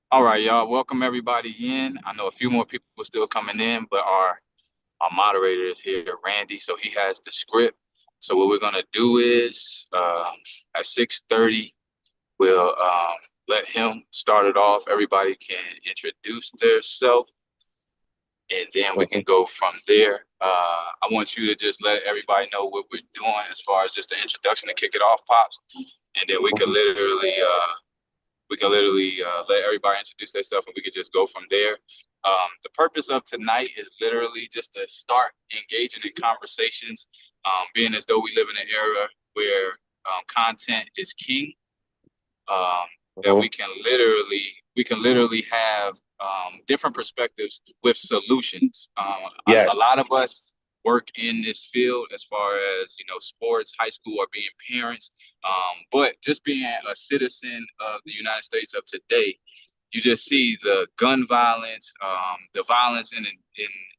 All right, y'all. Welcome everybody in. I know a few more people still coming in, but our moderator is here, Randy. So he has the script. So what we're gonna do is at 6:30, we'll let him start it off. Everybody can introduce themselves, and then we can Okay. go from there. I want you to just let everybody know what we're doing as far as just the introduction to kick it off, pops, and then we can literally let everybody introduce themselves and we could just go from there. The purpose of tonight is literally just to start engaging in conversations, being as though we live in an era where content is king. Um, that Mhm. we can literally have different perspectives with solutions. A Yes. lot of us work in this field as far as sports, high school, or being parents. But just being a citizen of the United States of today, you just see the gun violence, the violence in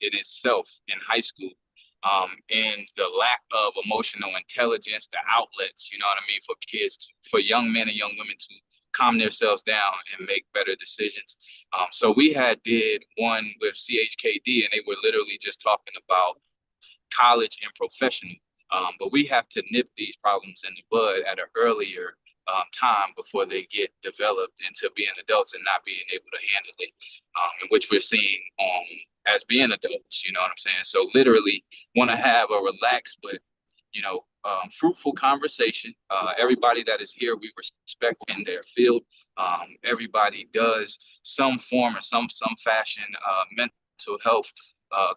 itself in high school, and the lack of emotional intelligence, the outlets, you know what I mean, for kids, for young men and young women to calm themselves down and make better decisions. So we had did one with CHKD, and they were literally just talking about college and professional. But we have to nip these problems in the bud at an earlier time before they get developed into being adults and not being able to handle it, in which we're seeing as being adults. You know what I'm saying? So literally, want to have a relaxed but fruitful conversation. Everybody that is here, we respect in their field. Everybody does some form or some fashion mental health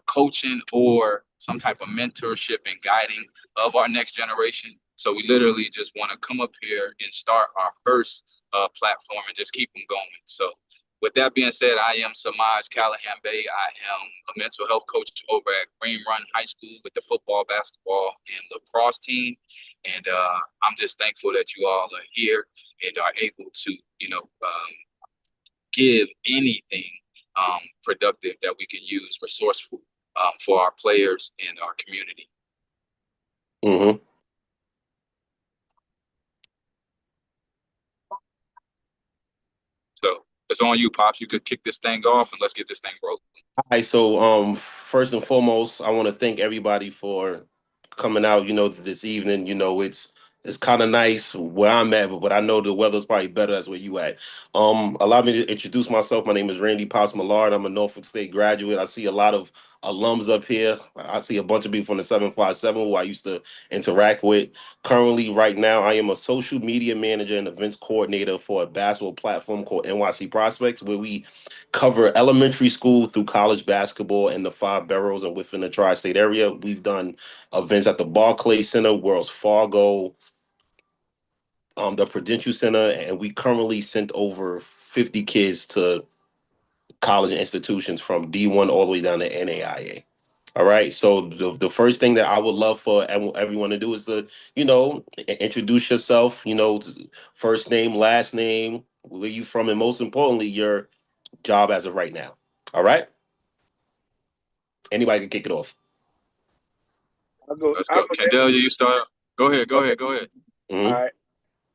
coaching or some type of mentorship and guiding of our next generation. So we literally just want to come up here and start our first platform and just keep them going. So with that being said, I am Semaj Callaham Bay. I am a mental health coach over at Green Run High School with the football, basketball, and lacrosse team. And I'm just thankful that you all are here and are able to, give anything productive that we can use, resourceful for our players and our community. hmm So it's on you, Pops. You could kick this thing off and let's get this thing rolling. All right. So, first and foremost, I want to thank everybody for coming out. This evening. It's kind of nice where I'm at, but I know the weather's probably better. That's where you at. Allow me to introduce myself. My name is Randy Potts Millard. I'm a Norfolk State graduate. I see a lot of alums up here. I see a bunch of people from the 757 who I used to interact with. Currently, right now, I am a social media manager and events coordinator for a basketball platform called NYC Prospects, where we cover elementary school through college basketball in the five boroughs and within the tri-state area. We've done events at the Barclays Center, Wells Fargo, the Prudential Center, and we currently sent over 50 kids to college institutions from D1 all the way down to NAIA. All right. So the first thing that I would love for everyone to do is to, introduce yourself, first name, last name, where you from, and most importantly, your job as of right now. All right. Anybody can kick it off. I'll go. Let's I'll go. go next. Kendall, you start. Go ahead. Go Okay. ahead. Go ahead. All hmm right.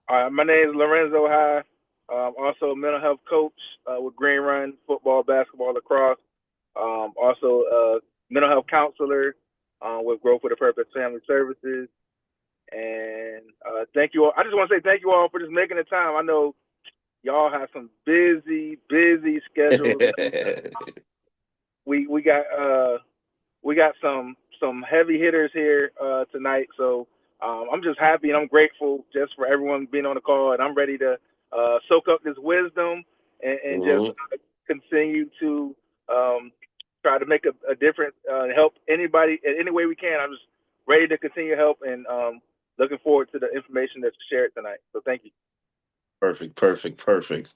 All right. My name is Lorenzo High. Also a mental health coach with Green Run football, basketball, lacrosse. Also a mental health counselor with Growth with a Purpose Family Services. And thank you all. I just want to say thank you all for just making the time. I know y'all have some busy schedules. We we got some heavy hitters here tonight. So I'm just happy and I'm grateful just for everyone being on the call, and I'm ready to soak up this wisdom and just hmm continue to um, try to make a difference, help anybody in any way we can. I'm just ready to continue to help and looking forward to the information that's shared tonight. So thank you. Perfect, perfect, perfect.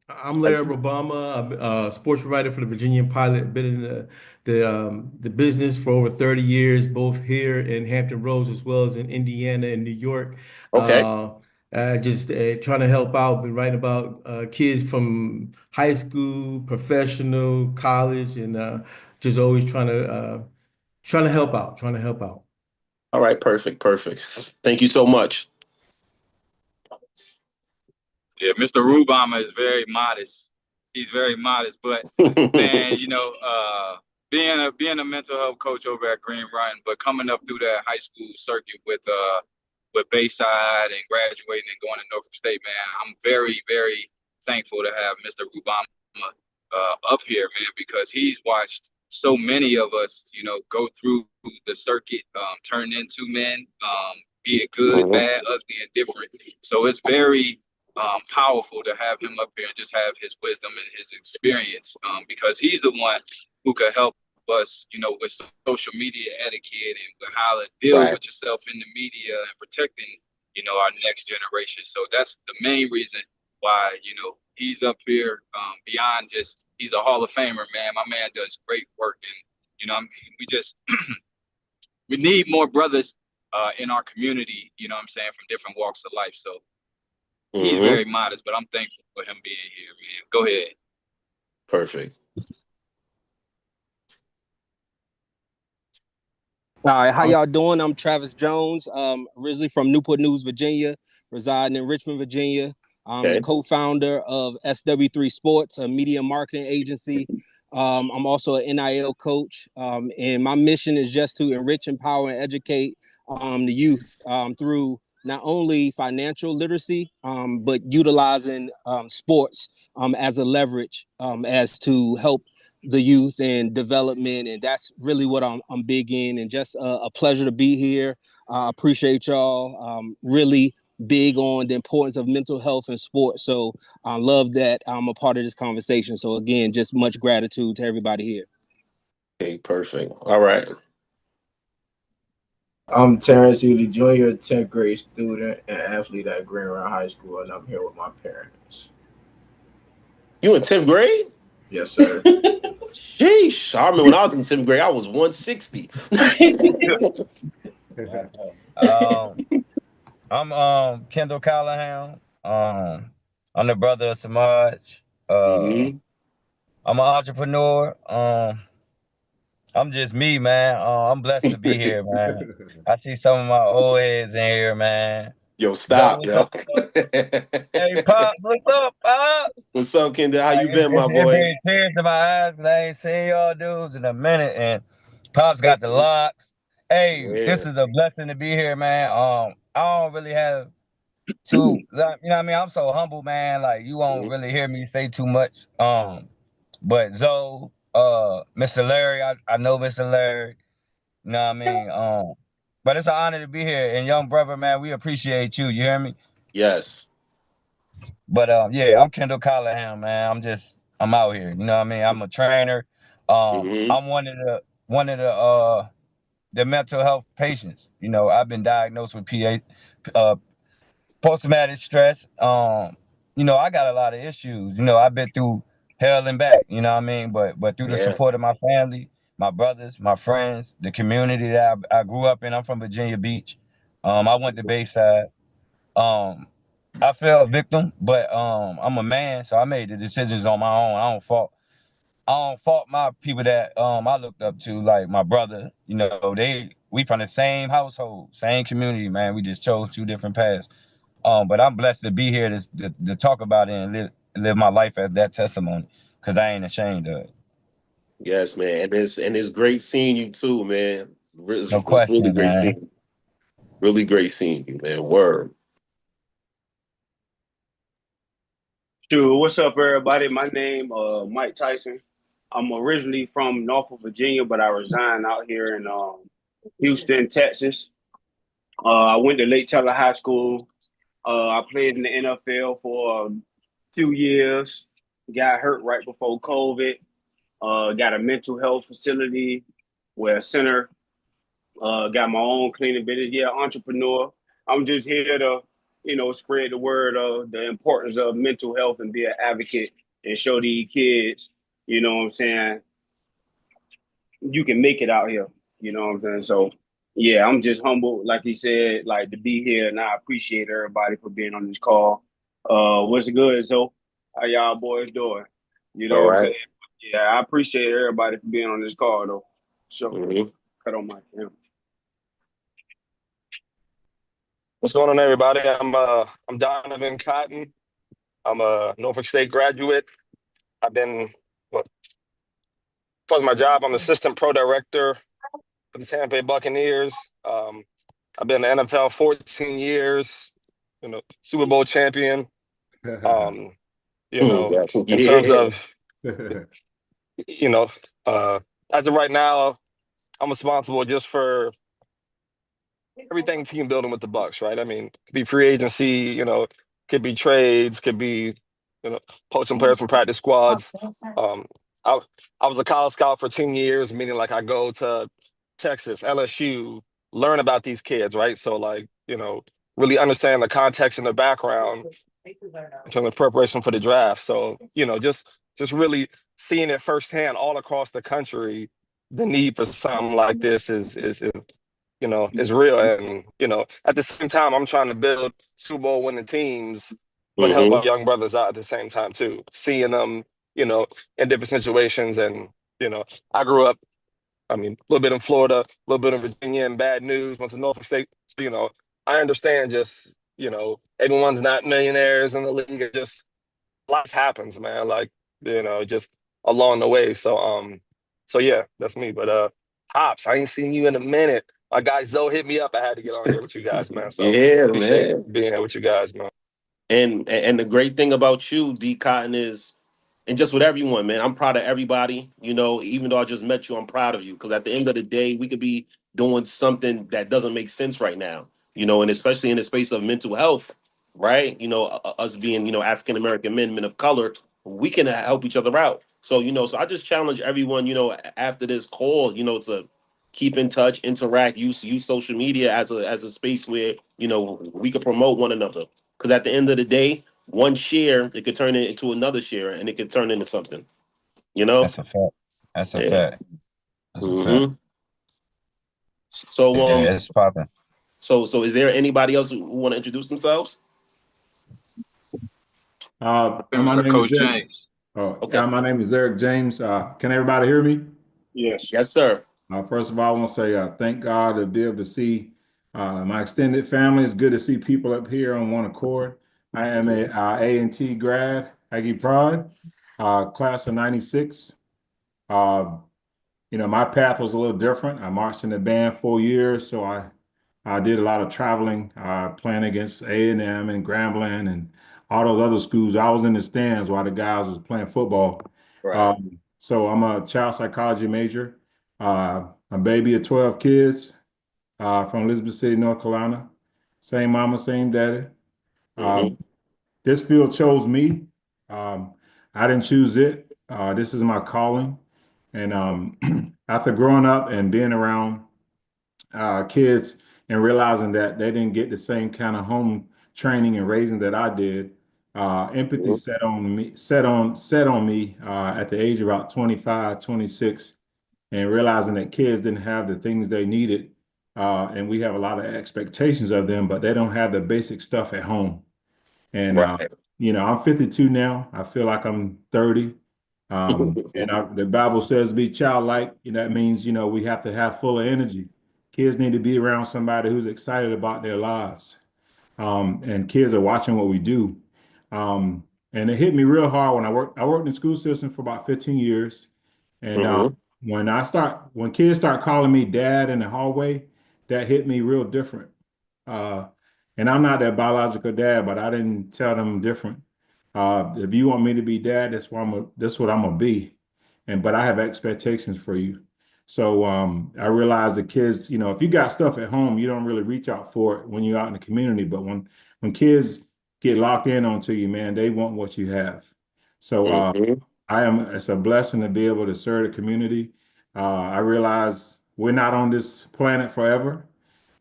I'm Larry Rubama. I'm a sports writer for the Virginian Pilot. Been in the business for over 30 years, both here in Hampton Roads as well as in Indiana and New York. Okay. Uh, just trying to help out. Been writing about kids from high school, professional, college, and just always trying to help out. Trying to help out. All right. Perfect, perfect. Thank you so much. Yeah, Mr. Rubama is very modest. He's very modest, but man, being a mental health coach over at Green Run, but coming up through that high school circuit with Bayside and graduating and going to Norfolk State, man, I'm very, very thankful to have Mr. Rubama up here, man, because he's watched so many of us, go through the circuit, turn into men, be it good, bad, ugly, and different. So it's very powerful to have him up here and just have his wisdom and his experience, because he's the one who could help us, with social media etiquette and with how to deal Right. with yourself in the media and protecting, our next generation. So that's the main reason why, he's up here, beyond just, he's a Hall of Famer, man. My man does great work. And, we just, we need more brothers in our community, from different walks of life. So he's very modest, but I'm thankful for him being here, man. Go ahead. Perfect. All right, how y'all doing? I'm Travis Jones, originally from Newport News, Virginia, residing in Richmond, Virginia. I'm the co-founder of SW3 Sports, a media marketing agency. I'm also an NIL coach, and my mission is just to enrich, empower, and educate the youth through not only financial literacy, but utilizing sports as a leverage as to help the youth and development, and that's really what I'm big in. And just a pleasure to be here. I appreciate y'all. Really big on the importance of mental health and sports. So I love that I'm a part of this conversation. So again, just much gratitude to everybody here. Okay, perfect. All right. I'm Terrence Ealy Jr., 10th grade student and athlete at Green Run High School, and I'm here with my parents. You in 10th grade? Yes, sir. Sheesh. I remember when I was in 10th grade, I was 160. I'm Kendall Callaham. I'm the brother of Semaj. I'm an entrepreneur. I'm just me, man. I'm blessed to be here, man. I see some of my old heads in here, man. Yo, stop, yo. Hey, Pops, what's up, Pops? What's up, Kendall? How you been, my It boy? brings tears to my eyes because I ain't seen y'all dudes in a minute, and Pops got the locks. Hey, this is a blessing to be here, man. I don't really have too, I'm so humble, man. Like, you won't really hear me say too much. But Zoe, Mr. Larry, I know Mr. Larry. You know what I mean? But it's an honor to be here. And young brother, man, we appreciate you. You hear me? Yes. But yeah, I'm Kendall Callaham, man. I'm out here. You know what I mean? I'm a trainer. I'm one of the mental health patients. I've been diagnosed with post-traumatic stress. I got a lot of issues. I've been through hell and back, you know what I mean? But through the support of my family, my brothers, my friends, the community that I grew up in. I'm from Virginia Beach. I went to Bayside. I fell a victim, but I'm a man, so I made the decisions on my own. I don't fault my people that I looked up to, like my brother. We from the same household, same community, man. We just chose two different paths. But I'm blessed to be here to talk about it and live my life as that testimony, because I ain't ashamed of it. Yes, man. And it's great seeing you too, man. No question, really great man. seeing you. Really great seeing you, man. Word. Dude, what's up, everybody? My name Mike Tyson. I'm originally from Norfolk, Virginia, but I reside out here in Houston, Texas. I went to Lake Taylor High School. I played in the NFL for a few years. Got hurt right before COVID. Got a mental health facility where a center. Got my own cleaning business. Yeah, entrepreneur. I'm just here to, spread the word of the importance of mental health and be an advocate and show these kids, you know what I'm saying, you can make it out here. You know what I'm saying? So, yeah, I'm just humbled, like he said, like to be here, and I appreciate everybody for being on this call. What's good, so? How y'all boys doing? You know what I'm saying? Yeah, I appreciate everybody for being on this call, though. So, cut on my camera. What's going on, everybody? I'm Donovan Cotton. I'm a Norfolk State graduate. I've been, well, as far as my job, I'm assistant pro director for the Tampa Bay Buccaneers. I've been in the NFL 14 years, Super Bowl champion. In terms of, as of right now, I'm responsible just for everything team building with the Bucs, right? I mean, could be free agency, could be trades, could be, poaching players from practice squads. I, I was a college scout for 10 years, meaning like I go to Texas, LSU, learn about these kids, right? So like, really understand the context and the background in terms of preparation for the draft. So, just really seeing it firsthand all across the country, the need for something like this is real. And, at the same time, I'm trying to build Super Bowl winning teams, but help my young brothers out at the same time too. Seeing them, in different situations. And, I grew up, a little bit in Florida, a little bit in Virginia, and bad news, went to Norfolk State. So, I understand just, everyone's not millionaires in the league. It just, life happens, man. Like, just along the way. So yeah, that's me. But Hops, I ain't seen you in a minute. My guy Zoe hit me up. I had to get on here with you guys, man. So Yeah, appreciate man. being here with you guys, man. And the great thing about you, D Cotton, is, and just with everyone, man, I'm proud of everybody. Even though I just met you, I'm proud of you, because at the end of the day, we could be doing something that doesn't make sense right now. And especially in the space of mental health, right? Us being, African American men of color, we can help each other out. So I just challenge everyone, after this call, to keep in touch, interact, use social media as a space where, we could promote one another. Because at the end of the day, one share, it could turn into another share, and it could turn into something. That's a fact. That's a fact. That's a fact. So Yeah, it's popping. So is there anybody else who want to introduce themselves? My name Coach is James. Okay. My name is Eric James. Can everybody hear me? Yes, sir. First of all, I want to say thank God to be able to see my extended family. It's good to see people up here on one accord. I am a A&T grad, Aggie Pride, class of 96. My path was a little different. I marched in the band 4 years, so I did a lot of traveling, playing against A&M and Grambling and all those other schools. I was in the stands while the guys was playing football. Right. So I'm a child psychology major. A baby of 12 kids from Elizabeth City, North Carolina. Same mama, same daddy. This field chose me. I didn't choose it. This is my calling. And after growing up and being around kids and realizing that they didn't get the same kind of home training and raising that I did, empathy set on me at the age of about 25, 26, and realizing that kids didn't have the things they needed. And we have a lot of expectations of them, but they don't have the basic stuff at home. And, I'm 52 now. I feel like I'm 30. The Bible says be childlike. That means, we have to have full of energy. Kids need to be around somebody who's excited about their lives. And kids are watching what we do. And it hit me real hard when I worked in the school system for about 15 years. And when kids start calling me dad in the hallway, that hit me real different. And I'm not their biological dad, but I didn't tell them different. If you want me to be dad, that's what I'm gonna be. But I have expectations for you. So I realize the kids, if you got stuff at home, you don't really reach out for it when you're out in the community. But when kids get locked in onto you, man, they want what you have. So it's a blessing to be able to serve the community. I realize we're not on this planet forever,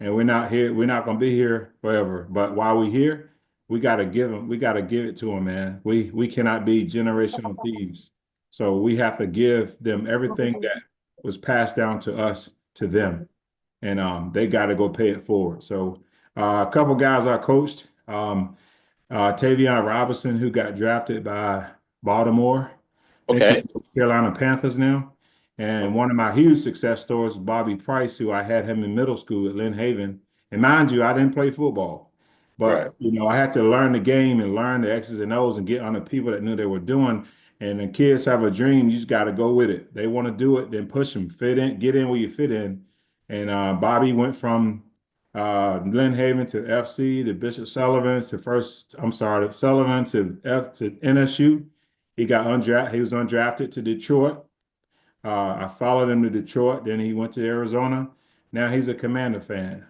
and we're not going to be here forever. But while we're here, we got to give it to them, man. We cannot be generational thieves. So we have to give them everything that was passed down to us, to them. And they got to go pay it forward. So a couple guys I coached, Tavion Robinson, who got drafted by Baltimore. Okay. Carolina Panthers now. And one of my huge success stories is Bobby Price, who I had him in middle school at Lynn Haven. And mind you, I didn't play football. But I had to learn the game and learn the X's and O's and get on the people that knew they were doing. And the kids have a dream, you just got to go with it. They want to do it, then push them, fit in, get in where you fit in. And Bobby went from Glen Haven to FC to Bishop Sullivan to Sullivan to NSU. He got undrafted. He was undrafted to Detroit. I followed him to Detroit. Then he went to Arizona. Now he's a Commander fan.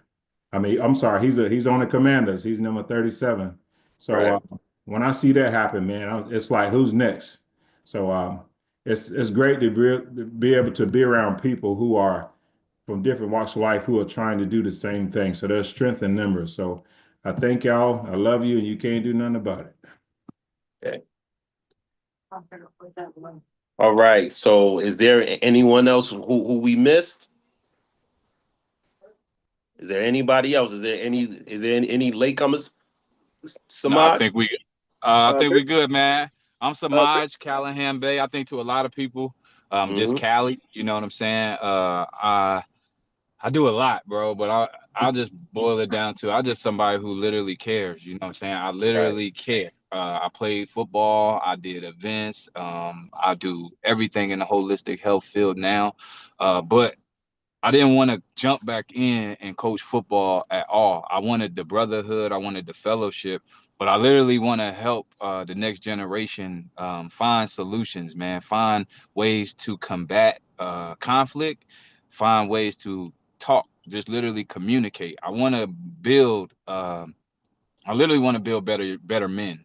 I mean, I'm sorry, he's on the Commanders. He's number 37. So when I see that happen, man, it's like, who's next? So it's great to be able to be around people who are from different walks of life who are trying to do the same thing. So there's strength in numbers. So I thank y'all. I love you, and you can't do nothing about it. Okay. All right. So is there anyone else who we missed? Is there anybody else? Is there any latecomers? Semaj? No, I think we good, man. I'm Semaj, Callaham Bay. I think to a lot of people, just Cali, you know what I'm saying? I do a lot, bro, but I'll just boil it down to I'm just somebody who literally cares, you know what I'm saying? I literally care. I played football, I did events, I do everything in the holistic health field now. But I didn't want to jump back in and coach football at all. I wanted the brotherhood, I wanted the fellowship, but I literally want to help the next generation find solutions, man, find ways to combat conflict, find ways to talk, just literally communicate. I want to build I literally want to build better men.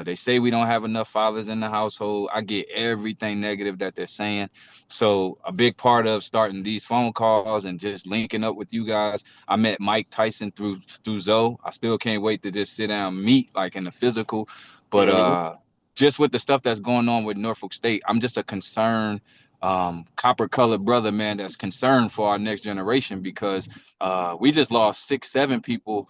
They say we don't have enough fathers in the household. I get everything negative that they're saying. So a big part of starting these phone calls and just linking up with you guys, I met Mike Tyson through Zoe. I still can't wait to just sit down and meet like in the physical. But just with the stuff that's going on with Norfolk State, I'm just a concerned copper colored brother, man, that's concerned for our next generation because we just lost 6-7 people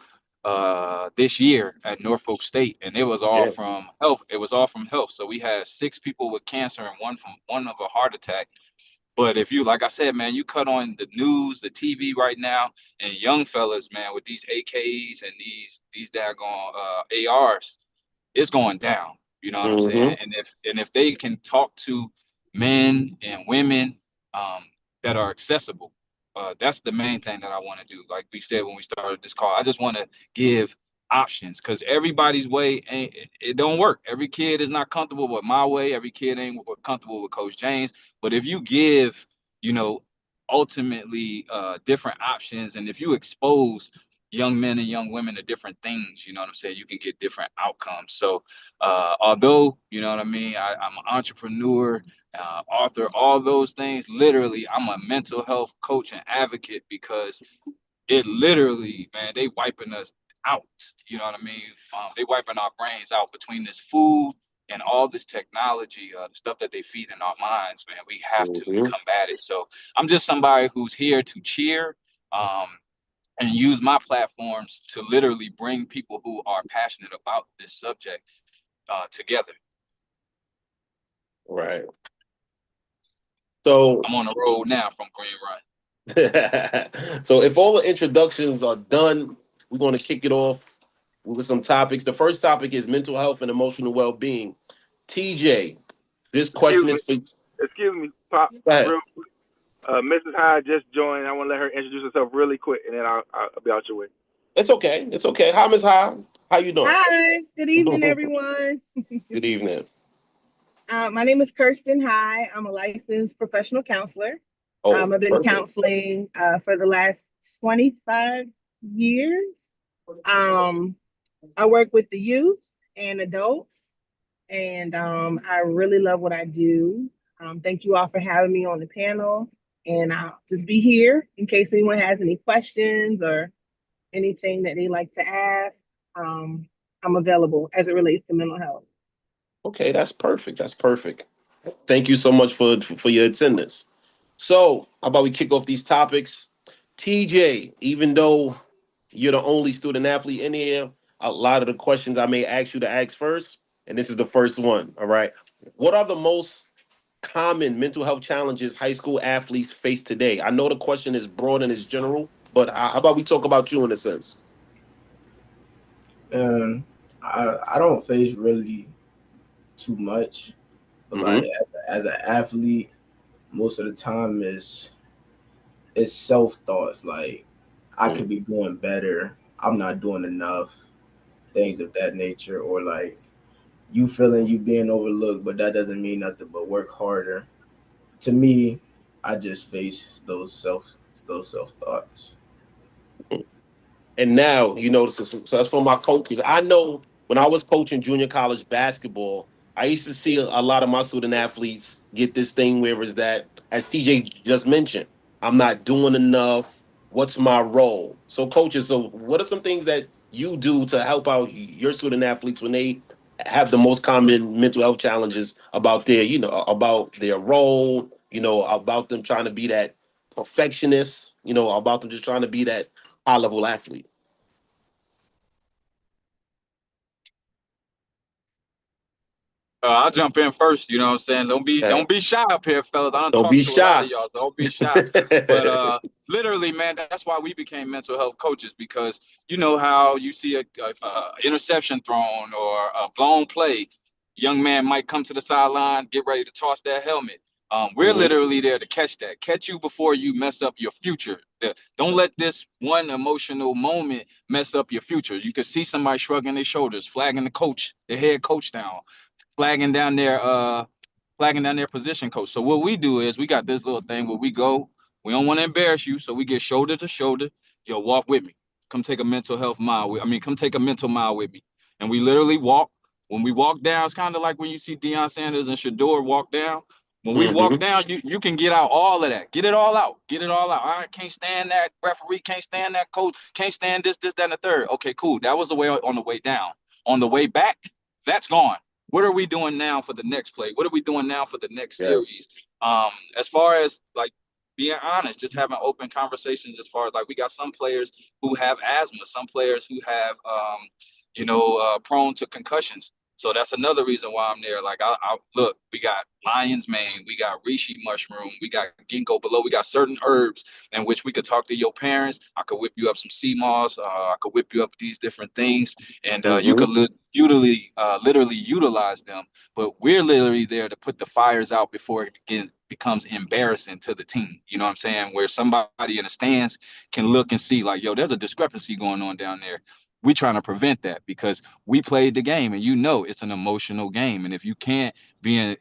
this year at Norfolk State, and it was all from health. It was all from health. So we had 6 people with cancer and one of a heart attack. But if you, like I said, man, you cut on the news, the TV right now, and young fellas, man, with these AKs and these daggone ARs, it's going down. You know what I'm saying? And if they can talk to men and women that are accessible, that's the main thing that I want to do. Like we said when we started this call, I just want to give options because everybody's way it don't work. Every kid is not comfortable with my way. Every kid ain't comfortable with Coach James. But if you give, ultimately different options, and if you expose young men and young women to different things, you know what I'm saying, you can get different outcomes. So although, you know what I mean, I'm an entrepreneur, author, all those things, literally I'm a mental health coach and advocate because it literally, man, they wiping us out. You know what I mean? They wiping our brains out between this food and all this technology, the stuff that they feed in our minds, man. We have to combat it. So I'm just somebody who's here to cheer and use my platforms to literally bring people who are passionate about this subject together. Right. So I'm on the road now from Green Run. So if all the introductions are done, we're going to kick it off with some topics. The first topic is mental health and emotional well-being. TJ, this question is for... Excuse me, Pop. Real quick. Mrs. High just joined. I want to let her introduce herself really quick, and then I'll be out your way. It's okay. It's okay. Hi, Ms. High. How you doing? Hi. Good evening, everyone. Good evening. My name is Kirsten. Hi. I'm a licensed professional counselor. I've been counseling for the last 25 years. I work with the youth and adults, and I really love what I do. Thank you all for having me on the panel, and I'll just be here in case anyone has any questions or anything that they like to ask. I'm available as it relates to mental health. Okay, that's perfect. That's perfect. Thank you so much for your attendance. So, how about we kick off these topics? TJ, even though you're the only student athlete in here, a lot of the questions I may ask you to ask first, and this is the first one, all right? What are the most common mental health challenges high school athletes face today? I know the question is broad and it's general, but how about we talk about you in a sense? And I don't face really too much, but like as an athlete, most of the time it's self thoughts like I could be doing better, I'm not doing enough, things of that nature, or like you feeling you being overlooked, but that doesn't mean nothing but work harder. To me, I just face those self thoughts. And now, so that's for my coaches. I know when I was coaching junior college basketball, I used to see a lot of my student athletes get this thing where is that, as TJ just mentioned, I'm not doing enough. What's my role? So, coaches, so what are some things that you do to help out your student athletes when they have the most common mental health challenges about about their role, about them trying to be that perfectionist, about them just trying to be that high level athlete? I'll jump in first. You know what I'm saying? Don't be shy up here, fellas. I don't Don't talk be to a lot shy. of y'all. So don't be shy. But literally, man, that's why we became mental health coaches, because you know how you see a interception thrown or a blown play, young man might come to the sideline, get ready to toss that helmet. We're literally there to catch you before you mess up your future. Don't let this one emotional moment mess up your future. You can see somebody shrugging their shoulders, flagging the head coach down, flagging down their position coach. So what we do is we got this little thing where we go. We don't want to embarrass you, so we get shoulder to shoulder. Yo, walk with me. Come take a mental health mile. Come take a mental mile with me. And we literally walk. When we walk down, it's kind of like when you see Deion Sanders and Shador walk down. When we walk down, you can get out all of that. Get it all out. Get it all out. I can't stand that referee. Can't stand that coach. Can't stand this, that, and the third. Okay, cool. That was the way on the way down. On the way back, that's gone. What are we doing now for the next play? What are we doing now for the next Yes. series? As far as like being honest, just having open conversations. As far as like we got some players who have asthma, some players who have prone to concussions. So that's another reason why I'm there. Like I look, we got lion's mane, we got reishi mushroom, we got ginkgo below, we got certain herbs in which we could talk to your parents. I could whip you up some sea moss. I could whip you up these different things, and you could literally utilize them. But we're literally there to put the fires out before it becomes embarrassing to the team. You know what I'm saying? Where somebody in the stands can look and see like, yo, there's a discrepancy going on down there. We're trying to prevent that because we played the game, and it's an emotional game. And if you can't being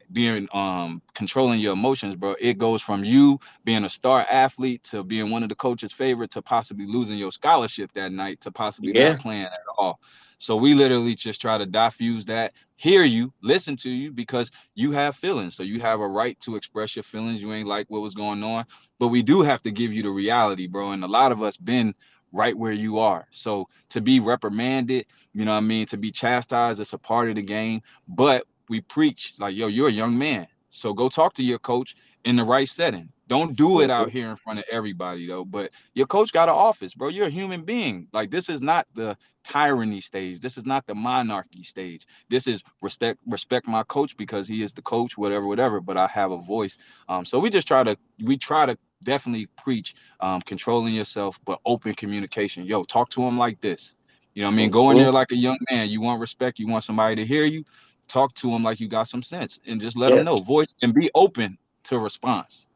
controlling your emotions, bro, it goes from you being a star athlete to being one of the coach's favorite to possibly losing your scholarship that night to possibly not Yeah. playing at all. So we literally just try to diffuse that, hear you, listen to you, because you have feelings. So you have a right to express your feelings. You ain't like what was going on, but we do have to give you the reality, bro. And a lot of us been right where you are. So to be reprimanded, you know what I mean, to be chastised, it's a part of the game. But we preach like, yo, you're a young man. So go talk to your coach in the right setting. Don't do it out here in front of everybody though. But your coach got an office, bro. You're a human being. Like, this is not the tyranny stage. This is not the monarchy stage. This is respect my coach because he is the coach, whatever. But I have a voice. So we try to definitely preach controlling yourself, but open communication. Yo, talk to him like this. You know what I mean? Go in there like a young man. You want respect. You want somebody to hear you. Talk to him like you got some sense, and just let them know. Voice and be open to response.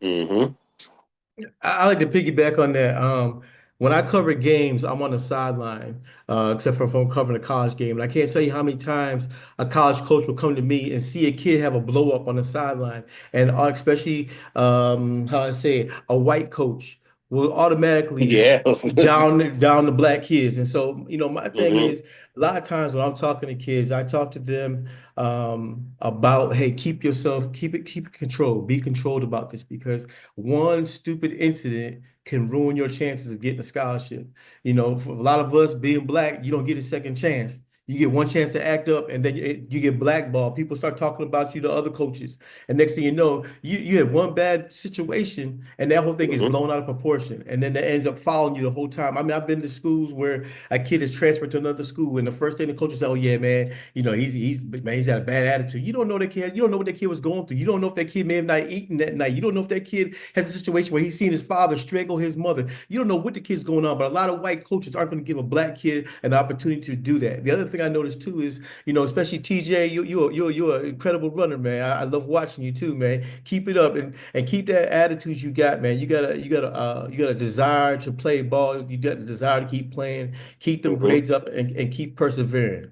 I like to piggyback on that. When I cover games, I'm on the sideline, except for if I'm covering a college game. And I can't tell you how many times a college coach will come to me and see a kid have a blow up on the sideline, and especially how I say it, a white coach will automatically down the black kids. And so, my thing is, a lot of times when I'm talking to kids, I talk to them about, hey, keep it controlled, be controlled about this, because one stupid incident can ruin your chances of getting a scholarship. For a lot of us being black, you don't get a second chance. You get one chance to act up, and then you get blackballed. People start talking about you to other coaches, and next thing you know, you had one bad situation, and that whole thing is blown out of proportion, and then that ends up following you the whole time. I mean, I've been to schools where a kid is transferred to another school, and the first thing the coach says, "Oh yeah, man, he's got a bad attitude." You don't know that kid. You don't know what that kid was going through. You don't know if that kid may have not eaten that night. You don't know if that kid has a situation where he's seen his father strangle his mother. You don't know what the kid's going on. But a lot of white coaches aren't going to give a black kid an opportunity to do that. The other thing I noticed too is, especially TJ, you're an incredible runner, man. I love watching you too, man. Keep it up and keep that attitude you got, man. You got a desire to play ball. You got a desire to keep playing, keep them grades up, and keep persevering.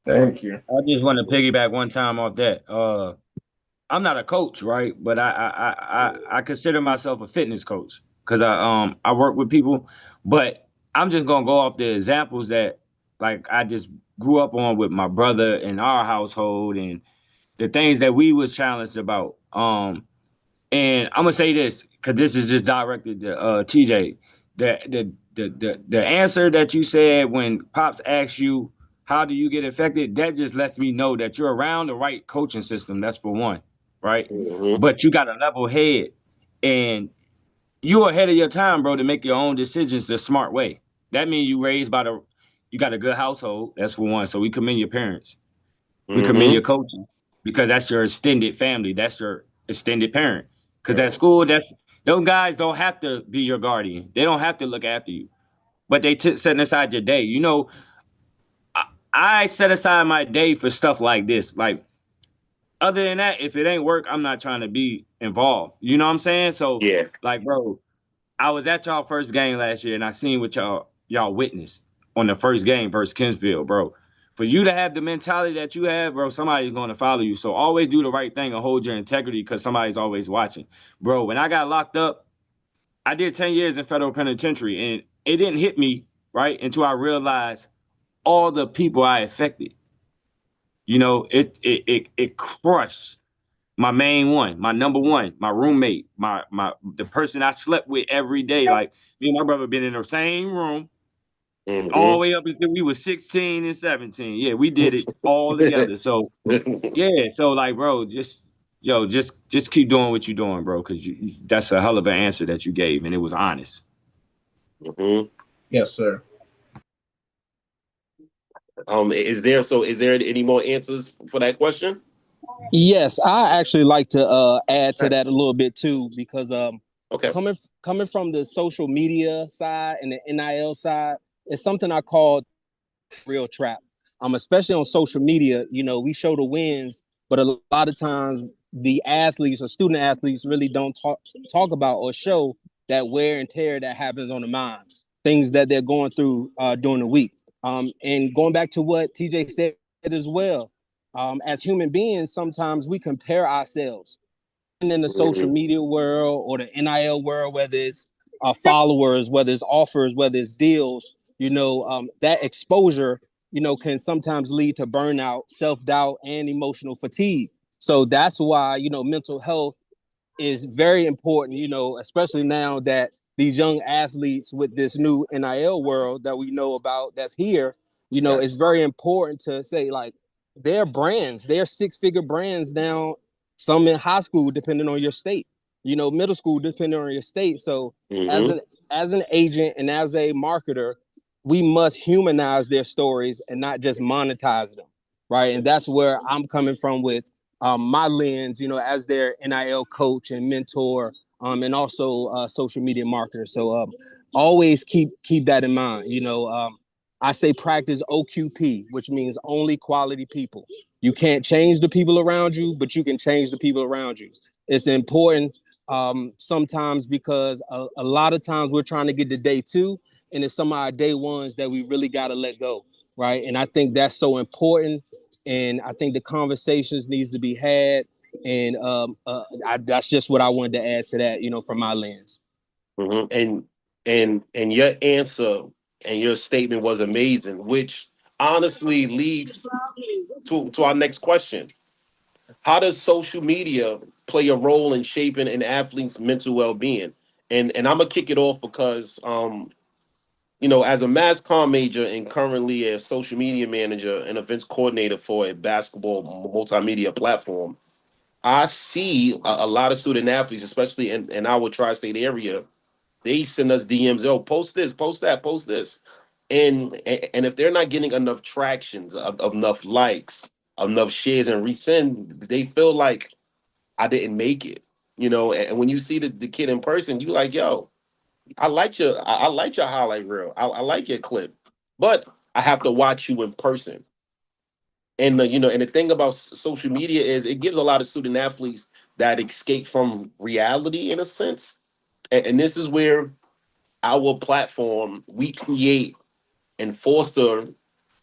Thank you. I just want to piggyback one time off that. I'm not a coach, right? But I consider myself a fitness coach because I work with people. But I'm just gonna go off the examples that like I just grew up on with my brother in our household and the things that we was challenged about. And I'm gonna say this because this is just directed to TJ. The answer that you said when Pops asked you how do you get affected, that just lets me know that you're around the right coaching system. That's for one, right? But you got a level head and you're ahead of your time, bro, to make your own decisions the smart way. That means you got a good household. That's for one. So we commend your parents. We commend your coaches because that's your extended family. That's your extended parent. Because at school, those guys don't have to be your guardian. They don't have to look after you. But they setting aside your day. I set aside my day for stuff like this. Like, other than that, if it ain't work, I'm not trying to be involved. You know what I'm saying? So, like, bro, I was at y'all first game last year, and I seen what y'all witnessed on the first game versus Kinsville, bro. For you to have the mentality that you have, bro, somebody's going to follow you. So always do the right thing and hold your integrity because somebody's always watching. Bro, when I got locked up, I did 10 years in federal penitentiary, and it didn't hit me, right, until I realized all the people I affected. It crushed my main one, my number one, my roommate, the person I slept with every day. Like, me and my brother been in the same room all the way up until we were 16 and 17. Yeah, we did it all together. So, yeah. So, like, bro, just keep doing what you're doing, bro, because that's a hell of an answer that you gave, and it was honest. Yes, sir. Is there any more answers for that question? Yes, I actually like to add to that a little bit too, because coming from the social media side and the NIL side, it's something I call real trap. Especially on social media, we show the wins, but a lot of times the athletes or student athletes really don't talk about or show that wear and tear that happens on the mind, things that they're going through during the week. And going back to what TJ said as well, as human beings, sometimes we compare ourselves in the social media world or the NIL world, whether it's followers, whether it's offers, whether it's deals, that exposure, can sometimes lead to burnout, self-doubt, and emotional fatigue. So that's why, mental health is very important, especially now that these young athletes with this new NIL world that we know about that's here, it's very important to say, like, they're brands, they're six-figure brands now, some in high school, depending on your state, middle school, depending on your state. So as an agent and as a marketer, we must humanize their stories and not just monetize them, right? And that's where I'm coming from with my lens, as their NIL coach and mentor, and also social media marketer. So always keep that in mind. I say practice OQP, which means only quality people. You can't change the people around you, but you can change the people around you. It's important sometimes because a lot of times we're trying to get to day two, and it's some of our day ones that we really got to let go, right? And I think that's so important. And I think the conversations needs to be had. And that's just what I wanted to add to that, from my lens. And your answer and your statement was amazing, which honestly leads to our next question. How does social media play a role in shaping an athlete's mental well-being? And I'm gonna kick it off because as a mass comm major and currently a social media manager and events coordinator for a basketball multimedia platform, I see a lot of student athletes, especially in our tri-state area. They send us DMs, oh, post this, post that, post this. And if they're not getting enough tractions, enough likes, enough shares and resend, they feel like I didn't make it. And when you see the kid in person, you like, yo, I like your highlight reel. I like your clip. But I have to watch you in person. And and the thing about social media is it gives a lot of student athletes that escape from reality in a sense. And this is where our platform, we create and foster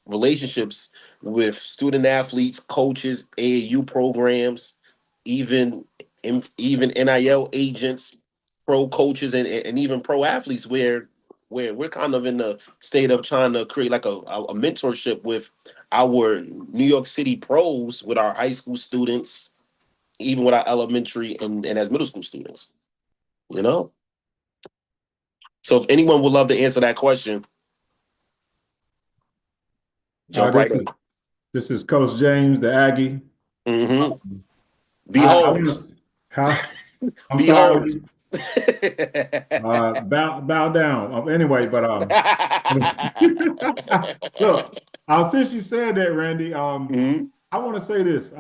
relationships with student athletes, coaches, AAU programs, even NIL agents, pro coaches, and even pro athletes, where we're kind of in the state of trying to create like a mentorship with our New York City pros, with our high school students, even with our elementary and as middle school students. So if anyone would love to answer that question, jump right in. This is Coach James, the Aggie. Mm-hmm. Behold. I'm Behold. Sorry. Bow down. Anyway, but look, since you said that, Randy, I want to say this.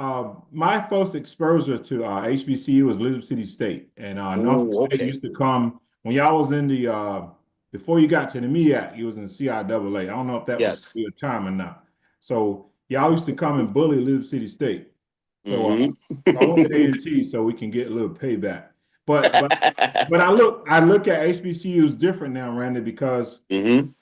My first exposure to HBCU was Elizabeth City State, and Norfolk State used to come when y'all was in the before you got to the MEAC, you was in CIAA. I don't know if that was your time or not. So y'all used to come and bully Elizabeth City State. So I went to A&T so we can get a little payback. But I look at HBCUs different now, Randy, because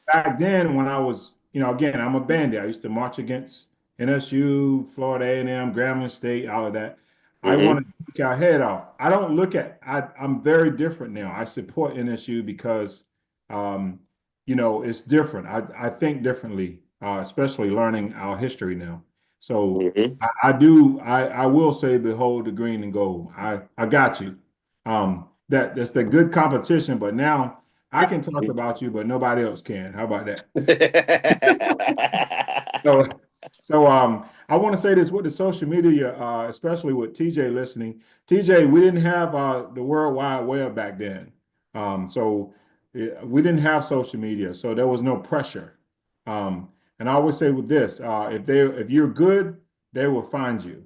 back then when I was, again, I'm a bandit. I used to march against NSU, Florida A&M, Grambling State, all of that. I want to kick our head off. I don't look at, I'm very different now. I support NSU because, it's different. I think differently, especially learning our history now. So I will say, behold the green and gold. I got you. That's the good competition, but now I can talk about you, but nobody else can. How about that? So I want to say this with the social media, especially with TJ listening. TJ, we didn't have the World Wide Web back then. So we didn't have social media, so there was no pressure. And I always say with this, if you're good, they will find you.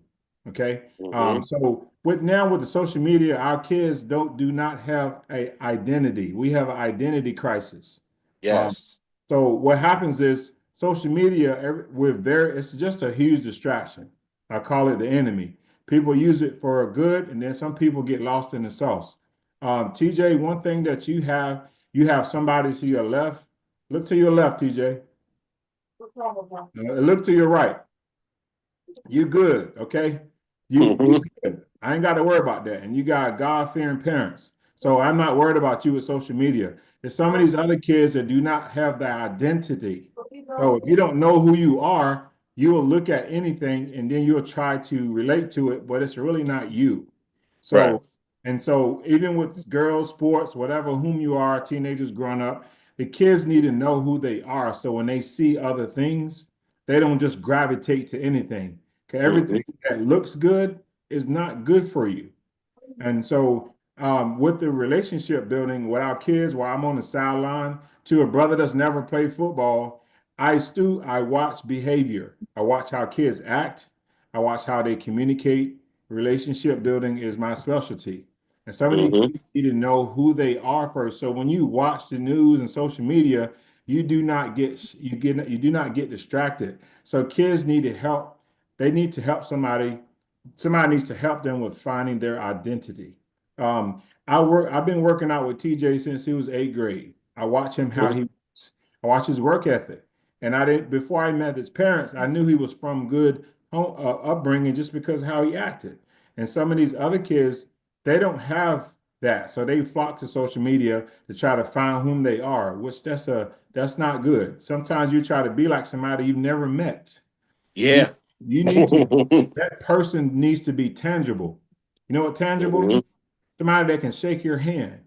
Okay. So with the social media, our kids do not have an identity. We have an identity crisis. Yes. So what happens is social media, it's just a huge distraction. I call it the enemy. People use it for good, and then some people get lost in the sauce. TJ, one thing that you have somebody to your left. Look to your left, TJ. Look to your right. You good, okay? You good. I ain't got to worry about that. And you got God-fearing parents. So I'm not worried about you with social media. There's some of these other kids that do not have that identity. So if you don't know who you are, you will look at anything and then you'll try to relate to it, but it's really not you. So, and so even with girls, sports, whatever, whom you are, teenagers growing up, the kids need to know who they are. So when they see other things, they don't just gravitate to anything. Okay, everything that looks good is not good for you. And so with the relationship building with our kids, while I'm on the sideline, to a brother that's never played football, I watch behavior. I watch how kids act. I watch how they communicate. Relationship building is my specialty. And some of these kids need to know who they are first. So when you watch the news and social media, you do not get distracted. So kids need to help. They need to help somebody. Somebody needs to help them with finding their identity. I've been working out with TJ since he was 8th grade. I watch him how he works. I watch his work ethic. And before I met his parents, I knew he was from good upbringing just because of how he acted. And some of these other kids, they don't have that. So they flock to social media to try to find whom they are, which that's not good. Sometimes you try to be like somebody you've never met. Yeah. You need to, that person needs to be tangible. You know what tangible is? Somebody that can shake your hand.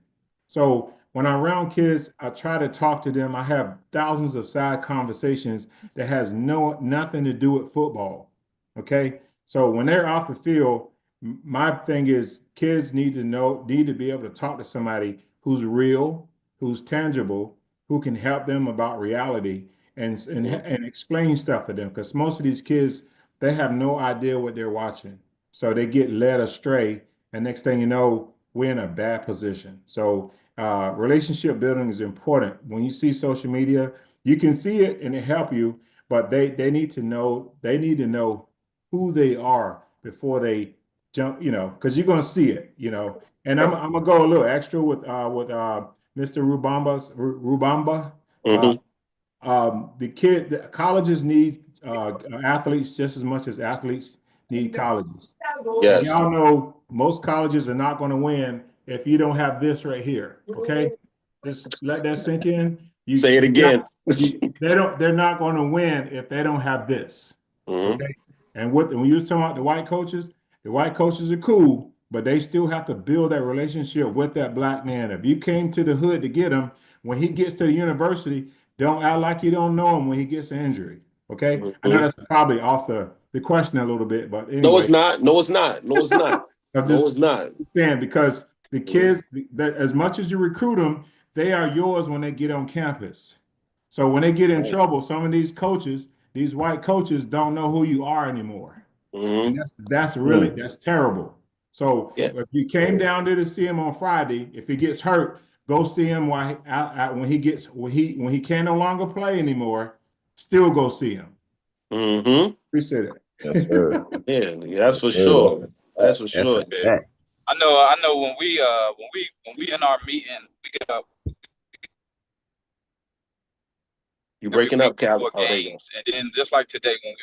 So when I'm around kids, I try to talk to them. I have thousands of side conversations that has nothing to do with football. Okay. So when they're off the field, my thing is kids need to be able to talk to somebody who's real, who's tangible, who can help them about reality and explain stuff to them. Because most of these kids, they have no idea what they're watching. So they get led astray. And next thing you know, we're in a bad position. So relationship building is important. When you see social media, you can see it and it help you, but they need to know who they are before they jump, because you're gonna see it, And I'm gonna go a little extra with Mr. Rubamba. The colleges need athletes just as much as athletes need colleges. And Yes. y'all know most colleges are not going to win if you don't have this right here. Okay, just let that sink in. Say it again. They're not going to win if they don't have this. Okay, and when you was talking about the white coaches are cool, but they still have to build that relationship with that black man. If you came to the hood to get him, when he gets to the university, don't act like you don't know him when he gets an injury. Okay, I know that's probably off the question a little bit, but anyway. No, it's not. No, it's not. No, it's not. No, it's not. Saying because the kids, that as much as you recruit them, they are yours when they get on campus. So when they get in trouble, some of these coaches, these white coaches, don't know who you are anymore. And that's terrible. So if you came down there to see him on Friday, if he gets hurt, go see him when he can no longer play anymore. Still go see him. Appreciate it. Yeah, that's for sure. That's for sure. I know when we in our meeting, we get up. You breaking up, Cal? Games, and then just like today when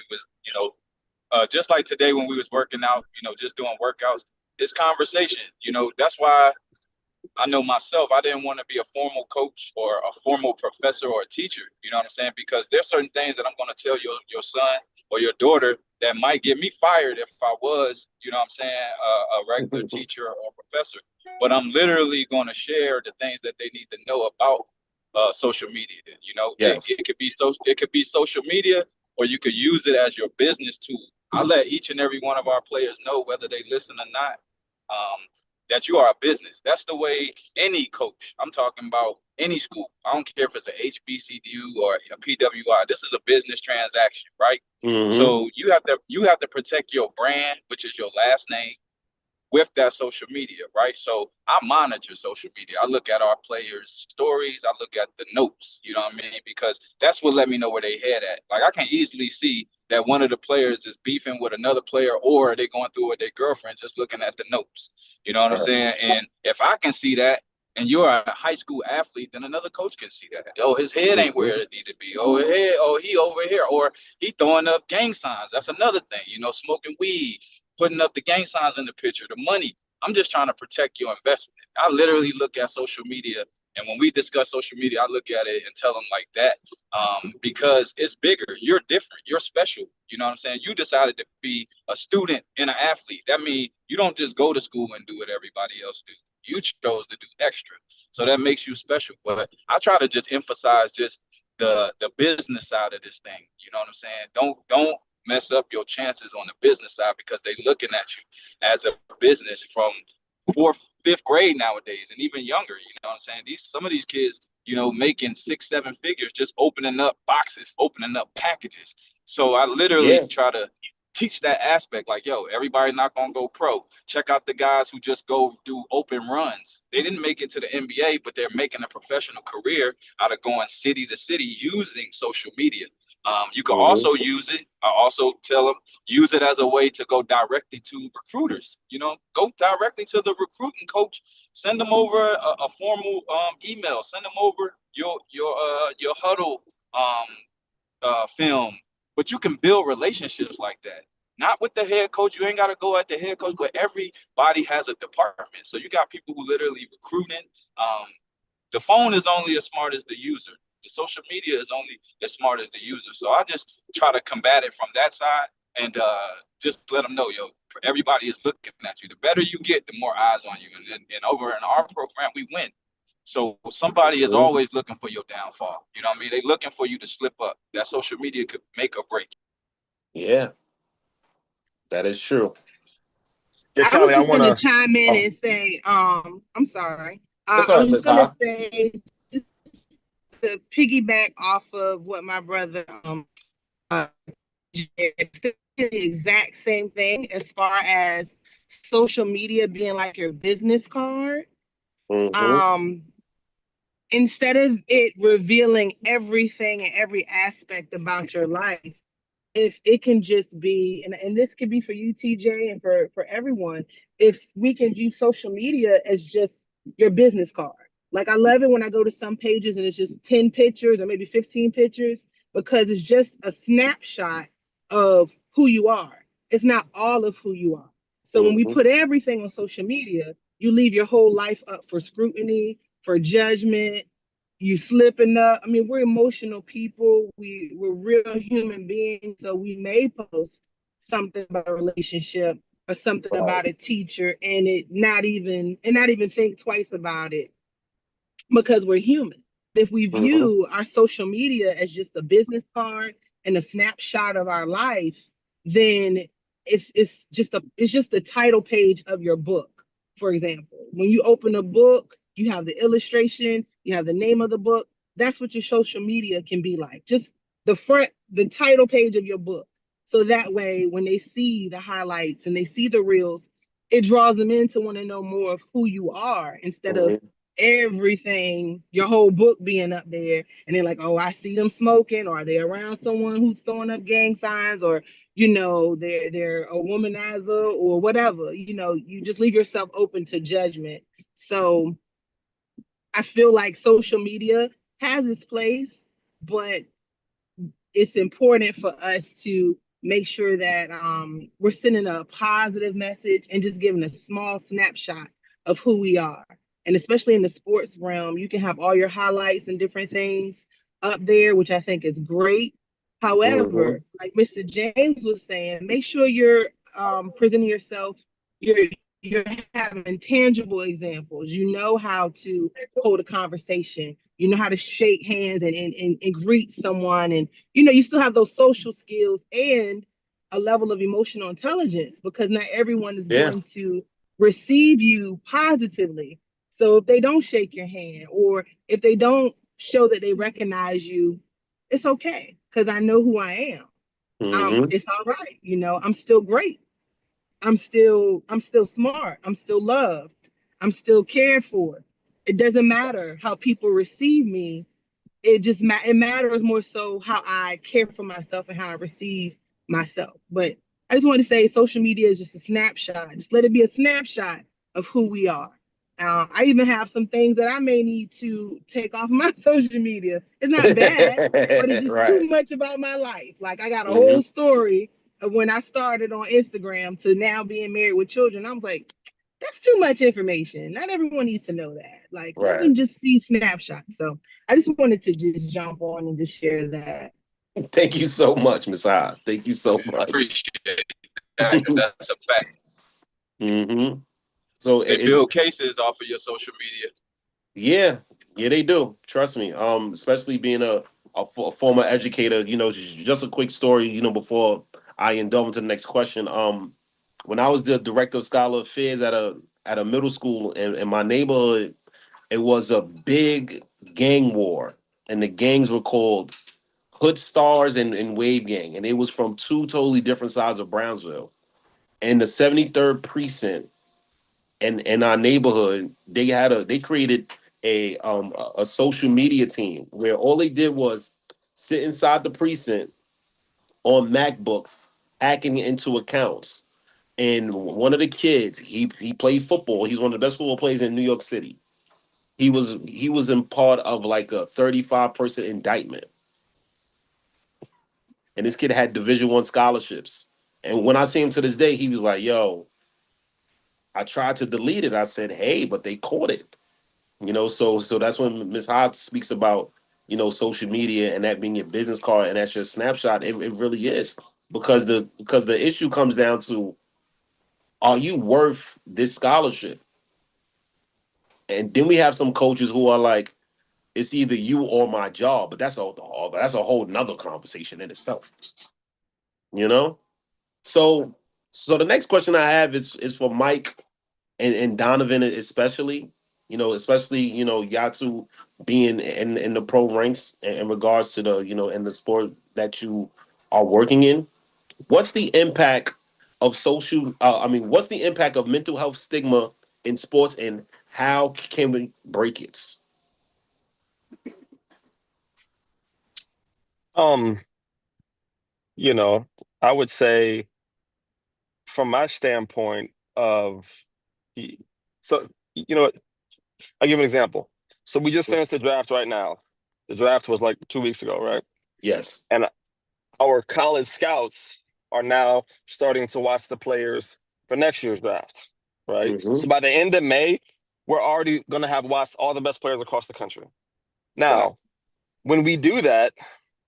we was working out, just doing workouts, it's conversation. That's why I know myself, I didn't want to be a formal coach or a formal professor or a teacher. You know what I'm saying? Because there's certain things that I'm going to tell your son or your daughter that might get me fired if I was, a regular teacher or professor. But I'm literally going to share the things that they need to know about social media. Yes. It could be social media, or you could use it as your business tool. I let each and every one of our players know, whether they listen or not, that you are a business. That's the way any coach, I'm talking about any school, I don't care if it's a HBCU or a PWI, this is a business transaction, right? So you have to protect your brand, which is your last name, with that social media, right? So I monitor social media. I look at our players' stories. I look at the notes, you know what I mean? Because that's what let me know where they head at. Like I can easily see that one of the players is beefing with another player, or they going through with their girlfriend just looking at the notes. You know what I'm saying? And if I can see that, and you're a high school athlete, then another coach can see that. Oh, his head ain't where it need to be. Oh, he over here, or he throwing up gang signs. That's another thing, smoking weed, putting up the gang signs in the picture, the money. I'm just trying to protect your investment. I literally look at social media, and when we discuss social media, I look at it and tell them like that, because it's bigger. You're different. You're special. You know what I'm saying? You decided to be a student and an athlete. That means you don't just go to school and do what everybody else do. You chose to do extra. So that makes you special. But I try to just emphasize just the business side of this thing. You know what I'm saying? Don't mess up your chances on the business side, because they looking at you as a business from 4th, 5th grade nowadays, and even younger. You know what I'm saying? Some of these kids, making 6, 7 figures just opening up boxes, opening up packages. So I literally try to teach that aspect, like, yo, everybody's not gonna go pro. Check out the guys who just go do open runs. They didn't make it to the NBA, but they're making a professional career out of going city to city using social media. You can also use it. I also tell them, use it as a way to go directly to recruiters. Go directly to the recruiting coach. Send them over a formal email. Send them over your huddle film. But you can build relationships like that. Not with the head coach. You ain't got to go at the head coach, but everybody has a department. So you got people who literally recruiting. The phone is only as smart as the user. The social media is only as smart as the user. So I just try to combat it from that side, and just let them know, everybody is looking at you. The better you get, the more eyes on you. And over in our program, we win. So somebody is Mhm. always looking for your downfall. You know what I mean? They looking for you to slip up. That social media could make or break. Yeah, that is true. Yeah, I was Callie, I just gonna wanna. chime in Oh, and say, I'm sorry. that's I all right, was just Miss gonna Ha. say, just to piggyback off of what my brother uh, it's the exact same thing as far as social media being like your business card. Mm-hmm. Um, Instead of it revealing everything and every aspect about your life, if it can just be, and this could be for you, TJ, and for everyone, if we can use social media as just your business card. Like I love it when I go to some pages and it's just 10 pictures or maybe 15 pictures because it's just a snapshot of who you are. It's not all of who you are. So when we Mm-hmm. put everything on social media, you leave your whole life up for scrutiny, for judgment, you slipping up. I mean, we're emotional people. We're real human beings. So we may post something about a relationship or something Right. about a teacher and not even think twice about it because we're human. If we Mm-hmm. view our social media as just a business card and a snapshot of our life, then it's just the title page of your book. For example, when you open a book, you have the illustration, you have the name of the book. That's what your social media can be like. Just the title page of your book. So that way, when they see the highlights and they see the reels, it draws them in to want to know more of who you are instead of Mm-hmm. everything, your whole book being up there, and they're like, oh, I see them smoking, or are they around someone who's throwing up gang signs, or they're a womanizer or whatever. You just leave yourself open to judgment. So I feel like social media has its place, but it's important for us to make sure that we're sending a positive message and just giving a small snapshot of who we are. And especially in the sports realm, you can have all your highlights and different things up there, which I think is great. Mm-hmm. However, like Mr. James was saying, make sure you're presenting yourself, you're you're having tangible examples. You know how to hold a conversation. You know how to shake hands and greet someone, and you still have those social skills and a level of emotional intelligence because not everyone is Yeah. going to receive you positively. So if they don't shake your hand or if they don't show that they recognize you, it's okay because I know who I am. Mm-hmm. It's all right. I'm still great. I'm still smart. I'm still loved. I'm still cared for. It doesn't matter how people receive me. It matters more so how I care for myself and how I receive myself. But I just want to say social media is just a snapshot. Just let it be a snapshot of who we are. I even have some things that I may need to take off my social media. It's not bad, but it's just too Right. much about my life. Like I got a Mm-hmm. whole story of when I started on Instagram to now being married with children. I was like, that's too much information. Not everyone needs to know that. Like, let Right. them just see snapshots. So I just wanted to just jump on and just share that. Thank you so much, Miss Ha. Thank you so I much. appreciate that because that's a fact. Mm-hmm. So They it's build cases off of your social media. yeah, yeah, they do. Trust me. Especially being a former educator. Just a quick story. Before I indulge into the next question. When I was the director of scholar affairs at a middle school in my neighborhood, it was a big gang war, and the gangs were called Hood Stars and Wave Gang, and it was from two totally different sides of Brownsville. And the 73rd precinct in our neighborhood, they created a social media team where all they did was sit inside the precinct on MacBooks, hacking into accounts. And one of the kids, he played football. He's one of the best football players in New York City. He was in part of like a 35-person indictment, and this kid had Division I scholarships. And when I see him to this day, he was like, "Yo, I tried to delete it. I said, hey, but they caught it." So that's when Ms. Hodge speaks about social media and that being your business card and that's your snapshot. It really is because the issue comes down to, are you worth this scholarship? And then we have some coaches who are like, it's either you or my job, but that's a whole nother conversation in itself. You know? So the next question I have is for Mike and Donovan especially. Especially, Yatu being in the pro ranks in regards to the, in the sport that you are working in. What's the impact of what's the impact of mental health stigma in sports, and how can we break it? I would say from my standpoint of, so, I'll give an example. So we just finished the draft right now. The draft was like 2 weeks ago, right? Yes. And our college scouts are now starting to watch the players for next year's draft, right? Mm-hmm. So by the end of May, we're already going to have watched all the best players across the country. Now, when we do that,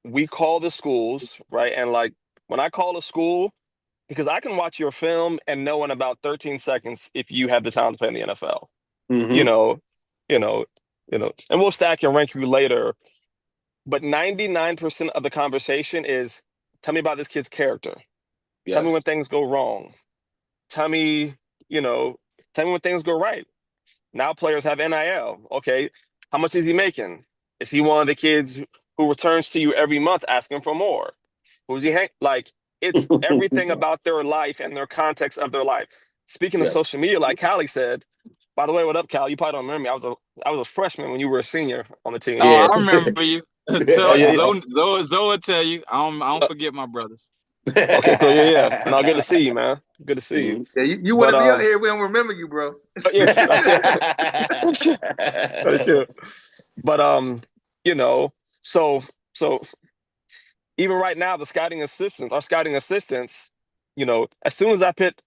we call the schools, right? And like when I call a school, because I can watch your film and know in about 13 seconds if you have the talent to play in the NFL. Mm-hmm. And we'll stack and rank you later. But 99% of the conversation is, tell me about this kid's character. Yes. Tell me when things go wrong. Tell me when things go right. Now players have NIL. Okay, how much is he making? Is he one of the kids who returns to you every month asking for more? Who's he it's everything about their life and their context of their life. Speaking of social media, like Callie said, by the way, what up, Cal? You probably don't remember me. I was a freshman when you were a senior on the team. Oh, yeah. I remember you. Zoe will tell you. I don't forget my brothers. Okay, cool. Yeah. No, good to see you, man. Good to see you. Yeah, you wouldn't be out here. We don't remember you, bro. Yeah, that's true. But so even right now, our scouting assistants, as soon as I put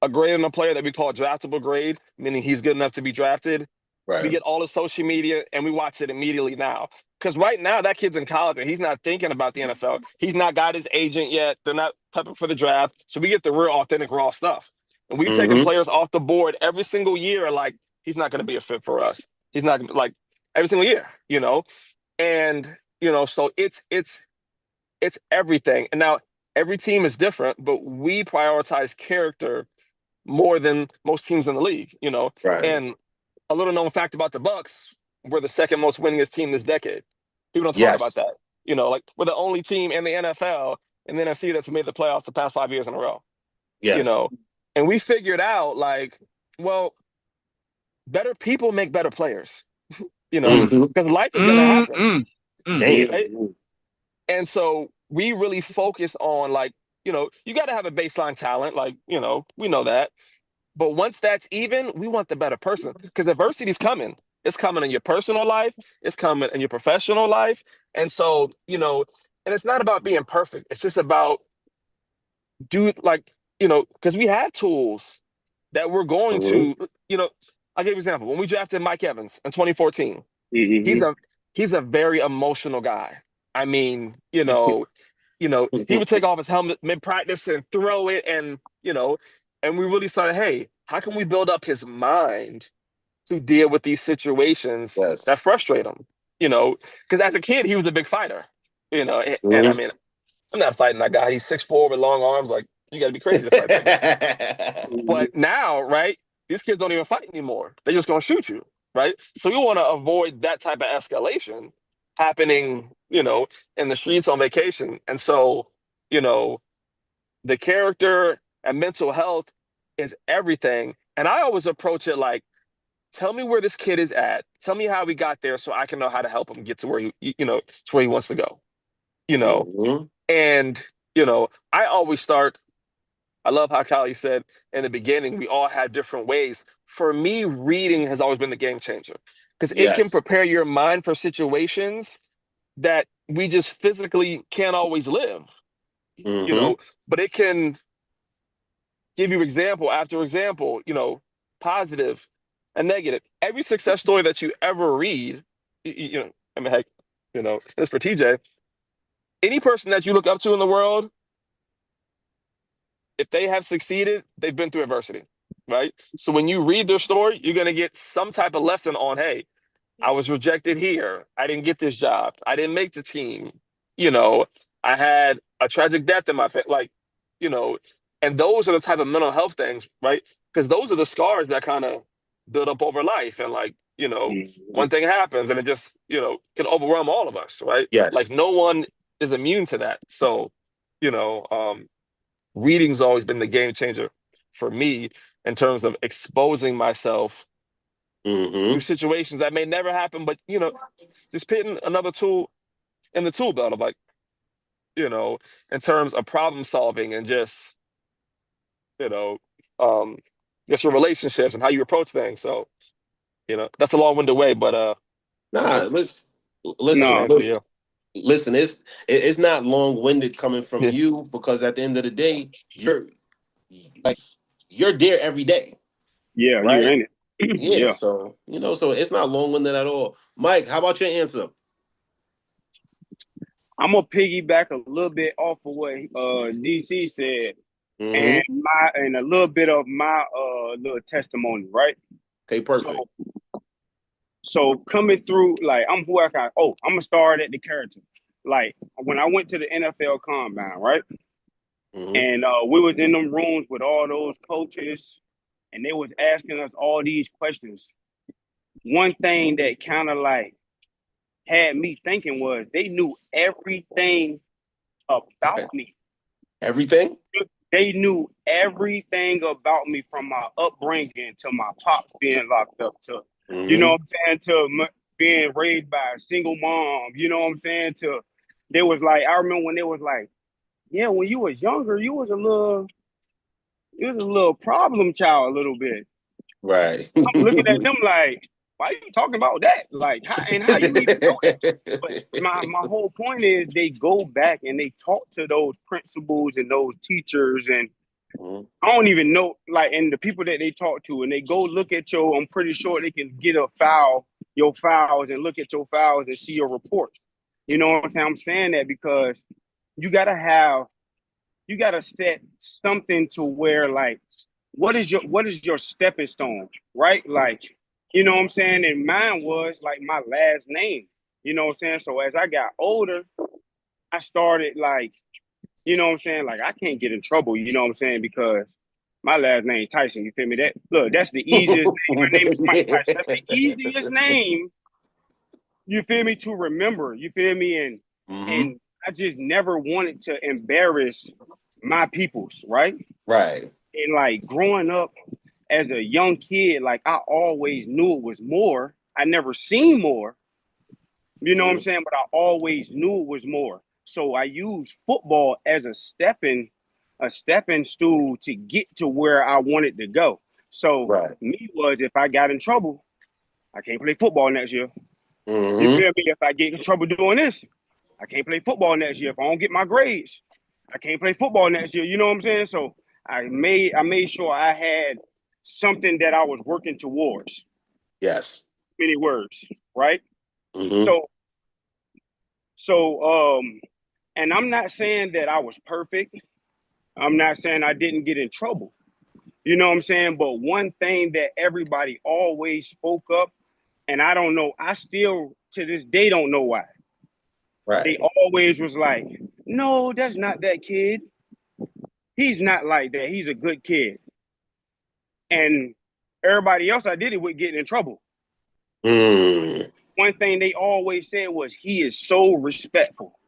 a grade on a player that we call a draftable grade, meaning he's good enough to be drafted, we get all the social media and we watch it immediately now. Because right now, that kid's in college and he's not thinking about the NFL. He's not got his agent yet. They're not prepping for the draft. So we get the real authentic, raw stuff. And we've taken players off the board every single year, like, he's not going to be a fit for us. He's not, like, every single year, And, so it's everything. And now every team is different, but we prioritize character more than most teams in the league, And a little known fact about the Bucks, we're the second most winningest team this decade. People don't talk about that. We're the only team in the NFL and the NFC that's made the playoffs the past 5 years in a row. Yes. And we figured out, better people make better players. Because life is gonna happen. Right? And so we really focus on you got to have a baseline talent, we know that. But once that's even, we want the better person because adversity's coming. It's coming in your personal life. It's coming in your professional life. And so, and it's not about being perfect. It's just about because we have tools that we're going to, I'll give you an example. When we drafted Mike Evans in 2014, he's a very emotional guy. I mean, he would take off his helmet mid-practice and throw it and we really started, hey, how can we build up his mind to deal with these situations that frustrate him? Because as a kid, he was a big fighter, and I mean, I'm not fighting that guy. He's 6'4" with long arms. Like, you got to be crazy to fight that guy. But now, right, these kids don't even fight anymore. They're just going to shoot you, right? So we want to avoid that type of escalation happening, in the streets on vacation. And so, the character and mental health is everything. And I always approach it like, tell me where this kid is at. Tell me how we got there so I can know how to help him get to where to where he wants to go. And, I always start, I love how Callie said in the beginning, we all have different ways. For me, reading has always been the game changer because it can prepare your mind for situations that we just physically can't always live, but it can give you example after example, positive and negative. Every success story that you ever read, it's for TJ, any person that you look up to in the world, if they have succeeded, they've been through adversity. right? So when you read their story, you're going to get some type of lesson on, hey, I was rejected here. I didn't get this job. I didn't make the team. You know, I had a tragic death in my family. Like, you know, and those are the type of mental health things, right? Because those are the scars that kind of build up over life. And like, you know, one thing happens and it just, you know, can overwhelm all of us, right? Like Yes. no one is immune to that. So, you know, reading's always been the game changer for me in terms of exposing myself to situations that may never happen, but you know, just putting another tool in the tool belt of like, you know, in terms of problem solving and just, you know, just your relationships and how you approach things. So, you know, that's a long-winded way, but Nah, that's listen, an answer, yeah. listen. It's not long-winded coming from Yeah. you, because at the end of the day, you're there every day. Yeah, right? you're in it. Yeah, so you know, so it's not long-winded at all. Mike, how about your answer? I'm gonna piggyback a little bit off of what DC said, and a little bit of my little testimony, right? Okay, perfect. So coming through, like I'm gonna start at the character. Like when I went to the NFL Combine, right? And we was in them rooms with all those coaches, and they was asking us all these questions. One thing that kind of like had me thinking was they knew everything about me. Everything? They knew everything about me, from my upbringing to my pops being locked up to, you know what I'm saying, to being raised by a single mom, you know what I'm saying, to, they was like, I remember when they was like, yeah, when you was younger, you was a little problem child a little bit. Right. I'm looking at them like, why are you talking about that? Like, how you even know that? But my whole point is they go back and they talk to those principals and those teachers, and I don't even know, like, and the people that they talk to, and they go look at I'm pretty sure they can get your files and look at your files and see your reports. You know what I'm saying? I'm saying that because you gotta set something to where, like, what is your stepping stone, right? Like, you know what I'm saying? And mine was like my last name, you know what I'm saying? So as I got older, I started like, you know what I'm saying? Like, I can't get in trouble, you know what I'm saying? Because my last name Tyson, you feel me? That's the easiest name. My name is Mike Tyson. That's the easiest name, you feel me, to remember, you feel me? And I just never wanted to embarrass my peoples, right? Right. And like growing up as a young kid, like I always knew it was more. I never seen more, you know what I'm saying? But I always knew it was more. So I used football as a stepping stool to get to where I wanted to go. So me was, if I got in trouble, I can't play football next year. You feel me? If I get in trouble doing this, I can't play football next year. If I don't get my grades, I can't play football next year. You know what I'm saying? So I made sure I had something that I was working towards. Yes. Many words, right? And I'm not saying that I was perfect. I'm not saying I didn't get in trouble. You know what I'm saying? But one thing that everybody always spoke up, and I don't know, I still to this day don't know why. Right. They always was like, no, that's not that kid. He's not like that. He's a good kid. And everybody else I did it with getting in trouble. One thing they always said was, he is so respectful.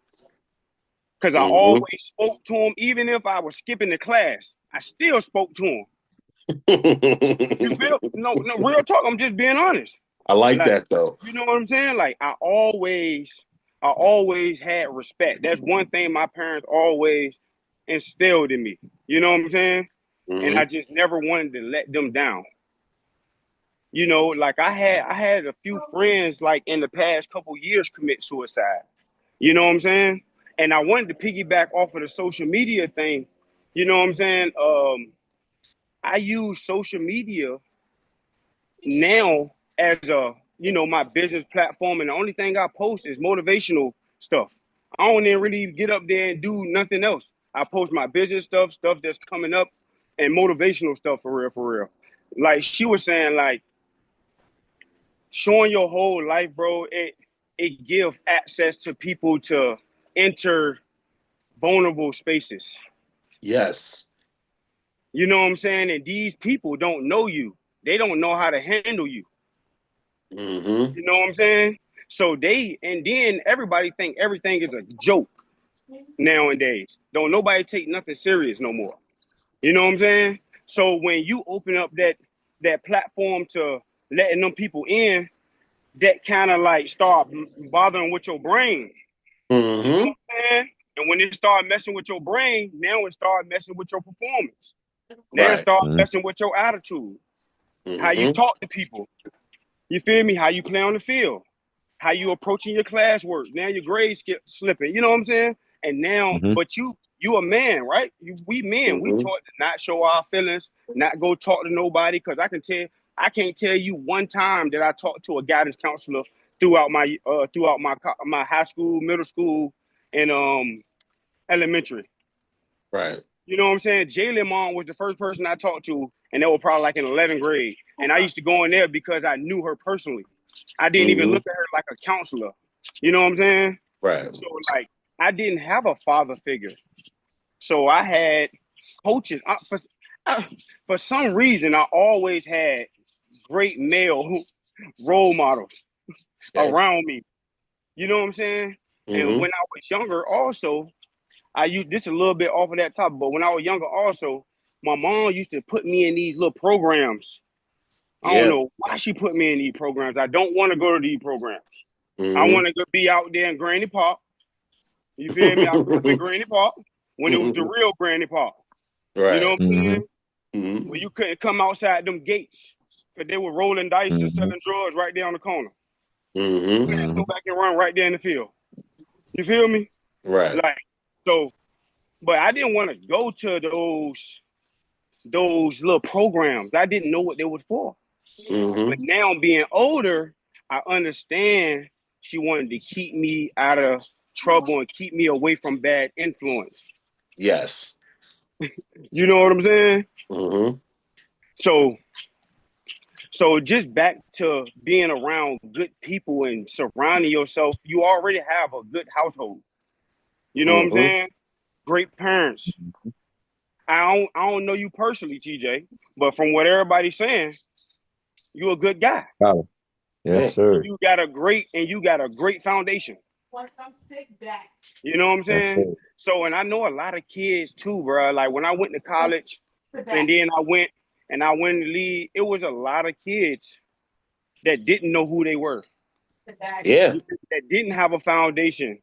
Because I always spoke to him, even if I was skipping the class, I still spoke to him. You feel? No, real talk. I'm just being honest. I like that though. You know what I'm saying? Like I always had respect. That's one thing my parents always instilled in me. You know what I'm saying? And I just never wanted to let them down. You know, like I had a few friends like in the past couple years commit suicide. You know what I'm saying? And I wanted to piggyback off of the social media thing. You know what I'm saying? I use social media now as my business platform, and the only thing I post is motivational stuff. I don't even really get up there and do nothing else. I post my business stuff that's coming up, and motivational stuff for real. like she was saying, like showing your whole life, bro, it gives access to people to enter vulnerable spaces. Yes. You know what I'm saying? And these people don't know you. They don't know how to handle you. Mm-hmm. You know what I'm saying? So then everybody think everything is a joke nowadays. Don't nobody take nothing serious no more. You know what I'm saying? So when you open up that platform to letting them people in, that kind of like start bothering with your brain. Mm-hmm. You know what I'm saying? And when it start messing with your brain, now it start messing with your performance. Now it start messing with your attitude. How you talk to people. You feel me? How you play on the field. How you approaching your classwork. Now your grades get slipping. You know what I'm saying? And now, but you a man, right? We men, we taught to not show our feelings, not go talk to nobody. Cause I can't tell you one time that I talked to a guidance counselor throughout my high school, middle school, and elementary. Right. You know what I'm saying? Jaylen mom was the first person I talked to, and they were probably like in 11th grade. And I used to go in there because I knew her personally. I didn't even look at her like a counselor. You know what I'm saying? Right. So like, I didn't have a father figure. So I had coaches. For some reason, I always had great male role models around me. You know what I'm saying? And when I was younger, also, I used this a little bit off of that topic, but when I was younger, also, my mom used to put me in these little programs. I don't know why she put me in these programs. I don't want to go to these programs. I want to be out there in Granny Park. You feel me? I grew up in Granny Park when it was the real Granny Park. Right. You know what I'm saying? When you couldn't come outside them gates because they were rolling dice and selling drugs right there on the corner. You couldn't go back and run right there in the field. You feel me? Right. Like, so, but I didn't want to go to those little programs. I didn't know what they was for. But now being older, I understand she wanted to keep me out of trouble and keep me away from bad influence. Yes. You know what I'm saying? So just back to being around good people and surrounding yourself, you already have a good household. You know what I'm saying? Great parents. I don't know you personally, TJ, but from what everybody's saying, you're a good guy. Yes, sir. You got a great foundation. You know what I'm saying? So, and I know a lot of kids too, bro. Like when I went to college, and then I went in the league, it was a lot of kids that didn't know who they were. Yeah. That didn't have a foundation.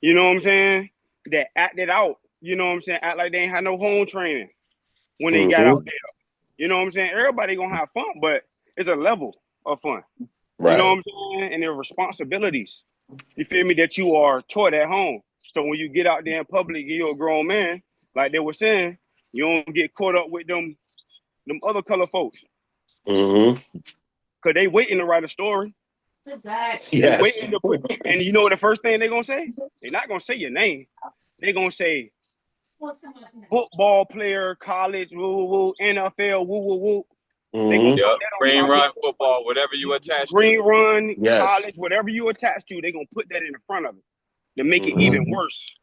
You know what I'm saying? That acted out. You know what I'm saying? Act like they ain't had no home training when they got out there. You know what I'm saying? Everybody gonna have fun, but it's a level of fun. Right. You know what I'm saying? And their responsibilities. You feel me? That you are taught at home. So when you get out there in public, you're a grown man, like they were saying, you don't get caught up with them other color folks. Cause they waiting to write a story. Yes. They waiting to put, and you know what the first thing they're gonna say? They're not gonna say your name. They're gonna say football player, college, woo, woo, woo, NFL, woo, woo, woo. They gonna put that on Green top run of football, whatever you attach green to. run, college, whatever you attach to, they gonna put that in the front of it to make it even worse.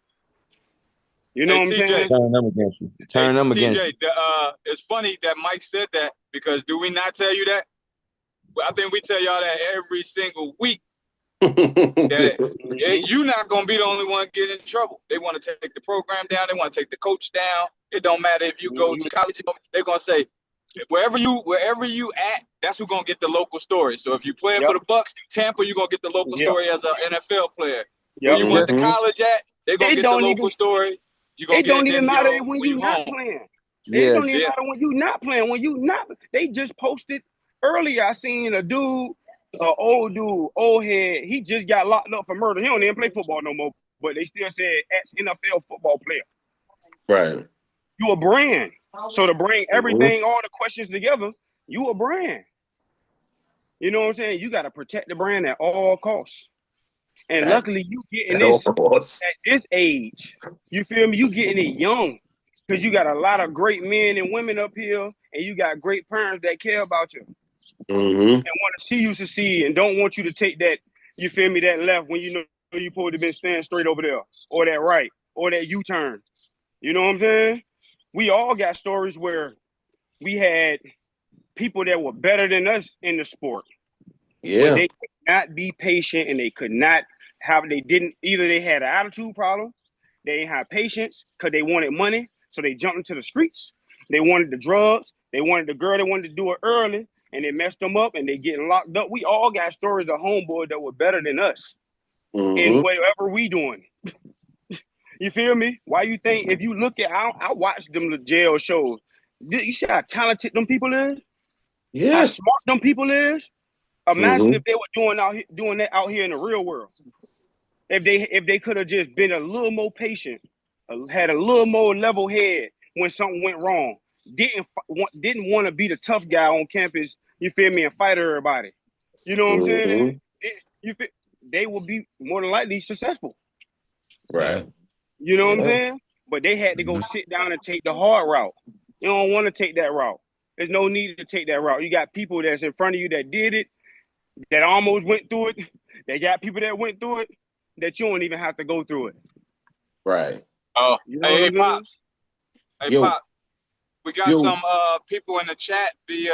You know what I'm saying? Turn them against you. Turn them against you. TJ, it's funny that Mike said that because do we not tell you that? I think we tell y'all that every single week. That you're not gonna be the only one getting in trouble. They want to take the program down. They want to take the coach down. It don't matter if you go to college. They're gonna say wherever you at, that's who's gonna get the local story. So if you playing for the Bucks, Tampa, you're gonna get the local story as an NFL player. Where you went to college at, they're gonna get the local story. It don't even matter when you're not playing. It don't even matter when you're not playing. When you not, they just posted earlier. I seen a dude, old head. He just got locked up for murder. He don't even play football no more. But they still said ex-NFL football player. Right. You a brand. So to bring everything, all the questions together, you a brand. You know what I'm saying? You got to protect the brand at all costs. And luckily, you getting this at this age. You feel me? You getting it young because you got a lot of great men and women up here, and and you got great parents that care about you Mm-hmm. and want to see you succeed and don't want you to take that, you feel me, that left when you know you supposed to be standing straight over there, or that right, or that U-turn. You know what I'm saying? We all got stories where we had people that were better than us in the sport. Yeah. But they could not be patient, and they could not either they had an attitude problem, they didn't have patience because they wanted money, so they jumped into the streets. They wanted the drugs, they wanted the girl, they wanted to do it early, and it messed them up, and they getting locked up. We all got stories of homeboys that were better than us in whatever we doing. You feel me? Why you think, if you look at, I watched them the jail shows. You see how talented them people is? Yeah. How smart them people is? Imagine if they were doing that out here in the real world. If they could have just been a little more patient, had a little more level head when something went wrong, didn't want to be the tough guy on campus, you feel me, and fight everybody. You know what I'm saying? They will be more than likely successful. Right. You know what I'm saying? But they had to go sit down and take the hard route. You don't want to take that route. There's no need to take that route. You got people that's in front of you that did it, that almost went through it. They got people that went through it that you don't even have to go through it. Right. Oh, You know hey, Pops. Hey, Yo. Pop. We got some people in the chat via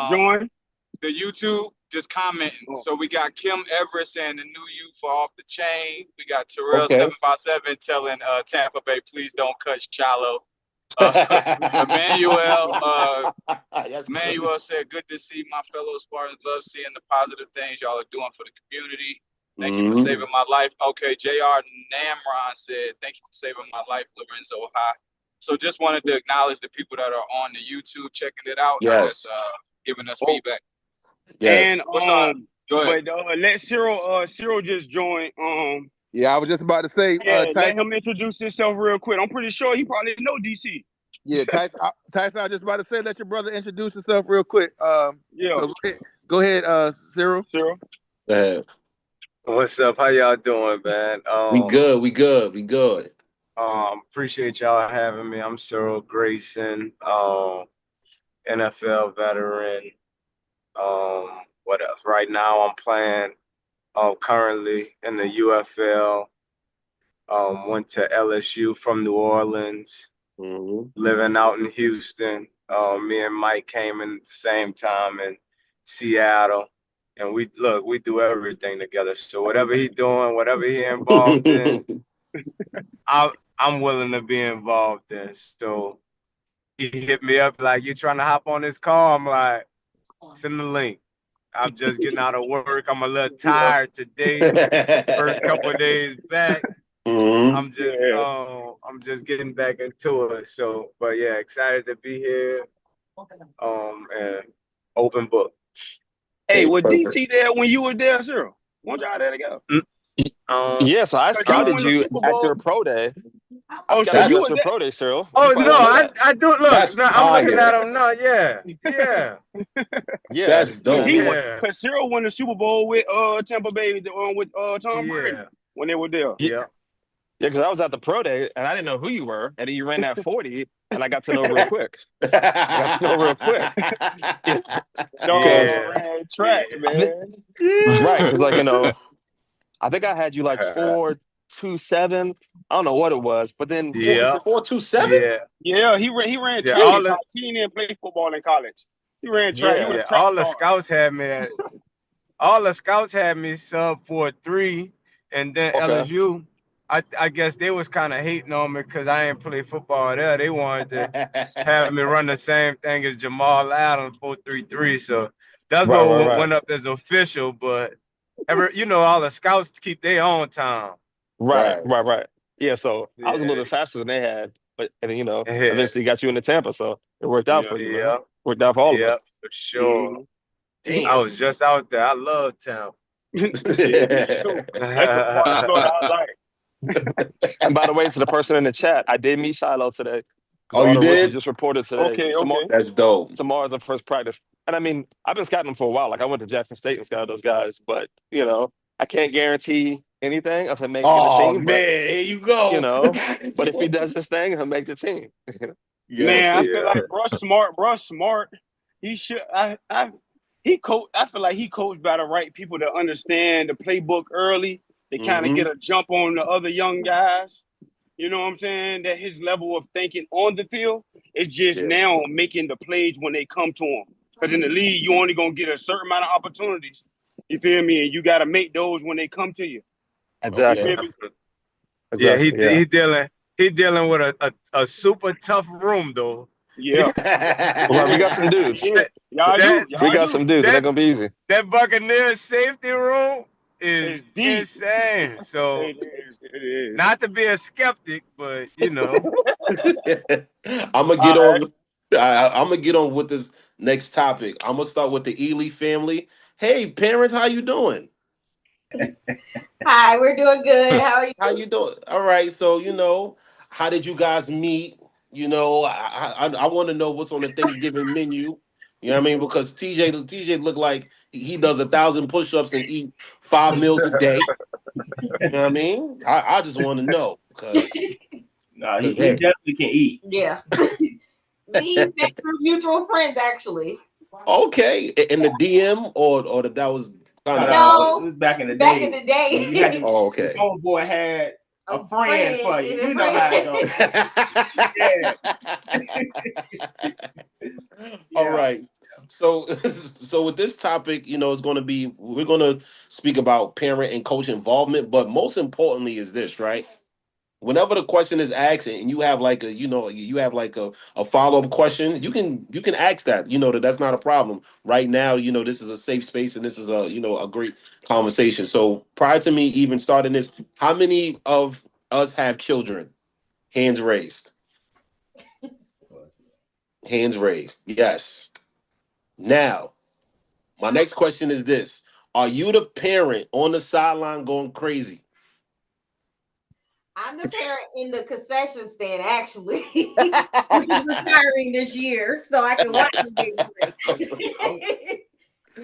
join the YouTube, just commenting. So we got Kim Everett saying the new youth are off the chain. We got Terrell 757 telling Tampa Bay, please don't cut shallow. Emmanuel said, good to see my fellow Spartans. Love seeing the positive things y'all are doing for the community. Thank you for saving my life. Okay, JR Namron said, thank you for saving my life, Lorenzo High. So just wanted to acknowledge the people that are on the YouTube checking it out. Yes. Giving us feedback. Yes. And What's up? Go ahead. But let Cyril just join. Yeah, I was just about to say. Let him introduce himself real quick. I'm pretty sure he probably know DC. Yeah, Tyson. I was just about to say, let your brother introduce himself real quick. Yeah. So go ahead, Cyril. What's up? How y'all doing, man? We good. Appreciate y'all having me. I'm Cyril Grayson, NFL veteran. What else? Right now I'm playing currently in the UFL. Went to LSU from New Orleans. Living out in Houston. Me and Mike came in at the same time in Seattle. And we do everything together. So whatever he doing, whatever he involved in, I'm willing to be involved in. So he hit me up like, you trying to hop on this call? I'm like, send the link. I'm just getting out of work. I'm a little tired today. First couple of days back. I'm just getting back into it. So, but yeah, excited to be here. And open book. Hey, was DC there when you were there, Cyril? Weren't y'all there together? Yeah, so I scouted you at your pro day. Oh, so you was at your pro day, Cyril. Oh no, I do look. No, I'm looking at him now. Yeah. That's dope. Because Cyril won the Super Bowl with Tampa Bay with Tom Brady when they were there. Yeah, because I was at the pro day and I didn't know who you were, and then you ran that 40, and I got to know real quick. Ran track, man. Right, because I think I had you like 4.27. I don't know what it was, but then 4.27. Yeah, he ran track. He didn't play football in college. He ran track. He was a track all star. the scouts had me all the scouts had me sub 4.3, and then LSU. I guess they was kind of hating on me because I ain't play football there. They wanted to have me run the same thing as Jamal Adams, 4.33. So that's what went up as official. But all the scouts keep their own time. Right. Yeah, so I was a little bit faster than they had, but eventually got you into Tampa, so it worked out for you, man. Worked out for all of us. For sure. I was just out there. I love Tampa. That's the part I like. And by the way, to the person in the chat, I did meet Shiloh today. Oh, you did? Just reported today. Okay. That's dope. Tomorrow's the first practice. And I mean, I've been scouting them for a while. Like I went to Jackson State and scouted those guys, but I can't guarantee anything if it makes the team. Oh man, here you go. But if he does his thing, he'll make the team. Yes. Man, I feel like bruh smart. He should. He coach. I feel like he coached by the right people to understand the playbook early. They kind of get a jump on the other young guys. You know what I'm saying? That his level of thinking on the field is just now making the plays when they come to him. Because in the league, you only gonna get a certain amount of opportunities. You feel me? And you got to make those when they come to you. Exactly. You feel me? Yeah, Exactly. Yeah. he dealing with a super tough room though. Yeah. Well, we got some dudes. Yeah. Y'all That do. We Y'all got do. some dudes. It that ain't gonna be easy. that Buccaneers safety room is It's deep. insane. So It is. It is. not to be a skeptic, but you know. I'm gonna All get right. on. I'm gonna get on with this next topic. I'm gonna start with the Ealy family. Hey, parents, how you doing? Hi, we're doing good. How are you? How you doing? All right. So how did you guys meet? I want to know what's on the Thanksgiving menu. You know what I mean? Because TJ looked like he does 1,000 push-ups and eat 5 meals a day. You know what I mean? I just want to know because No, he hey, definitely can eat. Yeah. We met through mutual friends, actually. okay. In the DM or that was kind of No, it was back in the back day. in the day. When you had the okay. homeboy had a friend for you. You know how it goes. All right. So so with this topic, it's going to be we're going to speak about parent and coach involvement, but most importantly is this, right? Whenever the question is asked and you have like a follow-up question, you can ask that. That's not a problem. Right now, this is a safe space and this is a great conversation. So prior to me even starting this, how many of us have children? Hands raised. Hands raised. Yes. Now, my next question is this. Are you the parent on the sideline going crazy? I'm the parent in the concession stand, actually, which is retiring this year, so I can watch the game play.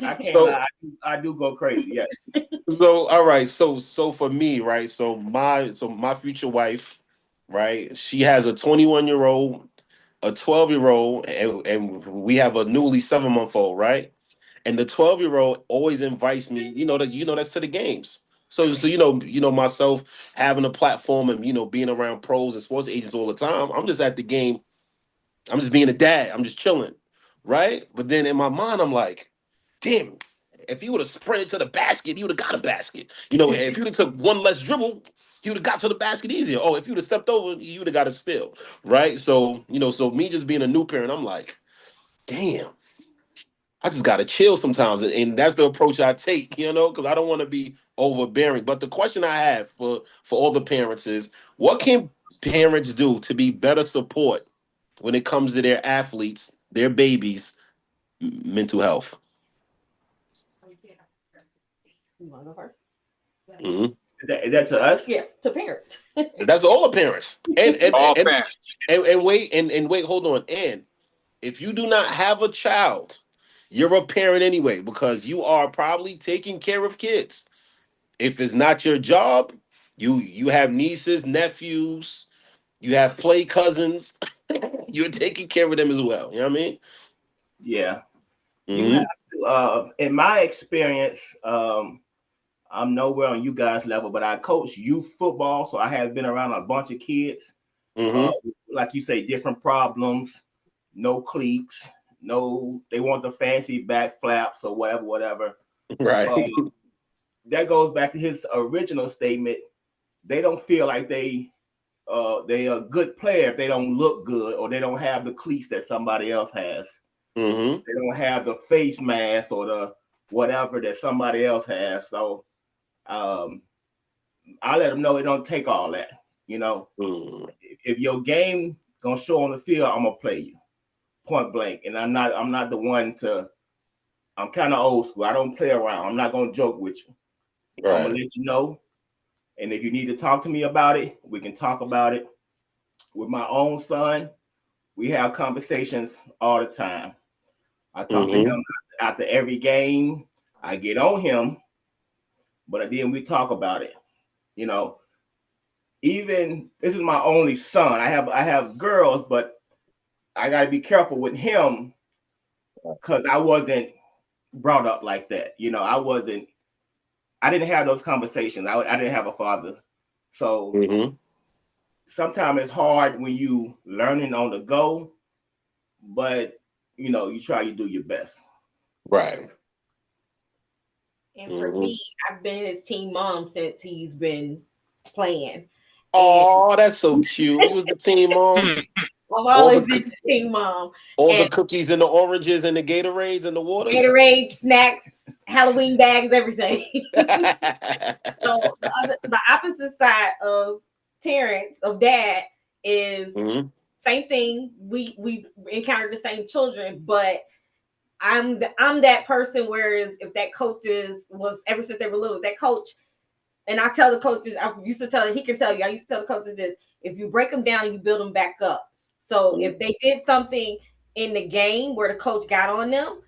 I can't lie. I do go crazy. Yes. So all right. So for me, right? So my future wife, right? She has a 21-year-old, a 12-year-old, and we have a newly 7-month-old, right? And the 12-year-old always invites me, that's to the games. So myself having a platform and being around pros and sports agents all the time. I'm just at the game. I'm just being a dad. I'm just chilling, right? But then in my mind, I'm like, damn, if he would have sprinted to the basket, he would have got a basket. If you'd have took one less dribble, he would have got to the basket easier. Oh, if you'd have stepped over, you would have got a steal, right? So so me just being a new parent, I'm like, damn. I just gotta chill sometimes, and that's the approach I take, because I don't want to be overbearing. But the question I have for all the parents is, what can parents do to be better support when it comes to their athletes, their babies' mental health? You want to go first? Mm-hmm. Is that to us? Yeah, to parents. That's all the parents. And All parents. wait, hold on. And if you do not have a child, you're a parent anyway, because you are probably taking care of kids. If it's not your job, you have nieces, nephews, you have play cousins, you're taking care of them as well. You know what I mean? Yeah. You Mm-hmm. have to. In my experience, I'm nowhere on you guys' level, but I coach youth football, so I have been around a bunch of kids. Like you say, different problems, no cleats, they want the fancy back flaps or whatever. Right. That goes back to his original statement. They don't feel like they are a good player if they don't look good or they don't have the cleats that somebody else has. Mm-hmm. They don't have the face mask or the whatever that somebody else has. So I let them know it don't take all that. If your game gonna show on the field, I'm gonna play you point blank. And I'm not the one to. I'm kind of old school. I don't play around. I'm not gonna joke with you. Right. I'm gonna let you know. And if you need to talk to me about it, we can talk about it. With my own son, we have conversations all the time. I talk to him after every game. I get on him, but then we talk about it. Even this is my only son. I have girls, but I got to be careful with him because I wasn't brought up like that. You know, I didn't have those conversations. I didn't have a father. So sometimes it's hard when you learning on the go, but you know, you try to do your best. Right. And for me, I've been his team mom since he's been playing. Oh, that's so cute. You was the team mom. I've always been the team mom. All the cookies and the oranges and the Gatorades and the waters. Gatorade, snacks, Halloween bags, everything. So the opposite side of Terrence, of dad, is same thing. We encountered the same children, but I'm that person. Whereas if that coach was ever since they were little, that coach, and I tell the coaches, I used to tell, he can tell you, I used to tell the coaches this: if you break them down, you build them back up. So if they did something in the game where the coach got on them,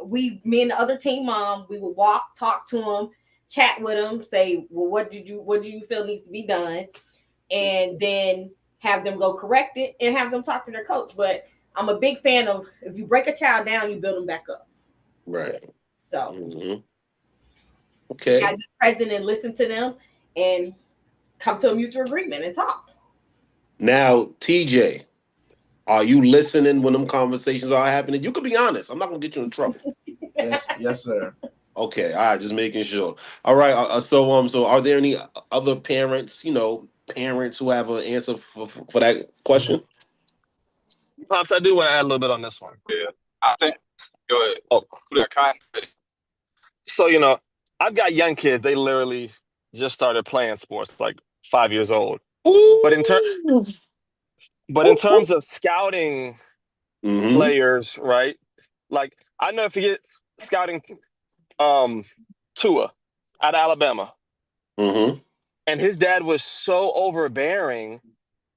me and the other team mom, we would talk to them, chat with them, say, well, what do you feel needs to be done? And then have them go correct it and have them talk to their coach. But I'm a big fan of, if you break a child down, you build them back up. Right. So okay. I just present and listen to them and come to a mutual agreement and talk. Now, TJ, are you listening when them conversations are happening? You could be honest. I'm not gonna get you in trouble. Yes, sir. Okay, all right, just making sure. All right, so are there any other parents, parents who have an answer for that question? Pops, I do want to add a little bit on this one. Yeah, I think. Go ahead. Oh, so I've got young kids. They literally just started playing sports, like 5 years old. Ooh. But in terms of scouting players, right? Like I know if you get scouting Tua out of Alabama. And his dad was so overbearing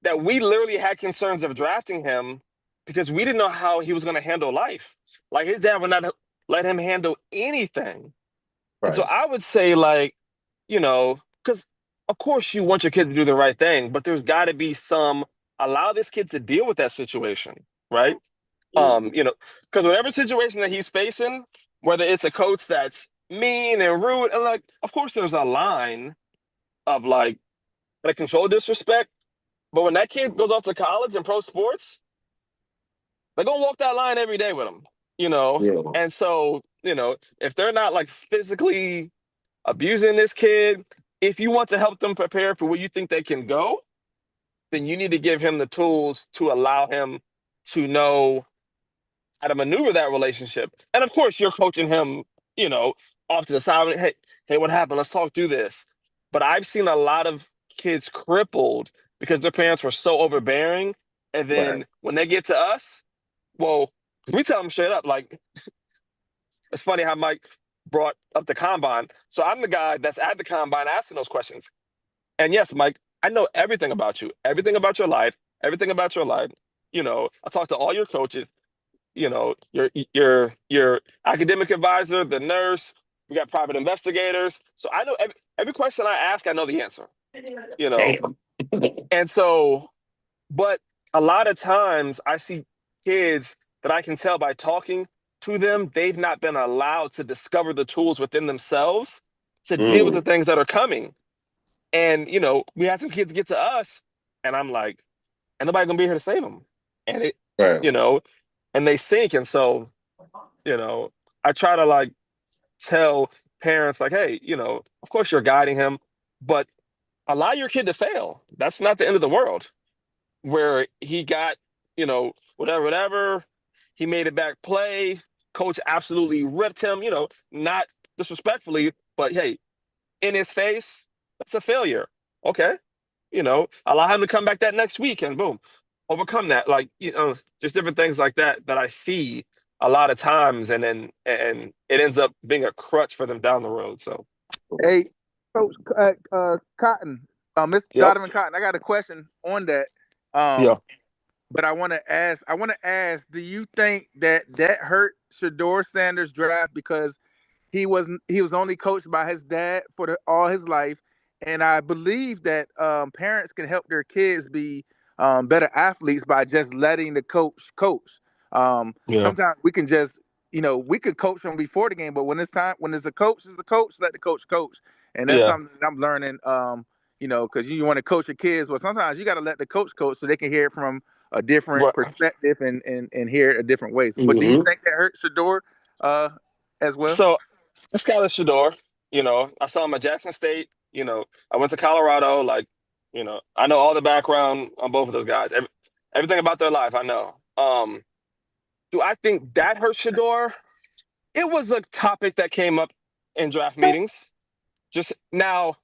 that we literally had concerns of drafting him because we didn't know how he was going to handle life. Like his dad would not let him handle anything. Right. And so I would say, because of course you want your kid to do the right thing, but there's got to be allow this kid to deal with that situation, right? Because whatever situation that he's facing, whether it's a coach that's mean and rude, and of course there's a line of controlled disrespect, but when that kid goes off to college and pro sports, they're gonna walk that line every day with him, Yeah. And so, if they're not physically abusing this kid, if you want to help them prepare for where you think they can go, then you need to give him the tools to allow him to know how to maneuver that relationship. And of course, you're coaching him, off to the side. Hey, what happened? Let's talk through this. But I've seen a lot of kids crippled because their parents were so overbearing. And then when they get to us, well, we tell them straight up, it's funny how Mike brought up the combine. So I'm the guy that's at the combine asking those questions. And yes, Mike, I know everything about you, everything about your life, everything about your life. I talk to all your coaches, your academic advisor, the nurse. We got private investigators. So I know every question I ask, I know the answer. And so, but a lot of times I see kids that I can tell by talking to them, they've not been allowed to discover the tools within themselves to deal with the things that are coming. And, we had some kids get to us and I'm like, ain't nobody gonna be here to save them. And and they sink. And so, I try to tell parents hey, of course you're guiding him, but allow your kid to fail. That's not the end of the world. Where he got, whatever, he made it back play. Coach absolutely ripped him, not disrespectfully, but hey, in his face, that's a failure. Okay. Allow him to come back that next week and boom, overcome that. Just different things like that I see a lot of times, and it ends up being a crutch for them down the road. So, hey, Coach Cotton, Mr. Donovan Cotton, I got a question on that. But I want to ask, do you think that hurt Shedeur Sanders' draft because he was only coached by his dad for all his life, and I believe that parents can help their kids be better athletes by just letting the coach coach. Sometimes we can just, we could coach them before the game, but when it's a coach, let the coach coach. And that's something that I'm learning, because you want to coach your kids, but sometimes you got to let the coach coach so they can hear it from a different perspective and hear it a different way. But do you think that hurt Shedeur as well? So it's kind of Shedeur. I saw him at Jackson State. I went to Colorado. I know all the background on both of those guys. Everything about their life, I know. Do I think that hurt Shedeur? It was a topic that came up in draft meetings. Just now,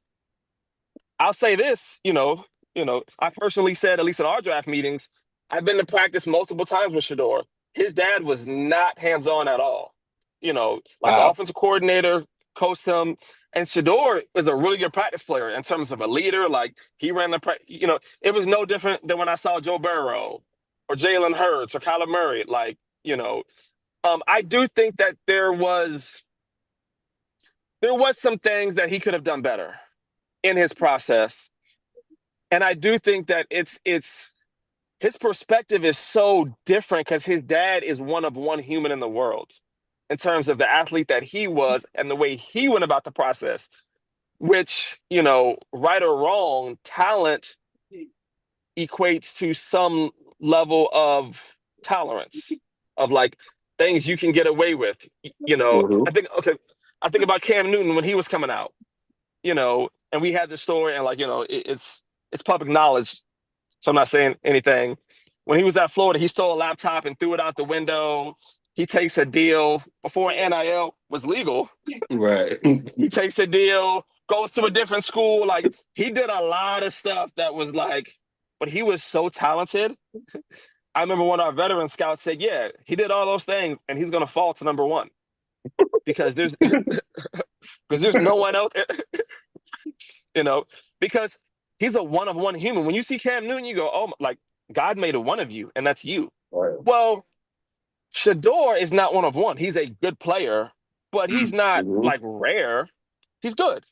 I'll say this, I personally said, at least in our draft meetings, I've been to practice multiple times with Shedeur. His dad was not hands-on at all. The offensive coordinator coached him. And Shedeur is a really good practice player in terms of a leader. He ran the it was no different than when I saw Joe Burrow or Jalen Hurts or Kyler Murray. I do think that there was some things that he could have done better in his process. And I do think that it's his perspective is so different because his dad is one of one human in the world in terms of the athlete that he was and the way he went about the process, which, right or wrong, talent equates to some level of tolerance of things you can get away with. I think about Cam Newton when he was coming out, and we had the story and it's public knowledge. So I'm not saying anything. When he was at Florida, he stole a laptop and threw it out the window. He takes a deal before NIL was legal. Right. He takes a deal, goes to a different school. He did a lot of stuff that was but he was so talented. I remember one of our veteran scouts said, yeah, he did all those things and he's going to fall to number one because there's no one else, because he's a one of one human. When you see Cam Newton, you go, oh, God made a one of you and that's you. Right. Well, Shedeur is not one of one. He's a good player, but he's not rare. He's good.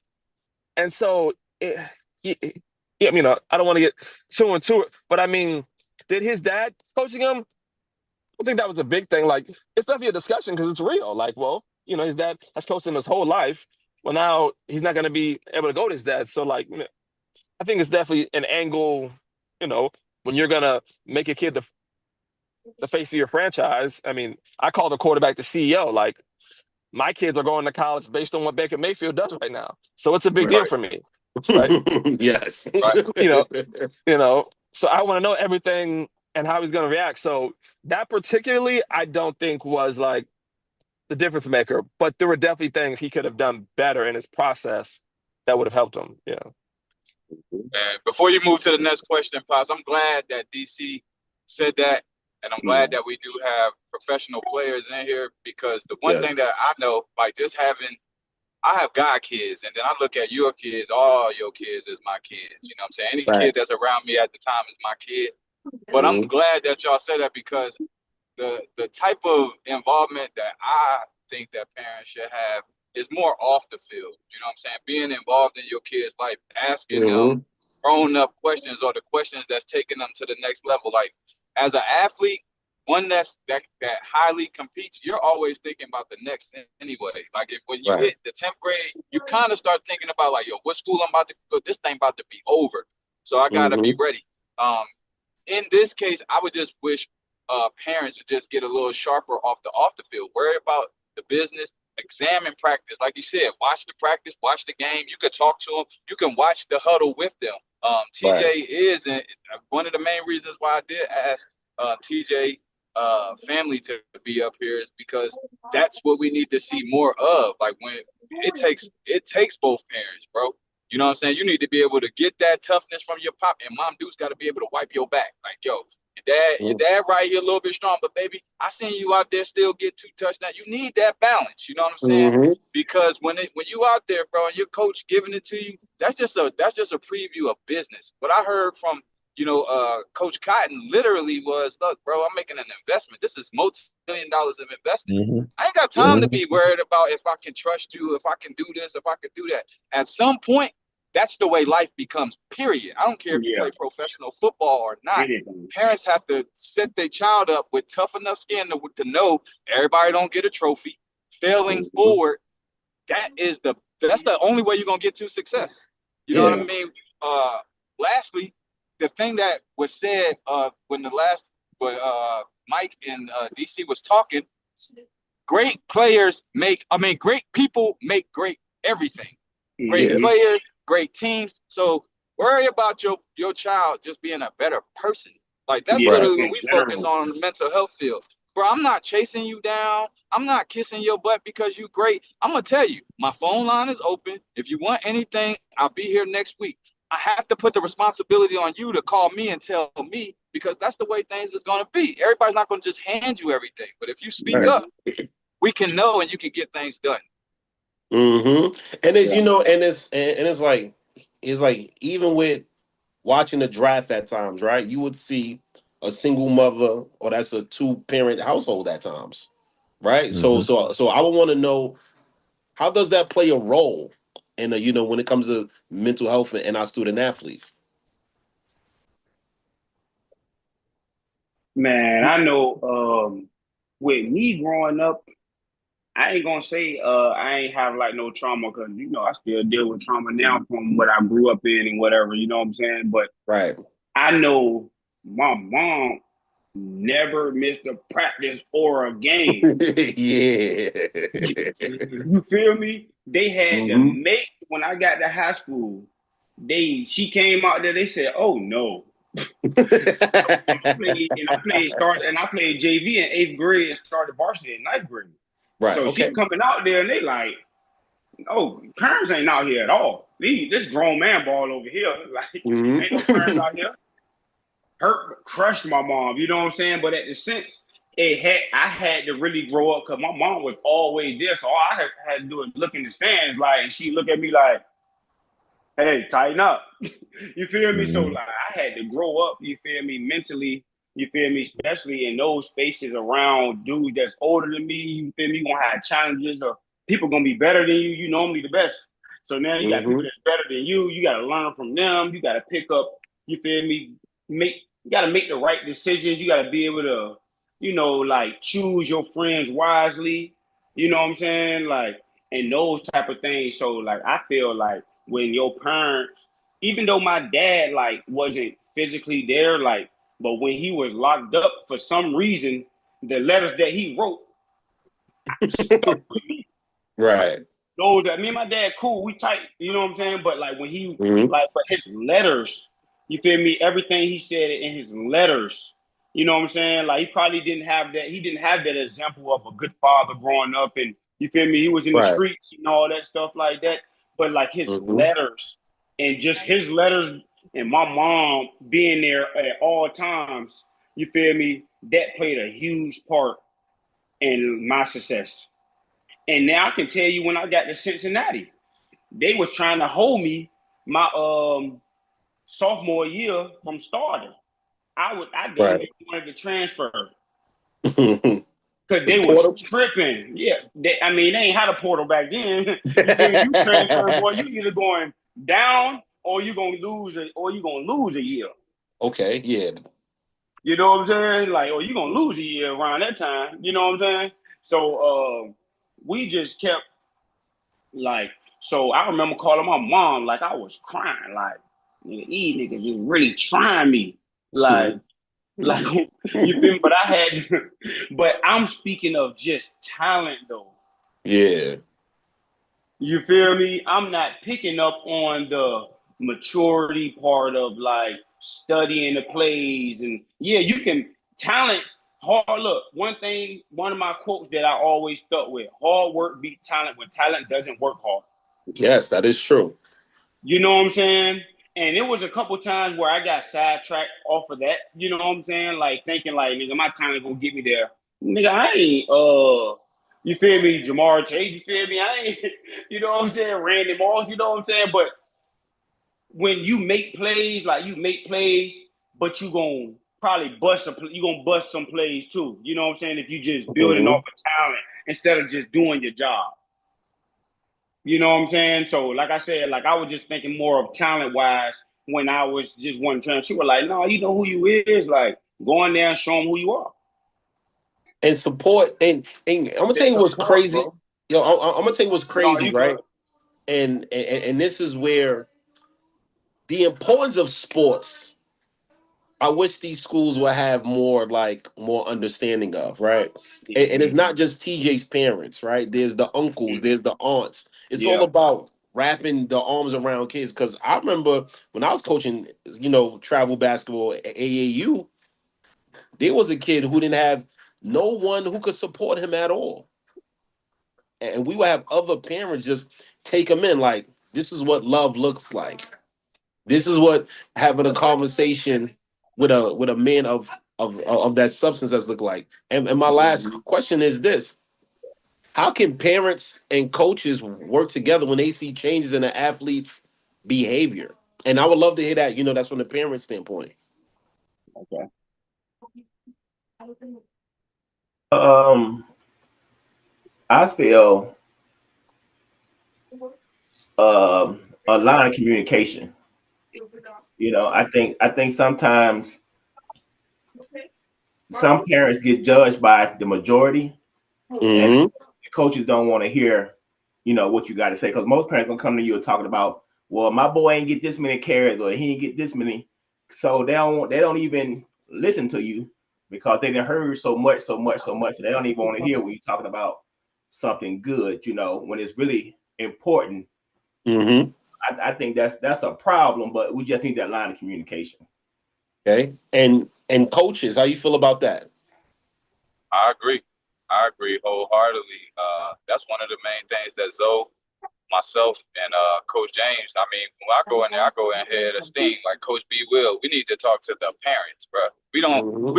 And so, I don't want to get too into it, but I mean, did his dad coaching him? I don't think that was the big thing. It's definitely a discussion because it's real. His dad has coached him his whole life. Well, now he's not going to be able to go to his dad. So, I think it's definitely an angle, when you're going to make a kid the face of your franchise. I mean, I call the quarterback the CEO. My kids are going to college based on what Baker Mayfield does right now. So it's a big deal for me. Right? Yes. Right. So I want to know everything and how he's going to react. So that particularly, I don't think was the difference maker, but there were definitely things he could have done better in his process that would have helped him. Yeah. And before you move to the next question, Pops, I'm glad that DC said that. And I'm glad that we do have professional players in here because the one thing that I know, I have God kids, and then I look at your kids, all your kids as my kids. You know what I'm saying? Any kid that's around me at the time is my kid. But I'm glad that y'all said that because the type of involvement that I think that parents should have is more off the field. You know what I'm saying? Being involved in your kids' life, asking them grown up questions or the questions that's taking them to the next level. As an athlete, one that highly competes, you're always thinking about the next thing anyway. When you hit the 10th grade, you kind of start thinking about what school I'm about to go. This thing about to be over, so I gotta be ready. In this case, I would just wish parents would just get a little sharper off the field. Worry about the business, examine practice, like you said. Watch the practice, watch the game. You could talk to them. You can watch the huddle with them. TJ is one of the main reasons why I did ask TJ family to be up here is because that's what we need to see more of. When it takes both parents, bro. You know what I'm saying? You need to be able to get that toughness from your pop, and mom dude's got to be able to wipe your back. Your dad right here a little bit strong, but baby, I seen you out there still get 2 touchdowns. You need that balance. You know what I'm saying? Because when you out there, bro, and your coach giving it to you, that's just a preview of business. What I heard from Coach Cotton literally was, look, bro, I'm making an investment. This is multi-million-dollar of investment. I ain't got time to be worried about if I can trust you, if I can do this, if I can do that. At some point, that's the way life becomes, period. I don't care if you play professional football or not. Parents have to set their child up with tough enough skin to know everybody don't get a trophy. Failing forward, that's the only way you're gonna get to success. You know what I mean? Lastly, the thing that was said when Mike and DC was talking, great people make great everything. Great players, great teams. So worry about your child just being a better person. Like that's literally what we focus on the mental health field. Bro, I'm not chasing you down. I'm not kissing your butt because you great. I'm gonna tell you, my phone line is open. If you want anything, I'll be here next week. I have to put the responsibility on you to call me and tell me, because that's the way things is gonna be. Everybody's not gonna just hand you everything. But if you speak up, we can know and you can get things done. And it's it's like even with watching the draft at times, right? You would see a single mother, or that's a 2-parent household at times, right? So I would want to know, how does that play a role in when it comes to mental health and our student athletes? Man, I know with me growing up, I ain't gonna say I ain't have like no trauma, because I still deal with trauma now from what I grew up in and whatever, you know what I'm saying? But I know my mom never missed a practice or a game. You feel me? They had to make, when I got to high school, she came out there, they said, oh no. I played JV in 8th grade and started varsity in 9th grade. So she coming out there and they like, oh, parents ain't out here at all. This grown man ball over here. Like, ain't no parents out here. Crushed my mom, you know what I'm saying? But at the sense, I had to really grow up, because my mom was always there. So all I had to do is look in the stands, like, and she look at me like, hey, tighten up. You feel me? So like, I had to grow up, you feel me, mentally, you feel me, especially in those spaces around dudes that's older than me, you feel me, you gonna have challenges, or people gonna be better than you, you normally the best. So now you got people that's better than you gotta learn from them, you gotta pick up, you feel me, you gotta make the right decisions, you gotta be able to, like, choose your friends wisely, you know what I'm saying? Like, and those type of things. So like, I feel like when your parents, even though my dad like wasn't physically there, like, but when he was locked up, for some reason, the letters that he wrote stuck with me. Those that me and my dad cool, we tight, you know what I'm saying? But like when he but his letters, you feel me? Everything he said in his letters, you know what I'm saying? Like, he probably didn't have that. He didn't have that example of a good father growing up, and you feel me? He was in the streets and all that stuff like that. But like his letters, and just his letters, and my mom being there at all times, you feel me? That played a huge part in my success. And now I can tell you, when I got to Cincinnati, they was trying to hold me my sophomore year from starting. I didn't wanted to transfer because they was tripping. Yeah, they ain't had a portal back then. You transfer, boy, you either going down or you gonna lose a year. Okay, yeah. You know what I'm saying? Like, or you gonna lose a year around that time. You know what I'm saying? So we just kept like. So I remember calling my mom, like, I was crying, like, these niggas just really trying me, like you feel me? But but I'm speaking of just talent though. Yeah. You feel me? I'm not picking up on the maturity part of like studying the plays, and you can talent hard. Look, one of my quotes that I always stuck with: hard work beat talent when talent doesn't work hard. Yes, that is true. You know what I'm saying? And it was a couple times where I got sidetracked off of that. You know what I'm saying? Like, thinking like, nigga, my talent gonna get me there. Nigga, I ain't you feel me, Jamar Chase, you feel me? I ain't, you know what I'm saying, Randy Moss, you know what I'm saying? But when you make plays, but you gonna probably bust some plays too. You know what I'm saying? If you just building off of talent instead of just doing your job. You know what I'm saying? So, like I said, like I was just thinking more of talent wise when I was just one trying. She was like, "No, you know who you is. Like, go in there and show them who you are." And support. And I'm gonna tell you what's Support, crazy. bro. Yo, I'm gonna tell you what's No, crazy, you right? good. And this is where the importance of sports. I wish these schools would have more understanding of, right? And it's not just TJ's parents, right? There's the uncles, there's the aunts. It's all Yeah. about wrapping the arms around kids. Because I remember when I was coaching, travel basketball at AAU, there was a kid who didn't have no one who could support him at all. And we would have other parents just take him in, like, this is what love looks like. This is what having a conversation with a man of that substance does look like. And my last question is this: how can parents and coaches work together when they see changes in an athlete's behavior? And I would love to hear that. That's from the parent standpoint. Okay. I feel a line of communication. I think sometimes some parents get judged by the majority, and the coaches don't want to hear, what you got to say, because most parents gonna come to you and talking about, well, my boy ain't get this many carries or he didn't get this many, so they don't even listen to you because they done heard so much, so they don't even want to hear when you're talking about something good, when it's really important. I think that's a problem, but we just need that line of communication. Okay. And coaches, how you feel about that? I agree wholeheartedly. That's one of the main things that Zoe, myself, and Coach James. I mean, when I go in there, I go in head of steam. Like Coach B will. We need to talk to the parents, bro. We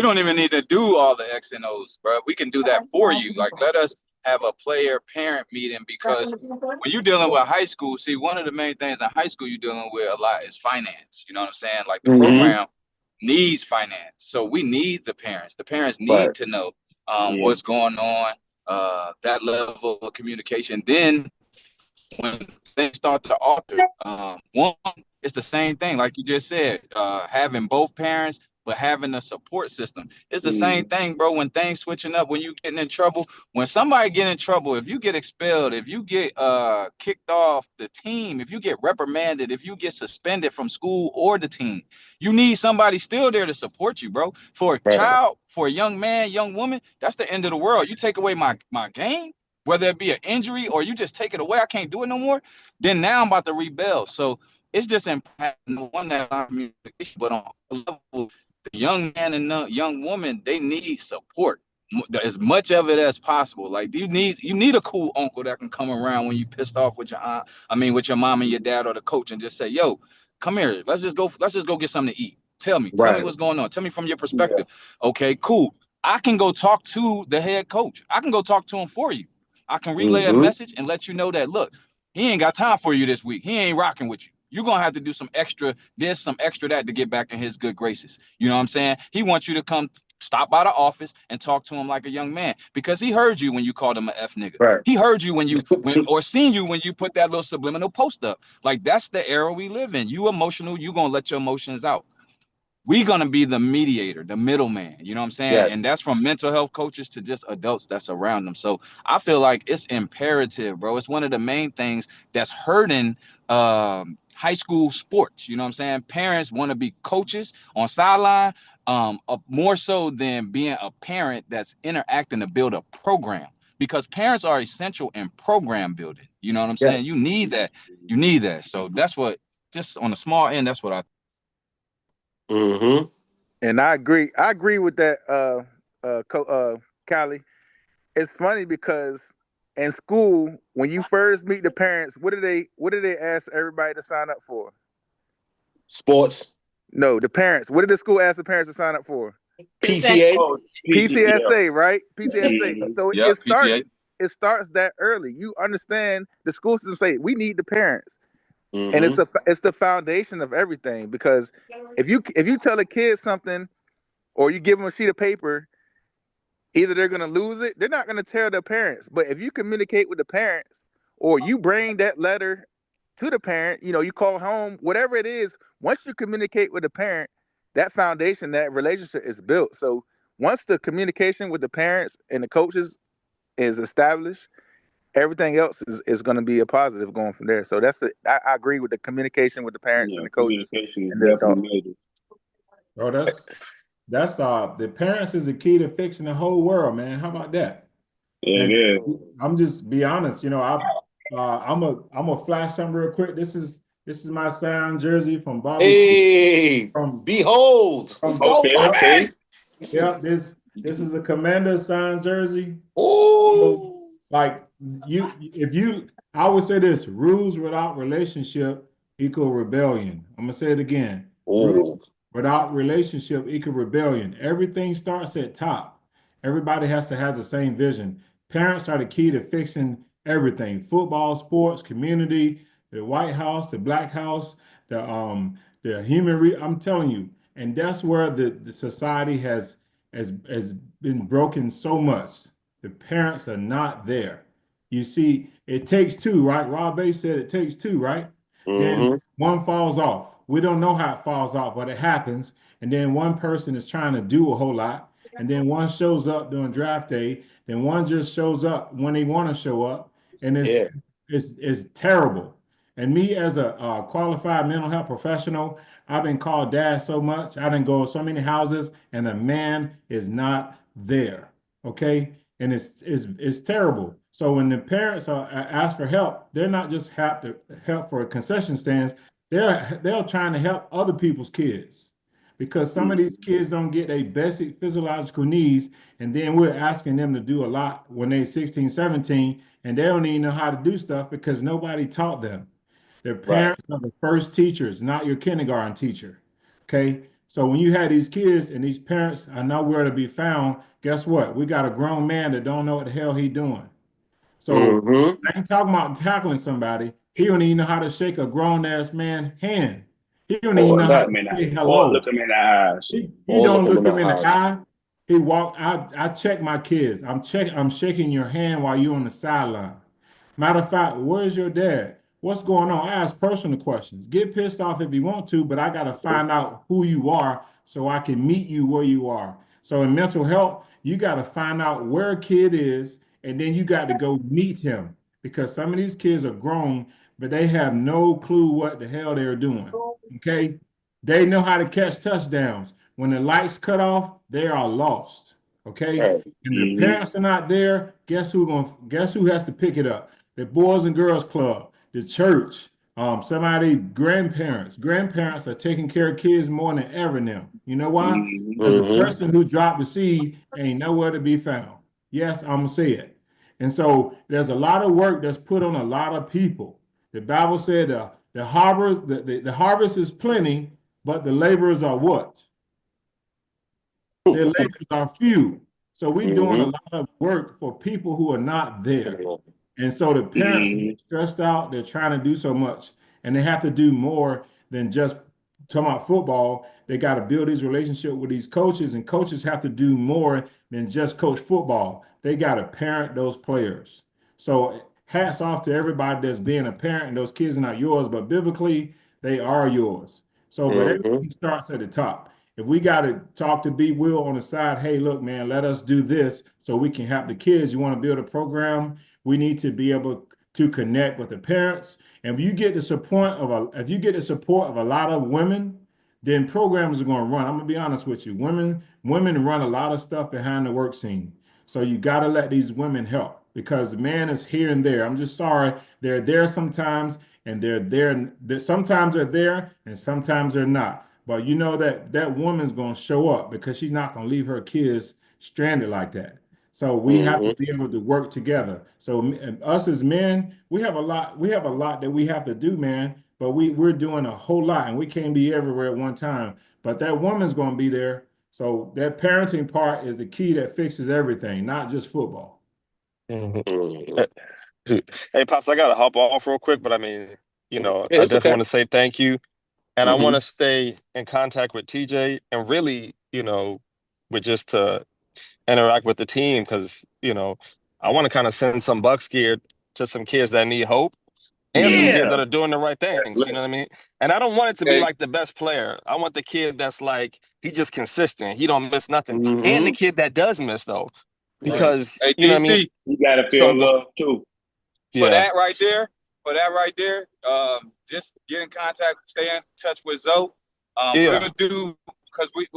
don't even need to do all the X and O's, bro. We can do that for you. Like, let us have a player parent meeting, because when you're dealing with high school, see, one of the main things in high school you're dealing with a lot is finance. You know what I'm saying? Like, the program needs finance, so we need the parents. The parents need to know what's going on, that level of communication. Then when things start to alter, one, it's the same thing, like you just said, having both parents, but having a support system. It's the same thing, bro. When things switching up, when you getting in trouble, when somebody get in trouble, if you get expelled, if you get kicked off the team, if you get reprimanded, if you get suspended from school or the team, you need somebody still there to support you, bro. For a child, for a young man, young woman, that's the end of the world. You take away my game, whether it be an injury or you just take it away, I can't do it no more, then now I'm about to rebel. So it's just impacting one that communication, but on a level, the young man and the young woman, they need support as much of it as possible. Like, you need a cool uncle that can come around when you pissed off with your aunt, with your mom and your dad or the coach, and just say, yo, come here, let's just go get something to eat. Tell me what's going on. Tell me from your perspective. Okay, cool. I can go talk to the head coach. I can go talk to him for you. I can relay a message and let you know that, look, he ain't got time for you this week. He ain't rocking with you. You're going to have to do some extra this, some extra that to get back in his good graces. You know what I'm saying? He wants you to come stop by the office and talk to him like a young man, because he heard you when you called him an F nigga. Right. He heard you or seen you when you put that little subliminal post up. Like, that's the era we live in. You emotional, you going to let your emotions out. We're going to be the mediator, the middleman, you know what I'm saying? Yes. And that's from mental health coaches to just adults that's around them. So I feel like it's imperative, bro. It's one of the main things that's hurting high school sports. You know what I'm saying? Parents want to be coaches on sideline, more so than being a parent that's interacting to build a program, because parents are essential in program building. You know what I'm saying? You need that. You need that. So that's what, just on a small end, that's what I And I agree with that, Callie. It's funny because in school, when you first meet the parents, what do they ask everybody to sign up for? Sports. No, the parents. What did the school ask the parents to sign up for? PCA. PCSA, right? PCSA. So PCA. it starts that early. You understand the school system say we need the parents. And it's the foundation of everything, because if you tell a kid something or you give them a sheet of paper, either they're going to lose it, they're not going to tell their parents. But if you communicate with the parents or you bring that letter to the parent, you call home, whatever it is. Once you communicate with the parent, that foundation, that relationship is built. So once the communication with the parents and the coaches is established, everything else is going to be a positive going from there. So I agree with the communication with the parents and the coaches. Communication is and the definitely adults. needed. Oh, that's the parents is the key to fixing the whole world, man. How about that? Yeah. I'm just be honest, I'm a flash something real quick. This is my sound jersey from Bobby. Hey, behold. Let's go, Okay. Yeah, this is a Commander signed jersey. Oh, like I would say this: rules without relationship equal rebellion. I'm gonna say it again. Rules without relationship equal rebellion. Everything starts at top. Everybody has to have the same vision. Parents are the key to fixing everything: football, sports, community, the White House, the Black House, the I'm telling you, and that's where the society has been broken so much. The parents are not there. You see, it takes two, right? Rob Bay said it takes two, right? Then one falls off. We don't know how it falls off, but it happens. And then one person is trying to do a whole lot. And then one shows up during draft day. Then one just shows up when they want to show up. And it's terrible. And me as a qualified mental health professional, I've been called dad so much. I didn't go to so many houses, and the man is not there. Okay, and it's terrible. So when the parents ask for help, they're not just help for concession stands. They're trying to help other people's kids, because some of these kids don't get a basic physiological needs, and then we're asking them to do a lot when they're 16, 17, and they don't even know how to do stuff because nobody taught them. Their parents are the first teachers, not your kindergarten teacher. Okay. So when you have these kids and these parents are nowhere to be found, guess what? We got a grown man that don't know what the hell he doing. So I ain't talking about tackling somebody. He don't even know how to shake a grown ass man hand. He don't even know how to say hello. Look him in the eyes. He don't look him in the eye. He walk. I check my kids. I'm shaking your hand while you're on the sideline. Matter of fact, where's your dad? What's going on? I ask personal questions. Get pissed off if you want to, but I got to find out who you are so I can meet you where you are. So in mental health, you got to find out where a kid is, and then you got to go meet him, because some of these kids are grown, but they have no clue what the hell they're doing. Okay? They know how to catch touchdowns. When the lights cut off, they are lost. Okay? And the parents are not there. Guess who has to pick it up? The Boys and Girls Club, the church, somebody, grandparents. Grandparents are taking care of kids more than ever now. You know why? Because the person who dropped the seed ain't nowhere to be found. Yes, I'm gonna say it. And so there's a lot of work that's put on a lot of people. The Bible said the harvest is plenty, but the laborers are what? The laborers are few. So we're doing a lot of work for people who are not there. And so the parents get stressed out. They're trying to do so much, and they have to do more than just talking about football. They got to build these relationships with these coaches, and coaches have to do more than just coach football. They got to parent those players. So hats off to everybody that's being a parent, and those kids are not yours, but biblically, they are yours. So, but everything starts at the top. If we got to talk to B. Will on the side, hey, look, man, let us do this so we can help the kids. You want to build a program? We need to be able to connect with the parents. And if you get the support of a lot of women, then programs are going to run. I'm gonna be honest with you. Women run a lot of stuff behind the work scene. So you got to let these women help, because the man is here and there. I'm just sorry. They're there sometimes, and they're there. Sometimes they're there, and sometimes they're not. But you know that woman's going to show up, because she's not going to leave her kids stranded like that. So we have to be able to work together. So us as men, we have a lot that we have to do, man. But we're doing a whole lot, and we can't be everywhere at one time. But that woman's going to be there. So that parenting part is the key that fixes everything, not just football. Hey, Pops, I gotta hop off real quick, but I mean, I definitely want to say thank you. And I want to stay in contact with TJ, and really, with just to interact with the team, because, I want to kind of send some Bucks gear to some kids that need hope and some kids that are doing the right things. You know what I mean? And I don't want it to be like the best player. I want the kid that's like, he just consistent. He don't miss nothing. And the kid that does miss, though. Because, hey, you know what I mean? You got to feel love, too. For that right there, just get in contact, stay in touch with Zoe. We'll do, because we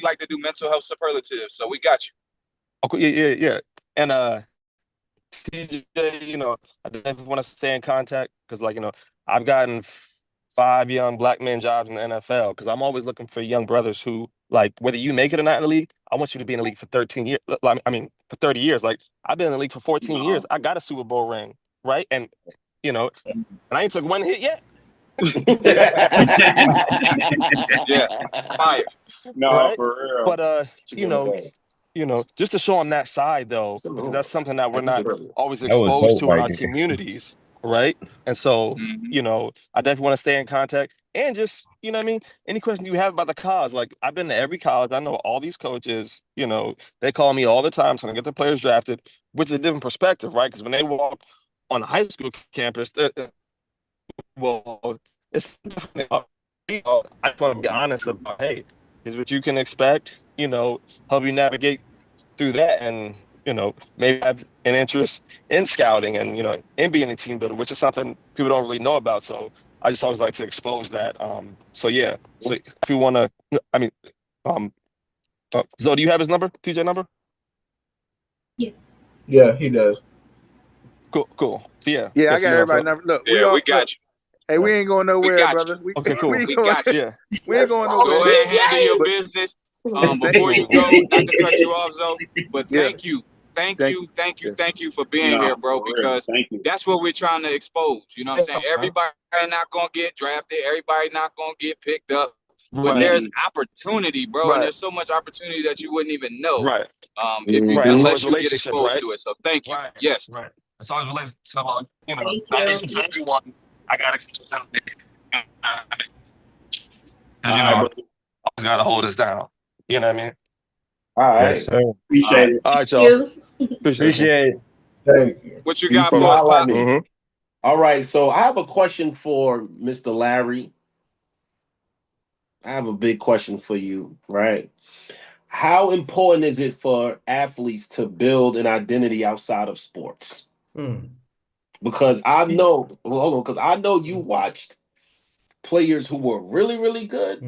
like to do mental health superlatives. So we got you. Okay, yeah. And TJ, you know, I definitely want to stay in contact because, like, you know, I've gotten 5 young black men jobs in the NFL because I'm always looking for young brothers who, like, whether you make it or not in the league, I want you to be in the league for 13 years. I mean, for 30 years. Like, I've been in the league for 14 years. I got a Super Bowl ring, right? And, you know, and I ain't took one hit yet. Yeah, fire. No, right? for real. But you know, just to show them that side though, because that's something that we're not always exposed to in our communities, right? And so, you know, I definitely want to stay in contact and just, you know what I mean? Any questions you have about the college, like I've been to every college, I know all these coaches, you know, they call me all the time trying to get the players drafted, which is a different perspective, right? Because when they walk on a high school campus, well, it's definitely, you know, I just want to be honest about, hey, here's what you can expect, you know, help you navigate through that and, you know, maybe have an interest in scouting and, you know, in being a team builder, which is something people don't really know about. So I just always like to expose that. So yeah. So if you want to, I mean, Zoe, do you have his number, TJ number? Yeah, he does. Cool. So yeah. Yeah, I got everybody number. Look, we got you. Hey, we ain't going nowhere, brother. Okay, cool. We got you. We ain't going nowhere. Go ahead and handle your business. Before you go, not to cut you off, Zoe, but thank you for being here, bro, because that's what we're trying to expose. You know what I'm saying? Everybody not gonna get drafted, everybody not gonna get picked up, but there's opportunity, bro, and there's so much opportunity that you wouldn't even know. If you unless you get exposed to it. So thank you. Yes. Right. It's always related. So you know, not even to everyone. I gotta you know, I always gotta hold us down. You know what I mean? All right. Yes, sir. Appreciate it. All right, y'all. Appreciate it. Thank you. What you got for us, Pop? All right. So I have a question for Mr. Larry. I have a big question for you, right? How important is it for athletes to build an identity outside of sports? Because I know, because I know you watched players who were really, really good,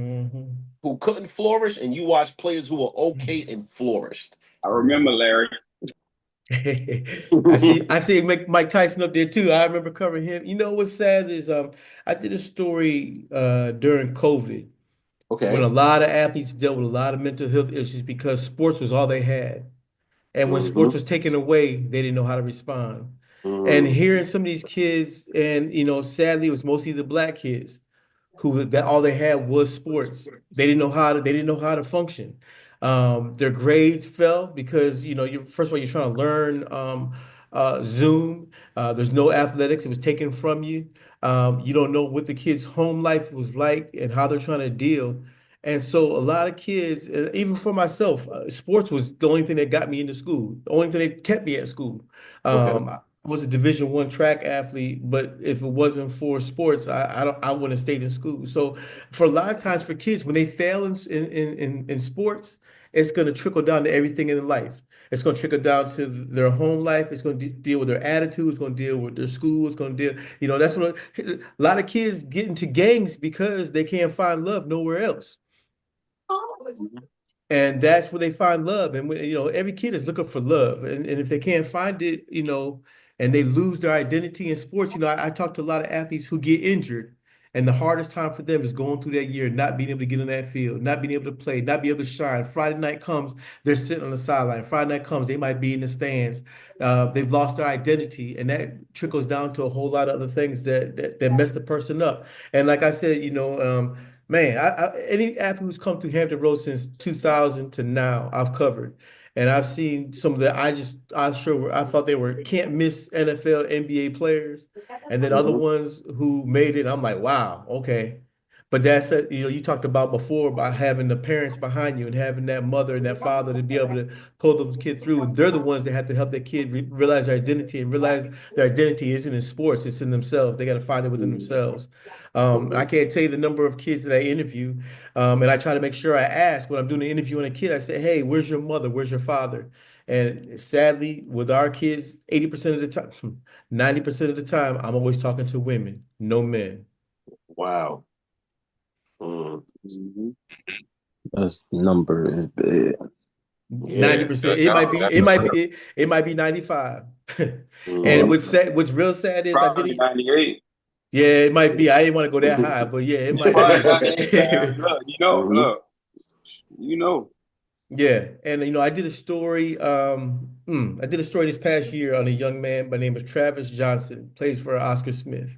who couldn't flourish, and you watched players who were okay and flourished. I remember Larry. I see Mike Tyson up there too. I remember covering him. You know what's sad is I did a story during COVID. Okay. When a lot of athletes dealt with a lot of mental health issues because sports was all they had. And when sports was taken away, they didn't know how to respond. And hearing some of these kids, and you know, sadly, it was mostly the black kids who that all they had was sports. They didn't know how to function. Their grades fell because you know, first of all, you're trying to learn Zoom. There's no athletics; it was taken from you. You don't know what the kids' home life was like and how they're trying to deal. And so a lot of kids, even for myself, sports was the only thing that got me into school. The only thing that kept me at school. I was a Division I track athlete, but if it wasn't for sports, I wouldn't have stayed in school. So for a lot of times for kids, when they fail in sports, it's going to trickle down to everything in life. It's going to trickle down to their home life. It's going to deal with their attitude. It's going to deal with their school. It's going to deal, you know, that's what a lot of kids get into gangs because they can't find love nowhere else. And that's where they find love. And, you know, every kid is looking for love. And if they can't find it, you know, and they lose their identity in sports, you know, I talk to a lot of athletes who get injured. And the hardest time for them is going through that year, not being able to get on that field, not being able to play, not be able to shine. Friday night comes, they're sitting on the sideline. Friday night comes, they might be in the stands. They've lost their identity, and that trickles down to a whole lot of other things that mess the person up. And like I said, you know, man, any athlete who's come through Hampton Roads since 2000 to now, I've covered. And I've seen some of the, I thought they were can't miss NFL, NBA players. And then other ones who made it, I'm like, wow, okay. But that's you talked about before about having the parents behind you and having that mother and that father to be able to pull the kid through. And they're the ones that have to help that kid realize their identity and realize their identity isn't in sports, it's in themselves. They got to find it within themselves. I can't tell you the number of kids that I interview, and I try to make sure I ask when I'm doing an interview on a kid. I say, "Hey, where's your mother? Where's your father?" And sadly, with our kids, 80% of the time, 90% of the time, I'm always talking to women, no men. Wow. That's number is big. 90%. It might be 95. And what's real sad is probably 98. Yeah, it might be. I didn't want to go that high, but yeah, it might be. Look, you know. Yeah, and I did a story. I did a story this past year on a young man by the name of Travis Johnson, plays for Oscar Smith.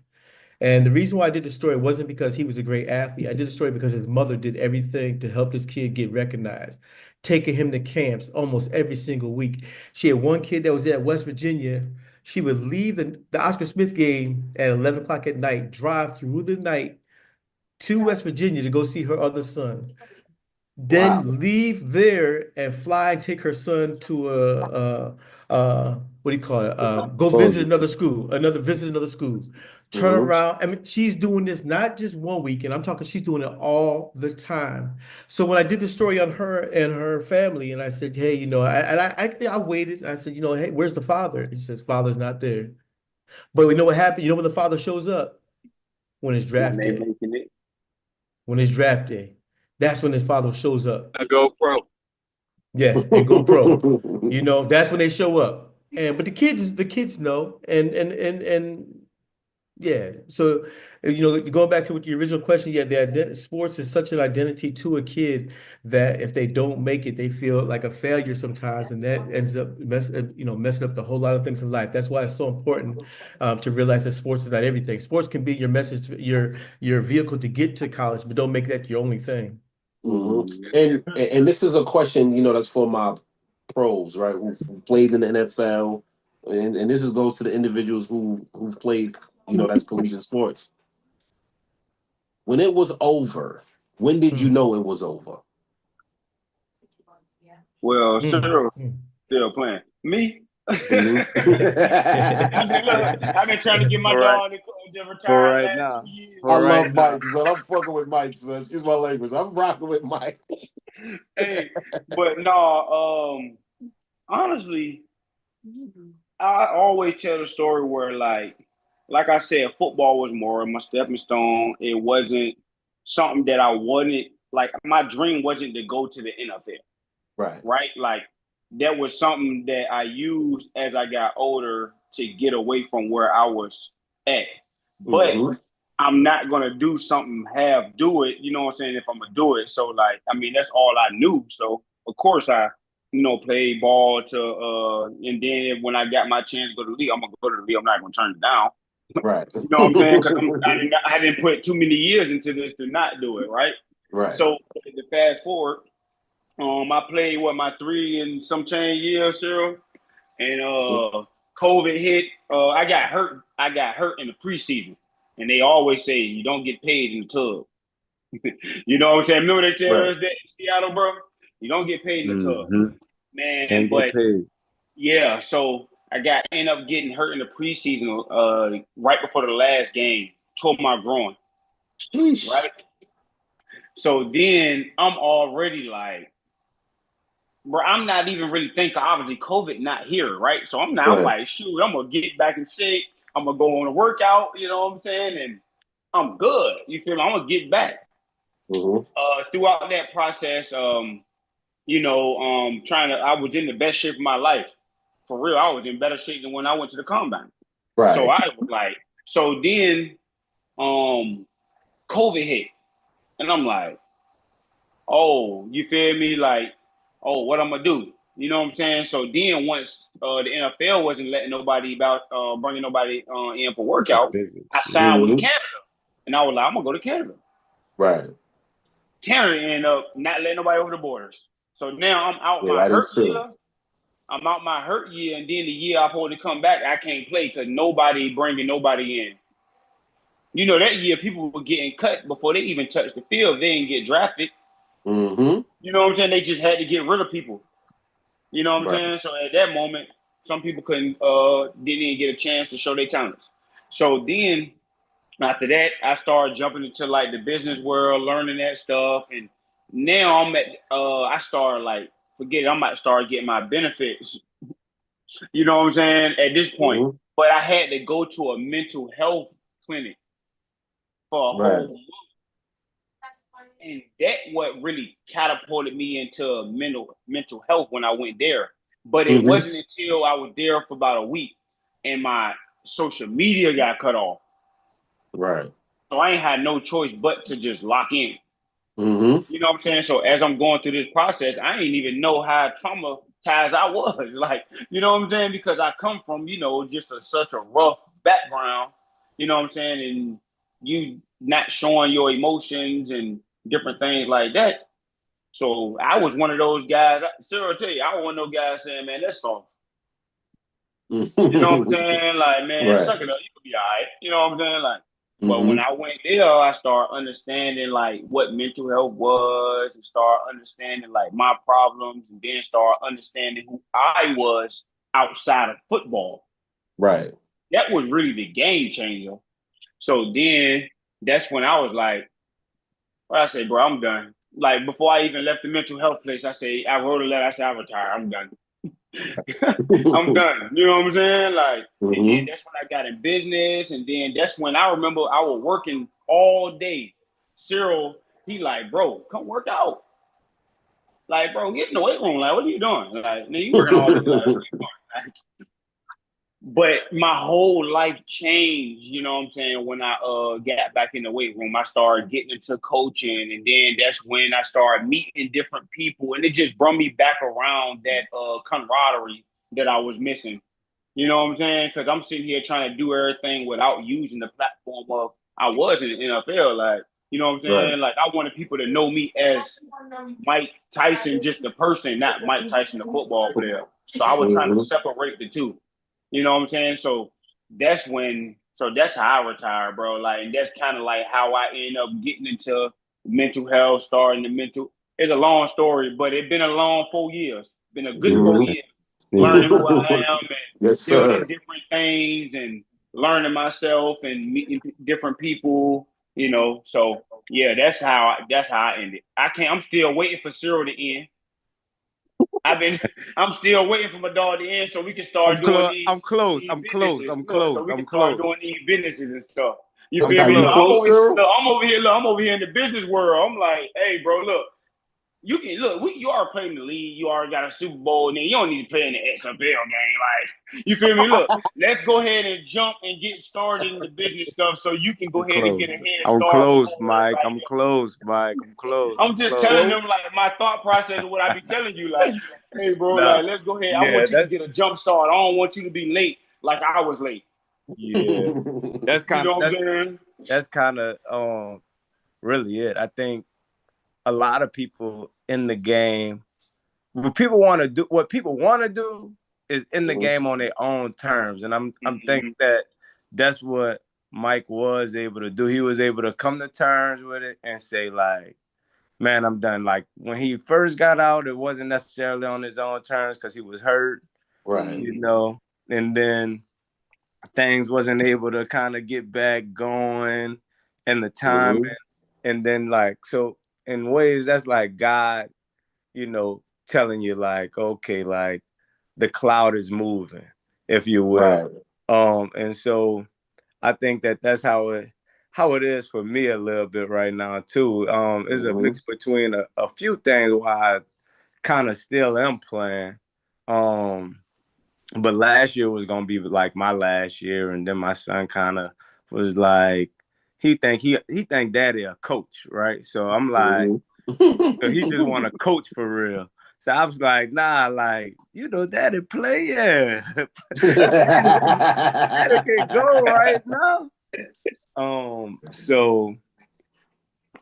And the reason why I did the story wasn't because he was a great athlete. I did the story because his mother did everything to help this kid get recognized, taking him to camps almost every single week. She had one kid that was at West Virginia. She would leave the Oscar Smith game at 11 o'clock at night, drive through the night to West Virginia to go see her other sons. Then leave there and fly and take her son to what do you call it? Go visit another school, visit another school. Turn around. I mean, she's doing this not just one weekend. I'm talking, she's doing it all the time. So when I did the story on her and her family, and I said, hey, I waited. I said, hey, where's the father? He says, father's not there. But we know what happened. You know when the father shows up? When it's draft day. When it's draft day. That's when his father shows up. I go pro. Yeah, and go pro. That's when they show up. But the kids know. And yeah. So, going back to what your original question, yeah, sports is such an identity to a kid that if they don't make it, they feel like a failure sometimes, and that ends up messing up the whole lot of things in life. That's why it's so important to realize that sports is not everything. Sports can be your message, your vehicle to get to college, but don't make that your only thing. And this is a question, that's for my pros, right? Who played in the NFL, and this goes to the individuals who've played, that's collegiate sports. When it was over, when did you know it was over? Well, Cyril still playing. Me? I've been trying to get my dog to retire right now. 2 years. I love Mike, son. I'm fucking with Mike, son. Excuse my language. I'm rocking with Mike. Hey, but no, honestly, I always tell the story where, like I said, football was more of my stepping stone. It wasn't something that I wanted. Like, my dream wasn't to go to the NFL. Right? Like, that was something that I used as I got older to get away from where I was at. But I'm not going to do something, do it, you know what I'm saying, if I'm going to do it. So, that's all I knew. So, of course, I, played ball and then when I got my chance to go to the league, I'm going to go to the league. I'm not going to turn it down. Right. You know what I'm saying? Because I didn't put too many years into this to not do it, right? Right. So, to fast forward, I played my 3 and some change years, Cyril, and COVID hit. I got hurt. In the preseason, and they always say you don't get paid in the tub. You know what I'm saying? Remember they tell us that in Seattle, bro? You don't get paid in the tub, man. But yeah, so I ended up getting hurt in the preseason, right before the last game, tore my groin. Sheesh. Right. So then I'm already like, bro, I'm not even really thinking, obviously, COVID not here, right? So I'm like, shoot, I'm going to get back in shape. I'm going to go on a workout, you know what I'm saying? And I'm good. You feel me? I'm going to get back. Throughout that process, I was in the best shape of my life. For real, I was in better shape than when I went to the combine. Right. So I was like, then COVID hit. And I'm like, oh, you feel me? Like, oh, what I'm gonna do? You know what I'm saying? So then once the NFL wasn't letting nobody bringing nobody in for workouts, I signed with Canada. And I was like, I'm gonna go to Canada. Right. Canada ended up not letting nobody over the borders. So now I'm out my hurt year. I'm out my hurt year, and then the year I'm supposed to come back, I can't play because nobody bringing nobody in. You know, that year people were getting cut before they even touched the field. They didn't get drafted. Mm-hmm. You know what I'm saying? They just had to get rid of people. You know what I'm saying? So at that moment, some people didn't even get a chance to show their talents. So then after that, I started jumping into like the business world, learning that stuff, and now I'm at I started like forget it, I'm about to start getting my benefits. You know what I'm saying? At this point. Mm-hmm. But I had to go to a mental health clinic for a whole month. And that what really catapulted me into mental health when I went there. But it wasn't until I was there for about a week and my social media got cut off. Right. So I ain't had no choice but to just lock in. Mm-hmm. You know what I'm saying? So as I'm going through this process, I didn't even know how traumatized I was. Like, you know what I'm saying? Because I come from, you know, just such a rough background, you know what I'm saying? And you not showing your emotions and different things like that. So I was one of those guys. Cyril tell you, I was one of those guys saying, man, that's soft. You know what I'm saying? Like, man, suck it up. You could be all right. You know what I'm saying? Like, but when I went there, I started understanding like what mental health was and start understanding like my problems and then start understanding who I was outside of football. Right. That was really the game changer. So then that's when I was like, well, I said, bro, I'm done. Like before I even left the mental health place, I wrote a letter. I said, I retire. I'm done. I'm done. You know what I'm saying? Like, and then that's when I got in business. And then that's when I remember I was working all day. Cyril, he like, bro, come work out. Like, bro, get in the weight room. Like, what are you doing? Like, you working all day. Like, what are you doing? Like, but my whole life changed, you know what I'm saying, when I got back in the weight room. I started getting into coaching, and then that's when I started meeting different people, and it just brought me back around that camaraderie that I was missing. You know what I'm saying? Because I'm sitting here trying to do everything without using the platform of I was in the NFL. Like, you know what I'm saying? Right. Like, I wanted people to know me as Mike Tyson, just the person, not Mike Tyson, the football player. So I was trying to separate the two. You know what I'm saying? So that's how I retired, bro. Like, and that's kind of like how I ended up getting into mental health, starting the mental. It's a long story, but it's been a long 4 years. Been a good 4 years. Learning who I am and building different things and learning myself and meeting different people, you know. So yeah, that's how I ended. I'm still waiting for Cyril to end. I'm still waiting for my dog to end so we can start doing these. I'm close. So we can start doing these businesses and stuff. You feel me? Look, I'm over here in the business world. I'm like, hey, bro, look. You are playing the league. You already got a Super Bowl, and then you don't need to play in the XFL game. Like, you feel me? Look, let's go ahead and jump and get started in the business stuff, so you can go ahead and get a head start. I'm close, Mike. I'm close. I'm just telling them like my thought process of what I be telling you. Like, hey, bro, like let's go ahead. I want you to get a jump start. I don't want you to be late like I was late. Yeah, that's kind of that's kind of really it. I think a lot of people in the game, what people want to do is in the game on their own terms, and I'm thinking that's what Mike was able to do. He was able to come to terms with it and say like, man, I'm done. Like when he first got out, it wasn't necessarily on his own terms because he was hurt, right? You know, and then things wasn't able to kind of get back going, and the time, and then like so. In ways, that's like God, you know, telling you like, okay, like the cloud is moving, if you will. Right. And so I think that's how it is for me a little bit right now too. It's a mix between a few things why I kind of still am playing. But last year was gonna be like my last year, and then my son kind of was like, he think daddy a coach, right? So I'm like, so he just want to coach for real. So I was like, nah, like, you know, daddy play, yeah. Daddy can go right now. So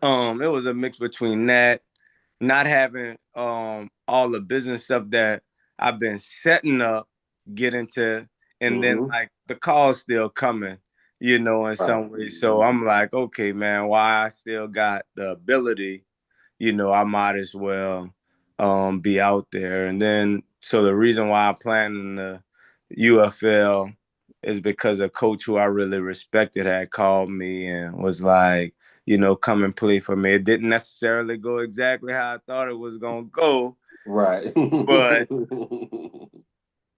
it was a mix between that, not having all the business stuff that I've been setting up, get into, and then like the calls still coming. you know, in some ways. So I'm like, okay, man, while I still got the ability, you know, I might as well be out there. And then, so the reason why I'm playing in the UFL is because a coach who I really respected had called me and was like, you know, come and play for me. It didn't necessarily go exactly how I thought it was going to go. Right. But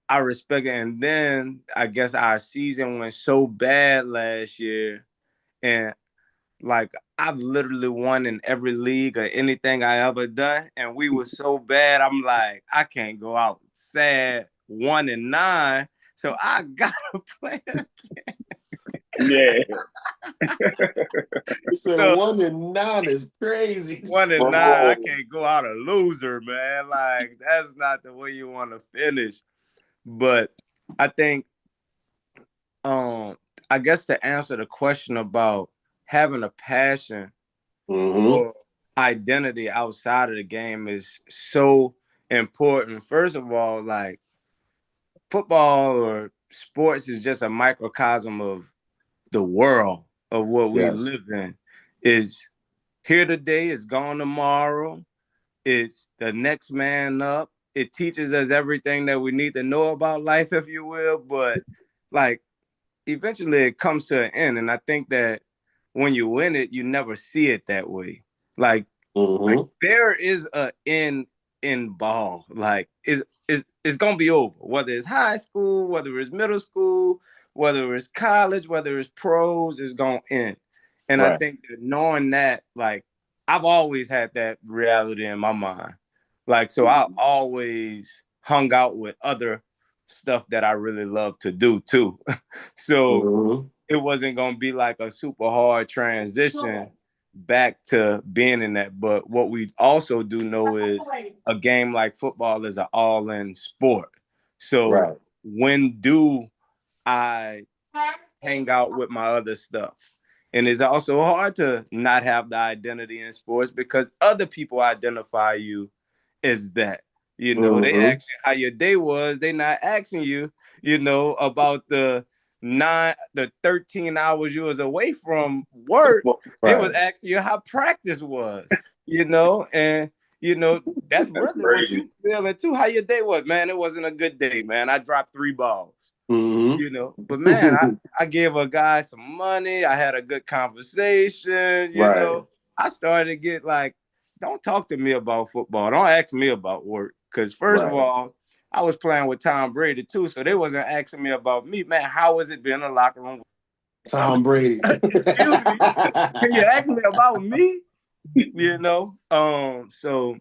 I respect it. And then I guess our season went so bad last year. And like, I've literally won in every league or anything I ever done. And we were so bad. I'm like, I can't go out sad 1-9. So I got to play again. Yeah. You said So, 1-9 is crazy. 1-9, I can't go out a loser, man. Like, that's not the way you want to finish. But I think, I guess to answer the question about having a passion or identity outside of the game is so important. First of all, like, football or sports is just a microcosm of the world of what we live in. Is here today, is gone tomorrow. It's the next man up. It teaches us everything that we need to know about life, if you will. But like, eventually it comes to an end. And I think that when you win it, you never see it that way. Like, there is an end in ball. Like, it's gonna be over. Whether it's high school, whether it's middle school, whether it's college, whether it's pros, it's gonna end. And I think that knowing that, like, I've always had that reality in my mind. Like, so I always hung out with other stuff that I really love to do too. So it wasn't gonna be like a super hard transition back to being in that. But what we also do know is a game like football is an all-in sport. So when do I hang out with my other stuff? And it's also hard to not have the identity in sports because other people identify you as that. You know, they ask you how your day was. They not asking you, you know, about the 13 hours you was away from work. They was asking you how practice was, you know, and you know, that's really what you feeling too. How your day was, man. It wasn't a good day, man. I dropped 3 balls. You know, but man, I gave a guy some money. I had a good conversation. You know, I started to get like, don't talk to me about football. Don't ask me about work. Because first of all, I was playing with Tom Brady too, so they wasn't asking me about me. Man, how has it been in the locker room? Tom Brady. Excuse me. Can you ask me about me? You know, so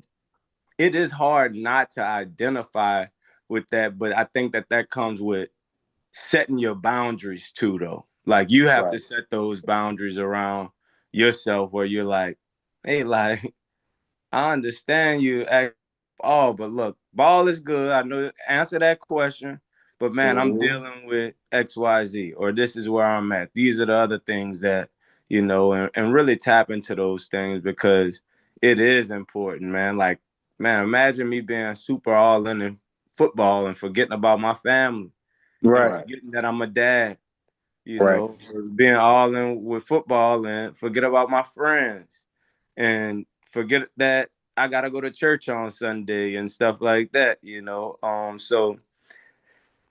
it is hard not to identify with that, but I think that comes with setting your boundaries too, though. Like, you have to set those boundaries around yourself where you're like, hey, like, I understand you at all, but look, ball is good. I know, answer that question, but man, I'm dealing with XYZ, or this is where I'm at. These are the other things that, you know, and really tap into those things because it is important, man. Like, man, imagine me being super all in football and forgetting about my family. Forgetting that I'm a dad, you know, being all in with football and forget about my friends and forget that I got to go to church on Sunday and stuff like that, you know. So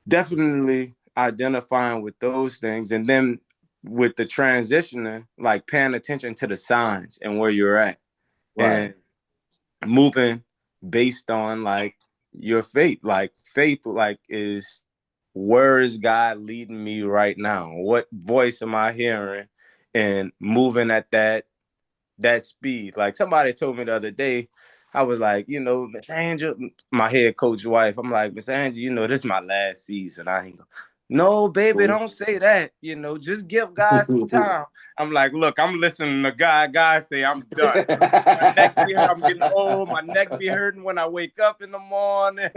definitely identifying with those things. And then with the transitioning, like paying attention to the signs and where you're at and moving based on like your faith. Like, faith, like, is, where is God leading me right now? What voice am I hearing? And moving at that speed. Like, somebody told me the other day, I was like, you know, Miss Angel, my head coach wife, I'm like, Miss Angel, you know, this is my last season. I ain't go, no, baby, don't say that. You know, just give God some time. I'm like, look, I'm listening to God say I'm done. My neck be hurt. I'm getting old. My neck be hurting when I wake up in the morning.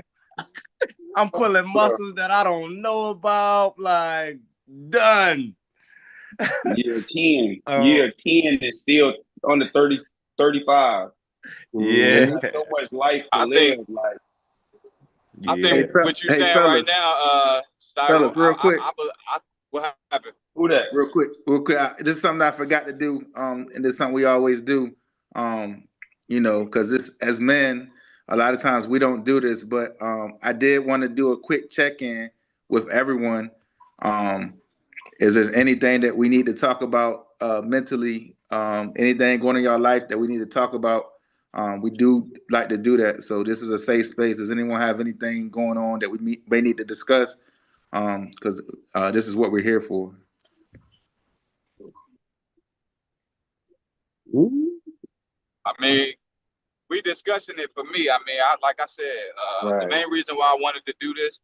I'm pulling muscles that I don't know about. Like, done. Year 10 is still under 30, 35. Yeah. There's so much life to live. Like, I think what you're saying right now, Cyril, fellas, real quick. what happened? Who that? Real quick. This is something I forgot to do. And this is something we always do. Because this, as men, a lot of times we don't do this, but I did want to do a quick check-in with everyone. Is there anything that we need to talk about mentally? Anything going on in your life that we need to talk about? We do like to do that. So this is a safe space. Does anyone have anything going on that we may need to discuss? Because this is what we're here for. I mean, we discussing it for me. I mean, like I said, the main reason why I wanted to do this,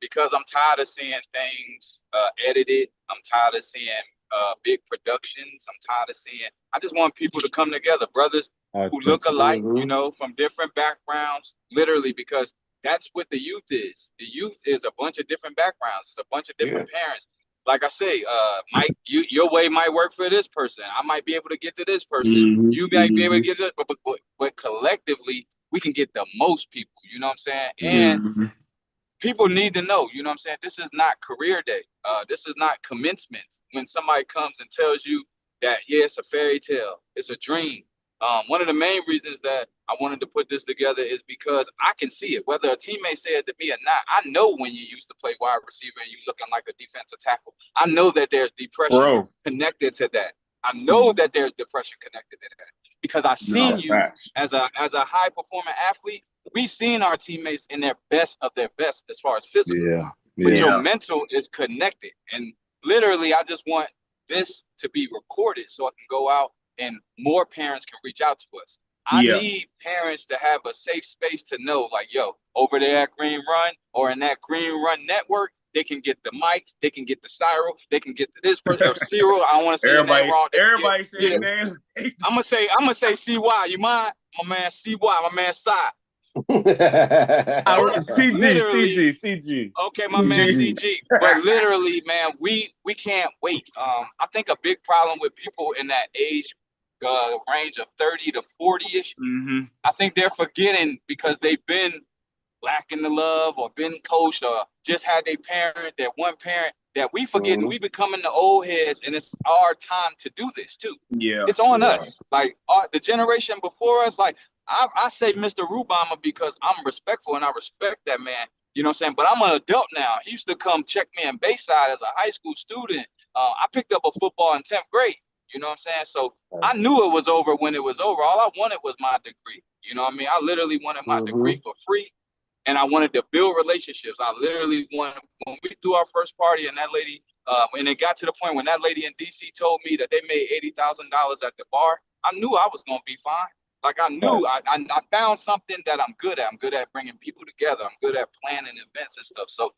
because I'm tired of seeing things edited. I'm tired of seeing big productions. I'm tired of seeing. I just want people to come together, brothers who look alike, you know, from different backgrounds, literally, because that's what the youth is. The youth is a bunch of different backgrounds. It's a bunch of different parents. Like I say, Mike, your way might work for this person. I might be able to get to this person. You might be able to get to, but collectively, we can get the most people. You know what I'm saying? And people need to know. You know what I'm saying? This is not career day. This is not commencement. When somebody comes and tells you that, yeah, it's a fairy tale, it's a dream. One of the main reasons that I wanted to put this together is because I can see it. Whether a teammate said it to me or not, I know when you used to play wide receiver and you looking like a defensive tackle. I know that there's depression connected to that. I know that there's depression connected to that because I've seen you as a high performing athlete. We've seen our teammates in their best of their best as far as physical, but your mental is connected. And literally, I just want this to be recorded so I can go out and more parents can reach out to us. I need parents to have a safe space to know, like, yo, over there at Green Run or in that Green Run network, they can get the mic, they can get the Cyril, they can get this person, or Cyril. I don't want to say your name wrong. Everybody say your name. I'm gonna say CY. You mind? My man CY, my man Cy. CG. Okay, my man CG. But literally, man, we can't wait. I think a big problem with people in that age range of 30 to 40-ish, I think they're forgetting because they've been lacking the love or been coached or just had their parent, that one parent, that we forgetting. We becoming the old heads, and it's our time to do this too. It's on us. Like the generation before us, like I say Mr. Rubama because I'm respectful and I respect that man. You know what I'm saying? But I'm an adult now. He used to come check me in Bayside as a high school student. I picked up a football in 10th grade. You know what I'm saying? So I knew it was over when it was over. All I wanted was my degree. You know what I mean? I literally wanted my degree for free. And I wanted to build relationships. I literally wanted, when we threw our first party and that lady, when it got to the point when that lady in DC told me that they made $80,000 at the bar, I knew I was going to be fine. Like I knew I found something that I'm good at. I'm good at bringing people together. I'm good at planning events and stuff. So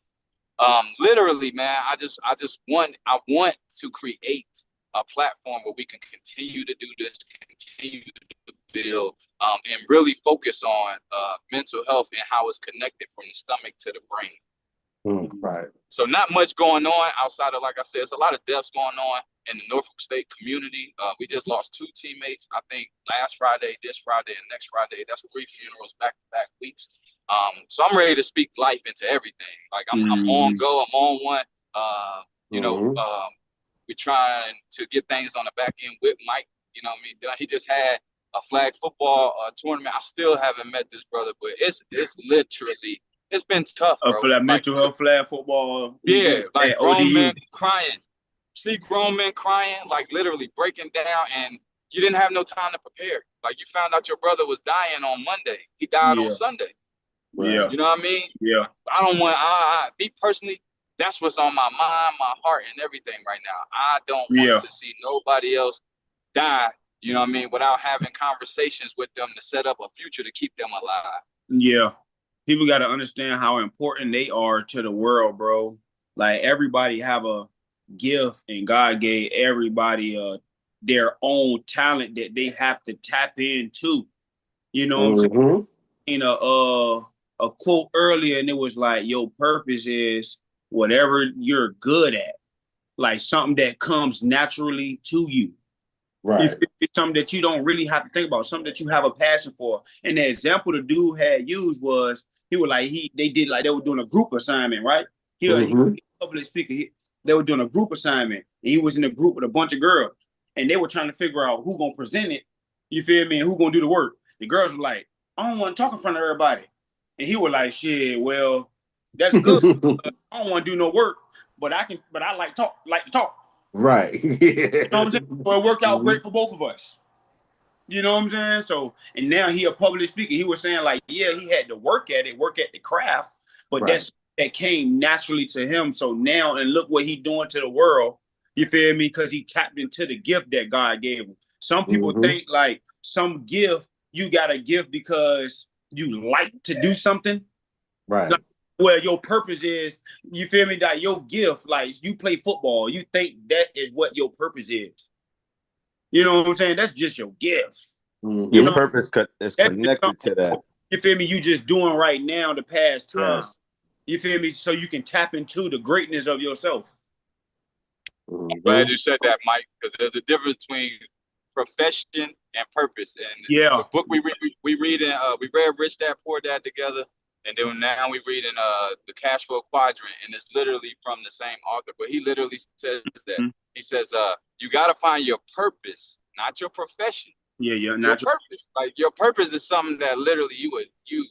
literally, man, I want to create a platform where we can continue to do this, continue to build, and really focus on mental health and how it's connected from the stomach to the brain. So not much going on outside of, like I said, it's a lot of deaths going on in the Norfolk State community. We just lost 2 teammates, I think, last Friday, this Friday, and next Friday. That's 3 funerals back-to-back weeks. So I'm ready to speak life into everything. Like I'm on go, I'm on one. We're trying to get things on the back end with Mike. You know what I mean? He just had a flag football tournament. I still haven't met this brother, but it's literally, it's been tough, bro. For that mental health flag football. Like grown men crying. See grown men crying, like literally breaking down, and you didn't have no time to prepare. Like you found out your brother was dying on Monday. He died on Sunday. You know what I mean? I don't want, me personally, that's what's on my mind, my heart, and everything right now. I don't want to see nobody else die, you know what I mean, without having conversations with them to set up a future to keep them alive. People got to understand how important they are to the world, bro. Like everybody have a gift, and God gave everybody their own talent that they have to tap into. You know what I'm saying? In a quote earlier, and it was like, your purpose is whatever you're good at, like something that comes naturally to you. If it's something that you don't really have to think about, something that you have a passion for. And the example the dude had used was, he was like, they were doing a group assignment, right? He was a public speaker. they were doing a group assignment. And he was in a group with a bunch of girls, and they were trying to figure out who gonna present it. You feel me? And who gonna do the work? The girls were like, I don't want to talk in front of everybody, and he was like, shit, well, that's good. I don't want to do no work, but I like to talk. Right. You know what I'm saying? So it worked out great for both of us. You know what I'm saying? So, and now he a public speaker. He was saying like, yeah, he had to work at the craft, but that came naturally to him. So now, and look what he doing to the world. You feel me? Because he tapped into the gift that God gave him. Some people think like some gift you got a gift because you like to do something. Right. Like, well, your purpose is, you feel me? That your gift, like you play football, you think that is what your purpose is. You know what I'm saying? That's just your gift. Your purpose is connected to that. You feel me? You just doing right now to pass time. Yes. You feel me? So you can tap into the greatness of yourself. I'm glad you said that, Mike, because there's a difference between profession and purpose. And the book we read Rich Dad Poor Dad together, and then now we read in the Cash Flow Quadrant, and it's literally from the same author, but he literally says that. He says, you got to find your purpose, not your profession. Yeah, your purpose. Like your purpose is something that literally you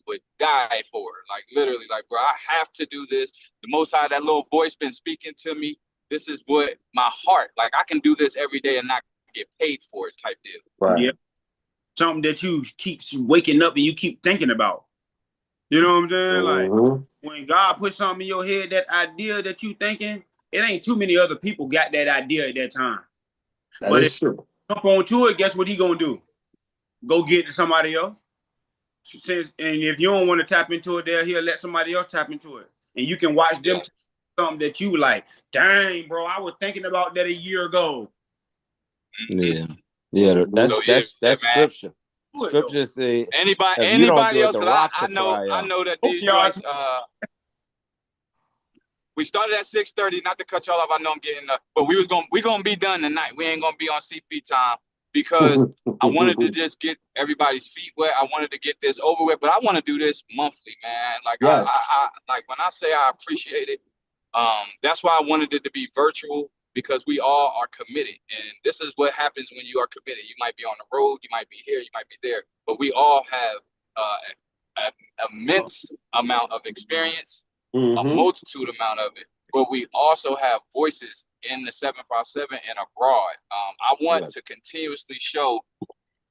would die for. Like literally, like, bro, I have to do this. The Most High, that little voice been speaking to me. This is what my heart, like I can do this every day and not get paid for it type deal. Right. Yeah. Something that you keep waking up and you keep thinking about. You know what I'm saying? Like when God puts something in your head, that idea that you thinking, it ain't too many other people got that idea at that time. But if you jump onto it, guess what he gonna do? Go get to somebody else. And if you don't want to tap into it there, he'll let somebody else tap into it. And you can watch them something that you like, dang, bro, I was thinking about that a year ago. Yeah. Yeah, that's scripture. Scripture say anybody else, I know that these guys we started at 6:30, not to cut y'all off. I know I'm getting but we're gonna be done tonight. We ain't gonna be on CP time because I wanted to just get everybody's feet wet. I wanted to get this over with, but I want to do this monthly, man. Like I like when I say I appreciate it, that's why I wanted it to be virtual, because we all are committed. And this is what happens when you are committed. You might be on the road, you might be here, you might be there, but we all have an immense amount of experience, a multitude amount of it, but we also have voices in the 757 and abroad. I want to continuously show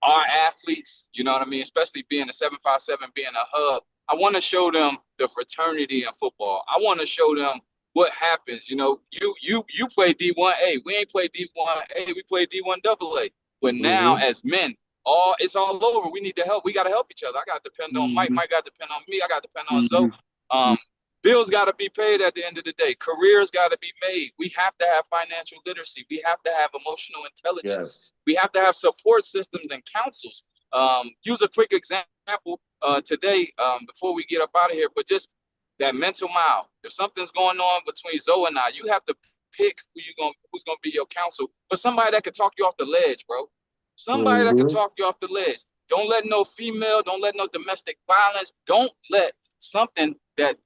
our athletes, you know what I mean, especially being a 757, being a hub. I want to show them the fraternity in football. I want to show them what happens. You know, you play D1A. We ain't play D1A. We play D1AA. But now as men, it's all over. We need to help. We got to help each other. I got to depend on Mike. Mike got to depend on me. I got to depend on Zoe. Bills got to be paid at the end of the day. Careers got to be made. We have to have financial literacy. We have to have emotional intelligence. We have to have support systems and councils. Use a quick example today before we get up out of here, but just that mental mile. If something's going on between Zoe and I, you have to pick who's gonna be your counsel, but somebody that can talk you off the ledge, bro. Somebody that can talk you off the ledge. Don't let no female, don't let no domestic violence, don't let something that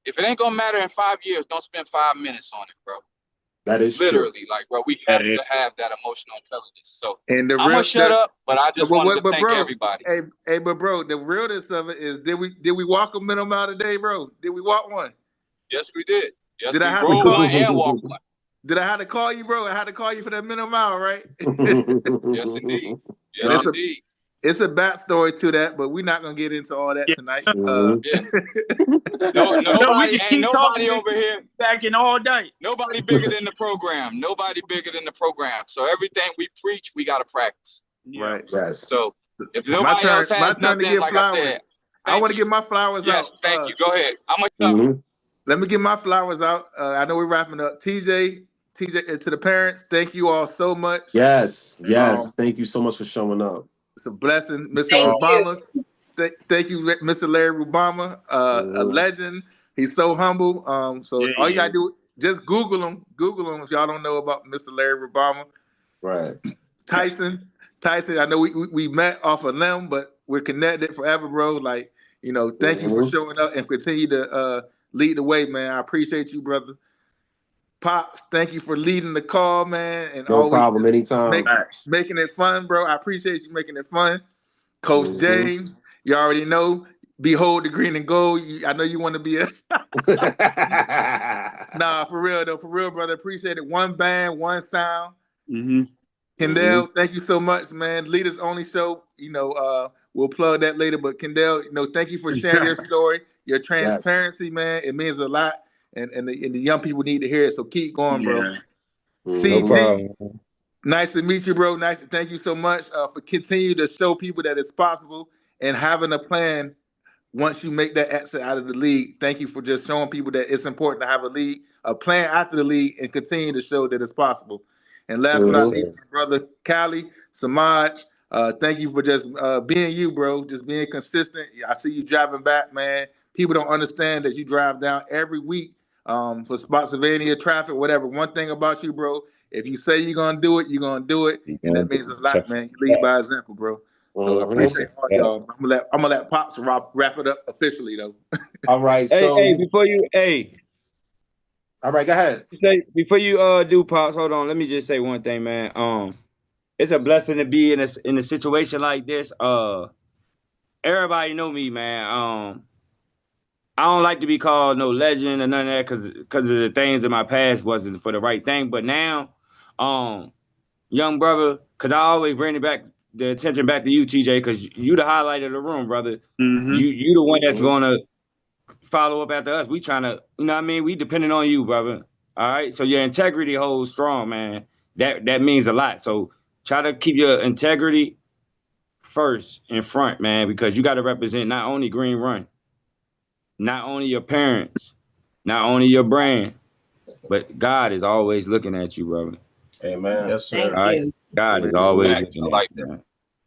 if it ain't gonna matter in 5 years, don't spend 5 minutes on it, bro. That is literally true. Like, bro, we have to have that emotional intelligence. So and I'm gonna shut up, but I just wanted to thank everybody. Hey, but bro, the realness of it is, did we walk a minimum mile today, bro? Did we walk one? Yes, we did. Yes, did we I have rode to call one and walk one. Did I have to call you, bro? I had to call you for that minimum mile, right? Yes, indeed. Yes, indeed. It's a backstory to that, but we're not gonna get into all that tonight. Nobody over here back in all day. Nobody bigger than the program. Nobody bigger than the program. So everything we preach, we gotta practice. Right. Yes. So if nobody else has nothing, to give like flowers. I said, I want to give my flowers out. Yes, thank you. Go ahead. Let me give my flowers out. I know we're wrapping up. TJ, to the parents, thank you all so much. Yes. Thank you so much for showing up. It's a blessing, Mr. Rubama. Thank you, Mr. Larry Rubama, a legend. He's so humble. All you gotta do, just Google him. Google him if y'all don't know about Mr. Larry Rubama. Right. Tyson. I know we met off of them, but we're connected forever, bro. Like, thank you for showing up and continue to lead the way, man. I appreciate you, brother. Pops, thank you for leading the call, man, and No always problem. Anytime. making it fun, bro. I appreciate you making it fun. Coach James, you already know. Behold the green and gold. I know you want to be a Nah, for real though, for real, brother. Appreciate it. One band, one sound. Kendall, thank you so much, man. Leaders Only Show. We'll plug that later. But Kendall, thank you for sharing your story, your transparency, man. It means a lot, and the young people need to hear it. So keep going, bro. CG, nice to meet you, bro. Thank you so much for continuing to show people that it's possible and having a plan. Once you make that exit out of the league, thank you for just showing people that it's important to have a plan after the league, and continue to show that it's possible. And last but not least, my brother Callie, Semaj, thank you for just being you, bro. Just being consistent. I see you driving back, man. People don't understand that you drive down every week for Spotsylvania traffic, whatever. One thing about you, bro, if you say you're gonna do it, you're gonna do it, and that means a lot, man. You lead by example, bro. So I appreciate all y'all. I'm gonna let Pops wrap it up officially though. All right. So all right, go ahead. Before you do Pops, hold on. Let me just say one thing, man. It's a blessing to be in a situation like this. Everybody know me, man. I don't like to be called no legend or none of that because of the things in my past wasn't for the right thing. But now, young brother, because I always bring the attention back to you, TJ, because you the highlight of the room, brother. You the one that's gonna follow up after us. We trying to, you know what I mean? We depending on you, brother. All right. So your integrity holds strong, man. That means a lot. So try to keep your integrity first in front, man, because you got to represent not only Green Run, not only your parents, not only your brand, but God is always looking at you, brother. Amen. Yes, sir. Thank All right? you. God is always looking at you, man.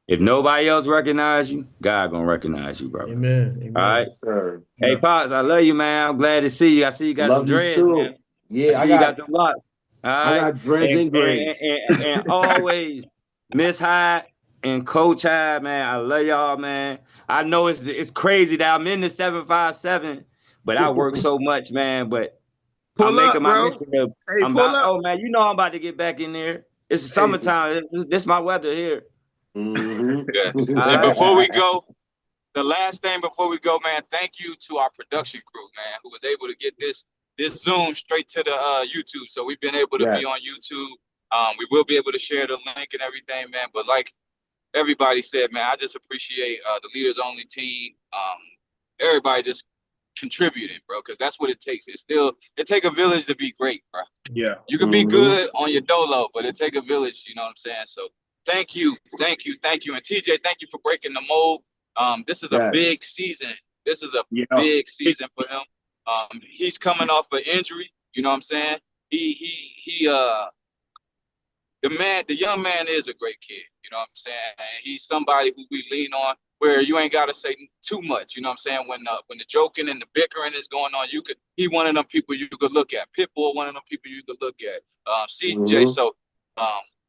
If nobody else recognize you, God gonna recognize you, brother. Amen. All right, Yes, sir. Hey, Pops, I love you, man. I'm glad to see you. I see you got some dreads, man. Yeah, I see you got the locks. All right. I got dreads and grays. And always Miss Hyde and Coach Hyde, man. I love y'all, man. I know it's crazy that I'm in the 757, but I work so much, man. But I'm making my mission to, oh man, you know I'm about to get back in there. It's the summertime. This is my weather here. Yes. And before we go, the last thing before we go, man, thank you to our production crew, man, who was able to get this Zoom straight to the YouTube. So we've been able to be on YouTube. We will be able to share the link and everything, man. But like everybody said, man, I just appreciate the Leaders Only team. Everybody just contributing, bro, because that's what it takes. It take a village to be great, bro. Yeah. You can be good on your dolo, but it take a village, you know what I'm saying? So thank you. And TJ, thank you for breaking the mold. This is a big season. This is a big season for him. He's coming off an injury, you know what I'm saying? The young man is a great kid, you know what I'm saying? And he's somebody who we lean on where you ain't got to say too much, you know what I'm saying? When the joking and the bickering is going on, he one of them people you could look at. Pitbull, one of them people you could look at. CJ, so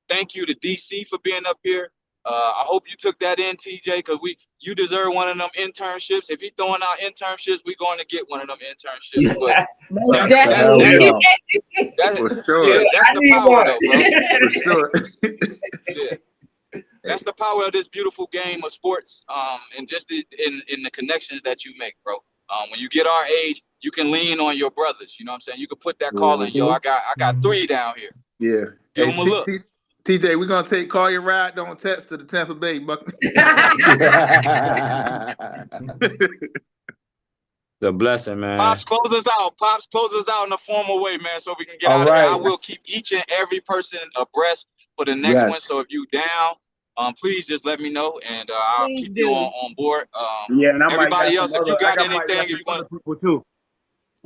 thank you to DC for being up here. I hope you took that in, TJ, because you deserve one of them internships. If he's throwing out internships, we're going to get one of them internships. But for sure. Yeah, that's the power, though, bro. For sure. Yeah. That's the power of this beautiful game of sports, and just in the connections that you make, bro. When you get our age, you can lean on your brothers. You know what I'm saying? You can put that call in. Yo, I got 3 down here. Yeah. Give them a look. TJ, we're gonna call your ride. Don't text to the Tampa Bay Buccaneers. The blessing, man. Pops, close us out in a formal way, man, so we can get out of here. I will keep each and every person abreast for the next one. So if you down, please just let me know, and I'll keep you on board. And I everybody else, if you got anything, if you want people too.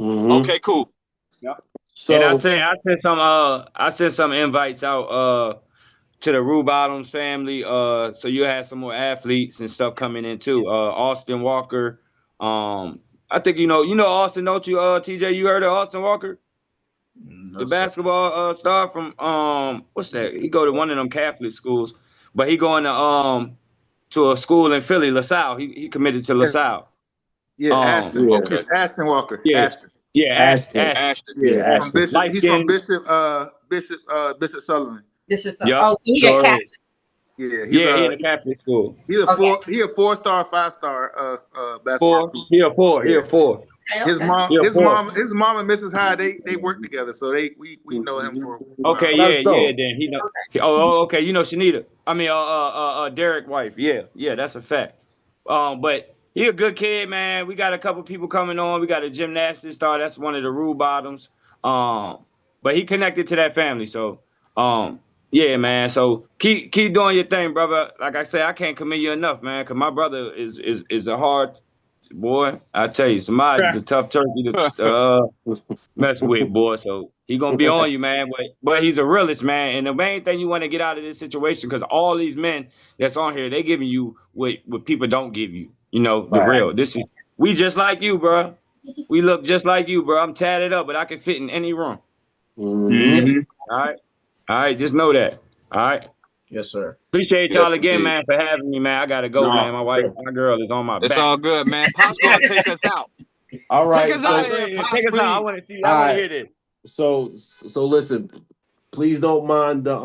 Okay, cool. Yep. So and I sent some invites out to the Rubama family. So you have some more athletes and stuff coming in too. Austin Walker. I think you know Austin, don't you, TJ? You heard of Austin Walker? No, the basketball star from what's that? He go to one of them Catholic schools, but he going to a school in Philly, LaSalle. He committed to LaSalle. Yeah, Ashton. Okay. It's Ashton Walker. Yeah. Ashton. Yeah, Ashton. Yeah, from Bishop. Light He's skin. from Bishop Sullivan. Bishop Sullivan. Yep. Oh, so he a Catholic. Yeah, he in a Catholic school. He a 4-star, 5-star basketball coach. He a 4. His mom and Mrs. Hyde, they work together, so we know him for a while. Okay, yeah. Then he know. Okay. You know Shanita. I mean, Derek's wife. Yeah, that's a fact. But he a good kid, man. We got a couple people coming on. We got a gymnastics star. That's one of the rule bottoms. But he connected to that family, so yeah, man. So keep doing your thing, brother. Like I say, I can't commend you enough, man, because my brother is a hard boy. I tell you, Semaj is a tough turkey to mess with, boy. So he gonna be on you, man. But he's a realist, man. And the main thing you want to get out of this situation, because all these men that's on here, they giving you what people don't give you. You know, the real. We just like you, bro. We look just like you, bro. I'm tatted up, but I can fit in any room. Mm-hmm. All right. Just know that. All right. Yes, sir. Appreciate y'all again, man, for having me, man. I gotta go, man. My girl is on my back. It's all good, man. Pop's gonna take us out. All right. Take us out of here, Pops, take us out. I want to hear this. So listen, please don't mind the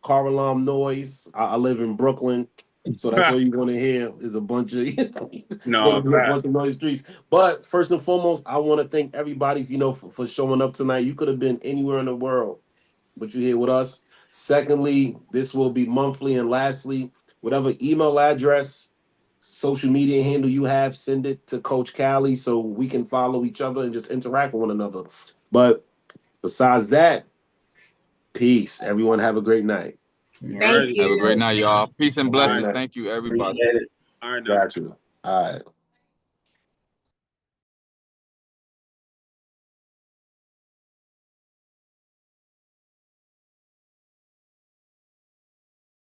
car alarm noise. I live in Brooklyn, so that's all you want to hear is a bunch of a bunch of noise streets. But first and foremost, I want to thank everybody, for showing up tonight. You could have been anywhere in the world, but you're here with us. Secondly, this will be monthly, and lastly, whatever email address, social media handle you have, send it to Coach Callie so we can follow each other and just interact with one another. But besides that, peace. Everyone have a great night. Thank you. Have a great night, y'all. Peace and blessings. Thank you, everybody. Appreciate it. All right. Got you. All right.